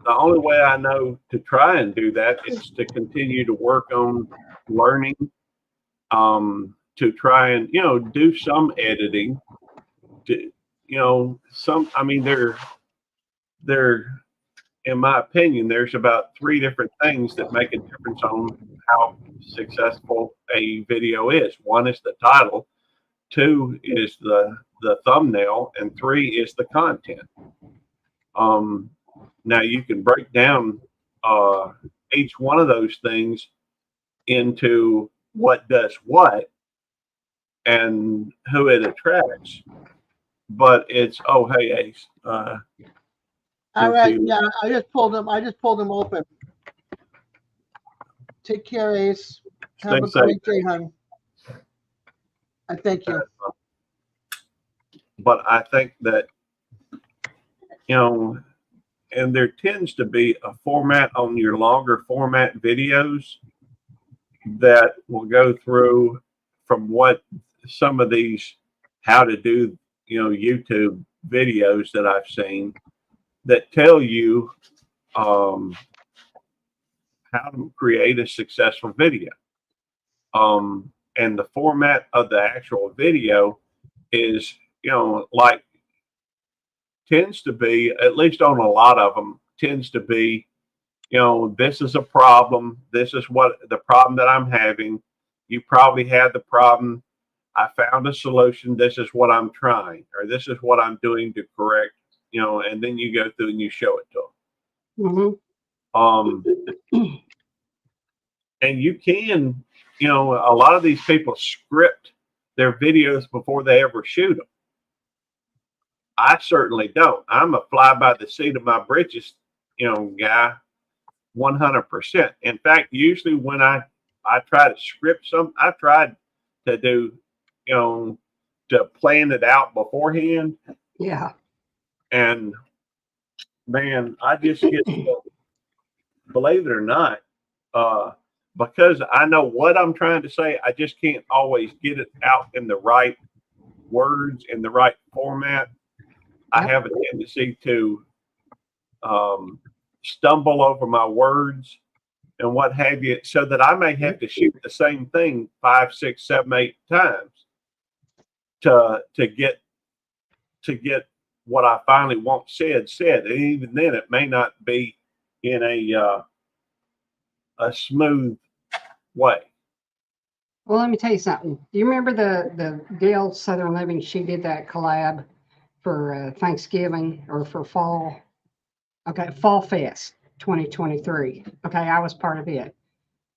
only way I know to try and do that is to continue to work on learning, to try and, do some editing, to, I mean, they're, in my opinion, there's about 3 different things that make a difference on how successful a video is. 1 is the title, 2 is the thumbnail, and 3 is the content. Now you can break down each one of those things into what does what and who it attracts. But it's, oh, hey, Ace. All right, yeah, I just pulled them open. Take care, Ace. Have a great day, hon. I thank you. But I think that, and there tends to be a format on your longer format videos that will go through from what some of these how to do, YouTube videos that I've seen that tell you how to create a successful video. And the format of the actual video is, like tends to be, at least on a lot of them, tends to be, this is a problem. This is what the problem that I'm having. You probably had the problem. I found a solution. This is what I'm trying, or this is what I'm doing to correct, and then you go through and you show it to them. Mm-hmm. And you can, a lot of these people script their videos before they ever shoot them. I certainly don't. I'm a fly by the seat of my britches, guy, 100%. In fact, usually when I try to script something, I tried to do, to plan it out beforehand. Yeah. And man, I just get, believe it or not, because I know what I'm trying to say, I just can't always get it out in the right words, in the right format. I have a tendency to stumble over my words and what have you, so that I may have to shoot the same thing 5, 6, 7, 8 times to get what I finally want said. And even then, it may not be in a smooth way. Well, let me tell you something. Do you remember the Gail Southern Living? She did that collab for Thanksgiving or for fall. Okay, Fall Fest 2023. Okay, I was part of it.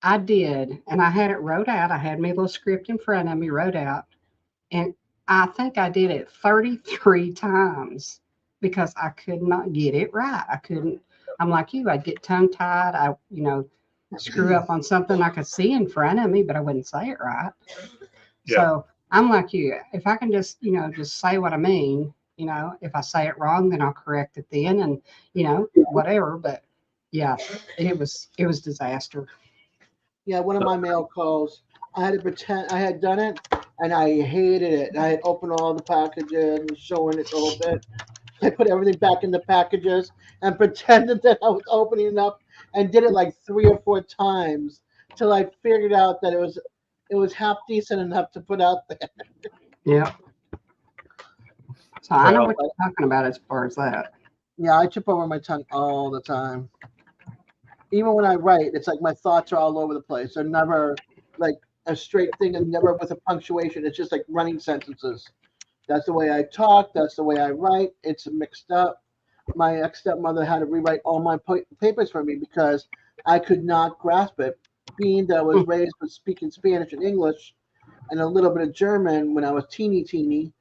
I did, and I had it wrote out. I had my little script in front of me, wrote out, and I think I did it 33 times because I could not get it right. I couldn't. I'm like you. I'd get tongue tied. I, screw up on something I could see in front of me, but I wouldn't say it right. Yeah. So I'm like you. If I can just, just say what I mean, if I say it wrong, then I'll correct it then, and whatever. But yeah, it was disaster. Yeah, one of my mail calls, I had to pretend I had done it, and I hated it. I had opened all the packages and showing it a little bit. I put everything back in the packages and pretended that I was opening it up, and did it like 3 or 4 times till I figured out that it was half decent enough to put out there. Yeah. So I know what you're talking about as far as that. Yeah, I trip over my tongue all the time. Even when I write, it's like my thoughts are all over the place. They're never like a straight thing, and never with a punctuation. It's just like running sentences. That's the way I talk. That's the way I write. It's mixed up. My ex-stepmother had to rewrite all my papers for me because I could not grasp it. Being that I was raised with speaking Spanish and English and a little bit of German when I was teeny,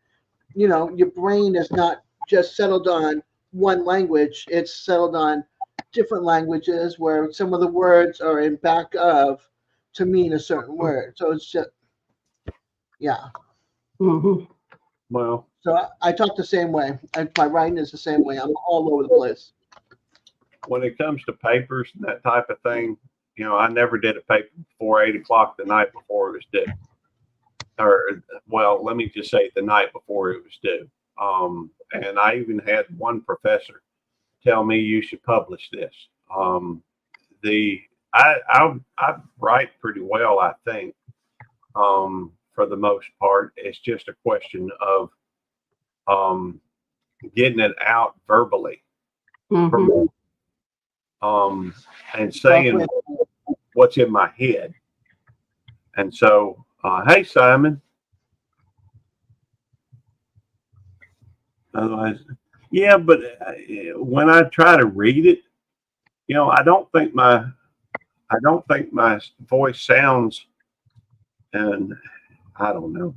your brain is not just settled on one language. It's settled on different languages where some of the words are in back of to mean a certain word. So it's just, yeah. Mm-hmm. Well, so I talk the same way. My writing is the same way. I'm all over the place. when it comes to papers and that type of thing, you know, I never did a paper before 8 o'clock the night before it was due. Or, well, let me just say the night before it was due. And I even had one professor tell me you should publish this. I write pretty well, I think. For the most part, it's just a question of getting it out verbally. Mm-hmm. And saying what's in my head. And so, hey, Simon. Otherwise, yeah, but when I try to read it, you know, I don't think my voice sounds, and I don't know.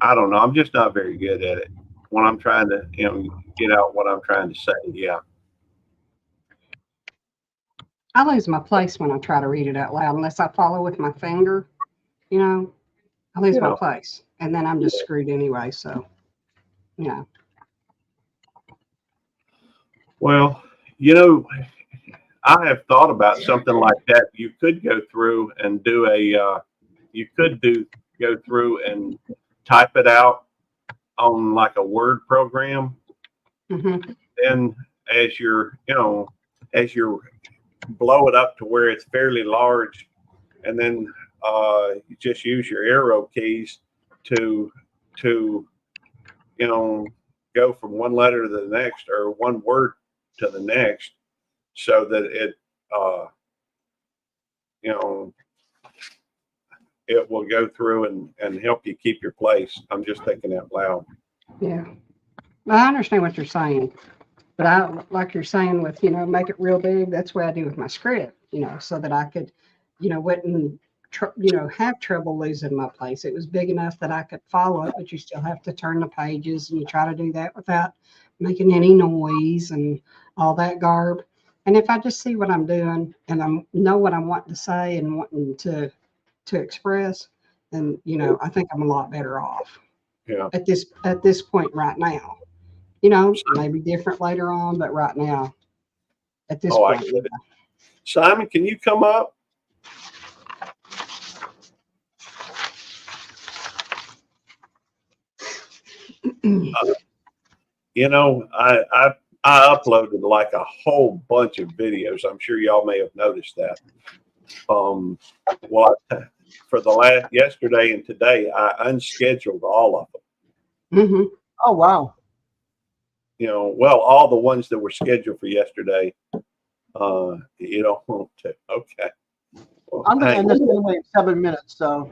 I don't know. I'm just not very good at it when I'm trying to, you know, get out what I'm trying to say. Yeah. I lose my place when I try to read it out loud unless I follow with my finger. You know, I lose my place, and then I'm just screwed anyway. So, yeah. Well, you know, I have thought about something like that. You could go through and do go through and type it out on like a Word program. Mm-hmm. And as you're blow it up to where it's fairly large, and then you just use your arrow keys to you know, go from one letter to the next or one word to the next, so that it you know, it will go through and help you keep your place. I'm just thinking out loud. Yeah. Well, I understand what you're saying, but I, like you're saying with, you know, make it real big. That's what I do with my script, you know, so that I could, you know, wouldn't, you know, have trouble losing my place. It was big enough that I could follow it, but you still have to turn the pages, and you try to do that without making any noise and all that garb. And if I just see what I'm doing and I know what I'm wanting to say and wanting to express, then, you know, I think I'm a lot better off. Yeah. At this point right now. You know, maybe different later on, but right now, at this point. I get it. Simon, can you come up? You know, I uploaded like a whole bunch of videos. I'm sure y'all may have noticed that. Well, for the yesterday and today, I unscheduled all of them. Mm-hmm. Oh, wow. You know, well, all the ones that were scheduled for yesterday, you don't want to. Okay. Well, I'm going to end this anyway in 7 minutes, so.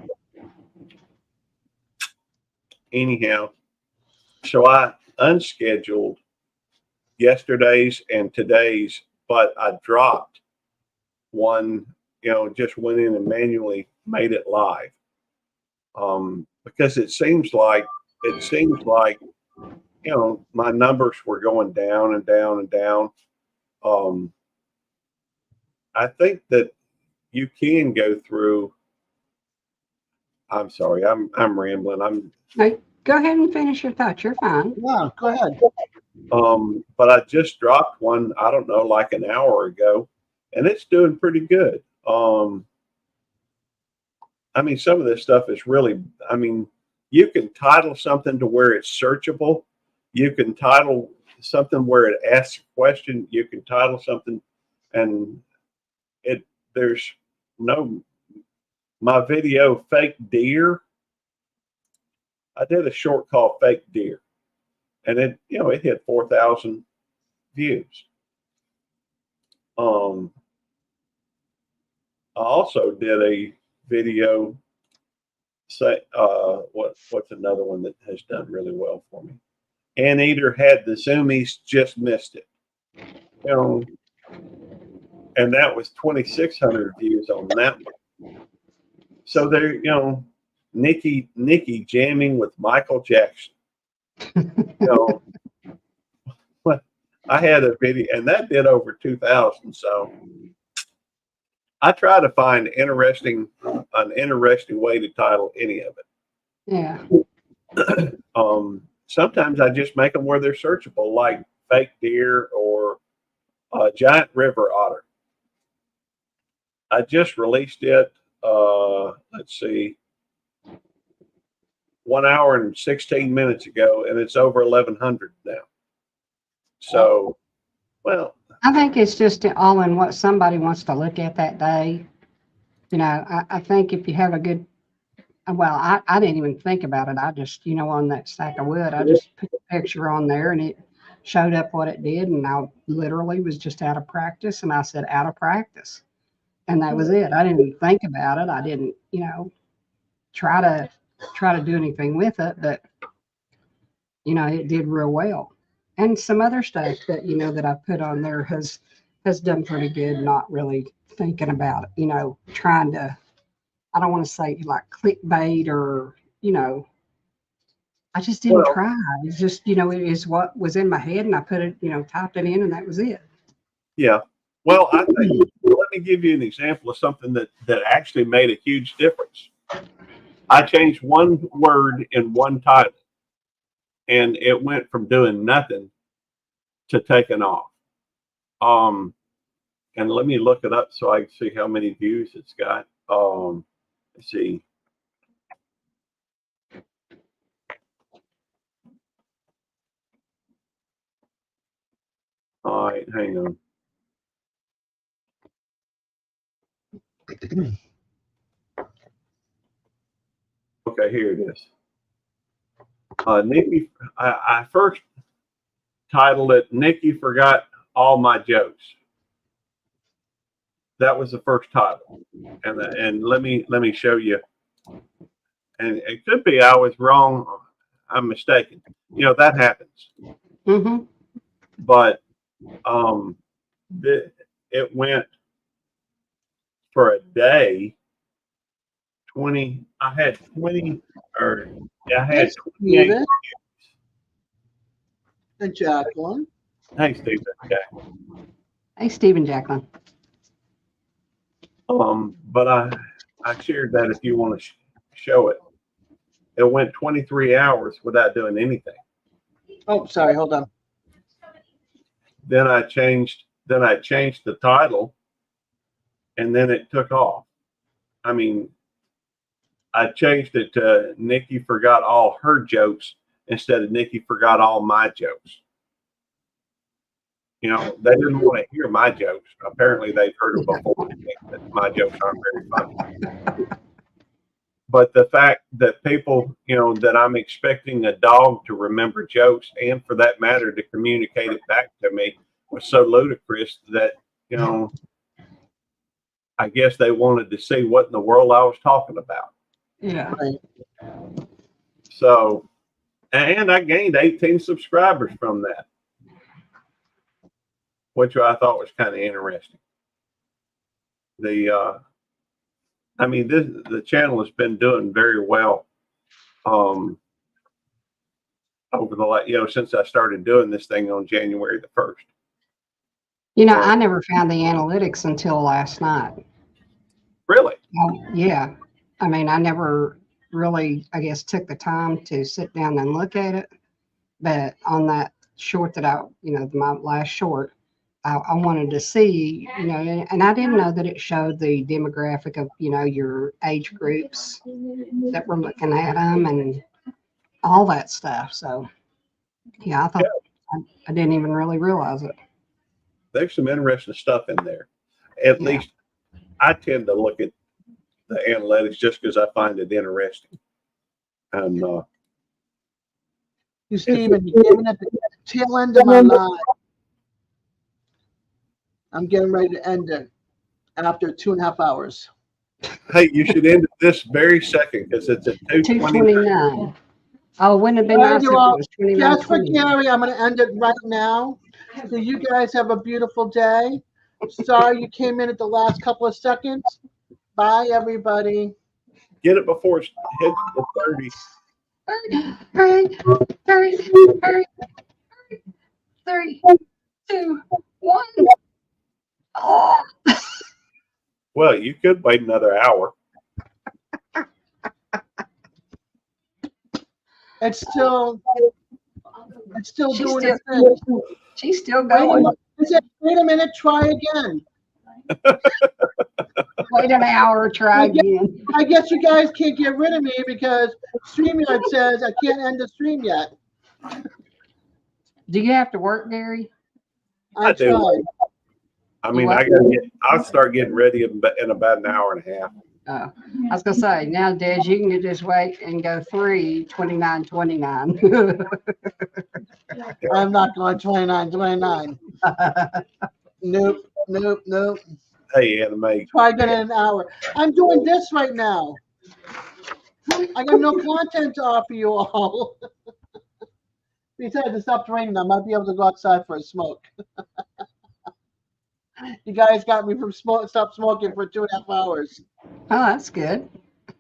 Anyhow, so I unscheduled yesterday's and today's, but I dropped one, you know, just went in and manually made it live. Because it seems like, you know, my numbers were going down and down and down. I think that you can go through. I'm sorry, I'm rambling. Hey, go ahead and finish your thought. You're fine. Yeah, go ahead. But I just dropped one, I don't know, like an hour ago, and it's doing pretty good. I mean, some of this stuff is really, I mean, you can title something to where it's searchable. You can title something where it asks a question. You can title something, and there's no, my video, Fake Deer. I did a short called Fake Deer, and it, you know, it hit 4,000 views. I also did a video, say, what's another one that has done really well for me? Anteater had the zoomies, just missed it. You know, and that was 2,600 views on that one. So there, you know, Nikki jamming with Michael Jackson. You know, I had a video, and that did over 2,000. So I try to find an interesting way to title any of it. Yeah. Sometimes I just make them where they're searchable, like fake deer or a giant river otter. I just released it, let's see, 1 hour and 16 minutes ago, and it's over 1,100 now. So, well, I think it's just all in what somebody wants to look at that day. You know, I think if you have a good, well, I didn't even think about it. I just, on that stack of wood, I just put a picture on there and it showed up what it did. And I literally was just out of practice. And I said, out of practice. And that was it. I didn't even think about it. I didn't, try to do anything with it, but it did real well. And some other stuff that that I put on there has done pretty good, not really thinking about it, trying to, I don't want to say like clickbait or I just didn't try. It's just it is what was in my head and I put it, typed it in and that was it. Yeah. Well, I think, let me give you an example of something that actually made a huge difference. I changed one word in one title, and it went from doing nothing to taking off. And let me look it up so I can see how many views it's got. Let's see. All right, hang on. Okay, here it is. Nikki, I first titled it "Nikki Forgot All My Jokes." That was the first title, and let me show you. And it could be I was wrong. I'm mistaken. That happens. Mm-hmm. But it went for a day. 20. I had 20, or yeah, I had 28. And Jacqueline. Hey, Stephen. Okay. Hey, Stephen, Jacqueline. But I shared that if you want to show it. It went 23 hours without doing anything. Oh, sorry. Hold on. Then I changed the title, and then it took off. I mean, I changed it to Nikki Forgot All Her Jokes instead of Nikki Forgot All My Jokes. They didn't want to hear my jokes. Apparently, they've heard them before. That my jokes aren't very funny. But the fact that people, that I'm expecting a dog to remember jokes and for that matter to communicate it back to me was so ludicrous that, I guess they wanted to see what in the world I was talking about. Yeah. So, and I gained 18 subscribers from that, which I thought was kind of interesting. The channel has been doing very well over the since I started doing this thing on January the 1st. I never found the analytics until last night. Really? Yeah. I mean, I never really, I guess, took the time to sit down and look at it. But on that short that my last short, I wanted to see, and I didn't know that it showed the demographic of, your age groups that were looking at them and all that stuff. So, yeah, I thought I didn't even really realize it. There's some interesting stuff in there. At least I tend to look at the analytics just because I find it interesting. And Stephen, you came in at the tail end of my live. I'm getting ready to end it after 2.5 hours. Hey, you should end it this very second because it's at 2:29. Oh, wouldn't have been nice if it was 29. That's for Gary. I'm going to end it right now. So you guys have a beautiful day. Sorry you came in at the last couple of seconds. Bye, everybody. Get it before it hits the 30. Hurry. 3, 2, 1. Oh. Well, you could wait another hour. It's still It's still She's doing still, its thing. she's still Wait a going. minute. I said, wait a minute, try again. Wait an hour, try again. I guess you guys can't get rid of me because StreamYard says I can't end the stream yet. Do you have to work, Gary? I do. tried. I mean, I'll start getting ready in about an hour and a half. I was gonna say, now, Des, you can just wait and go 3:29:29. I'm not going 29. Nope. Hey, Anime. Try again in an hour. I'm doing this right now. I got no content to offer you all. Besides, it stopped raining. I might be able to go outside for a smoke. You guys got me from stop smoking for 2.5 hours. Oh, that's good.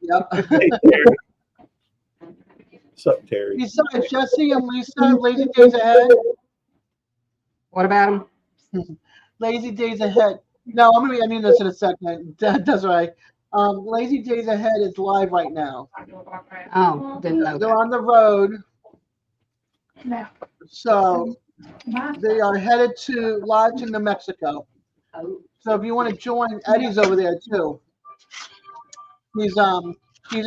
Yep. Hey, Terry. What's up, Terry? Besides, Jesse and Lisa, Lazy Days Ahead. What about them? Lazy Days Ahead. No, I'm going to be ending this in a second. That's right. Lazy Days Ahead is live right now. Oh, didn't know They're that. on the road. So they are headed to live to New Mexico. So if you want to join, Eddie's over there too. He's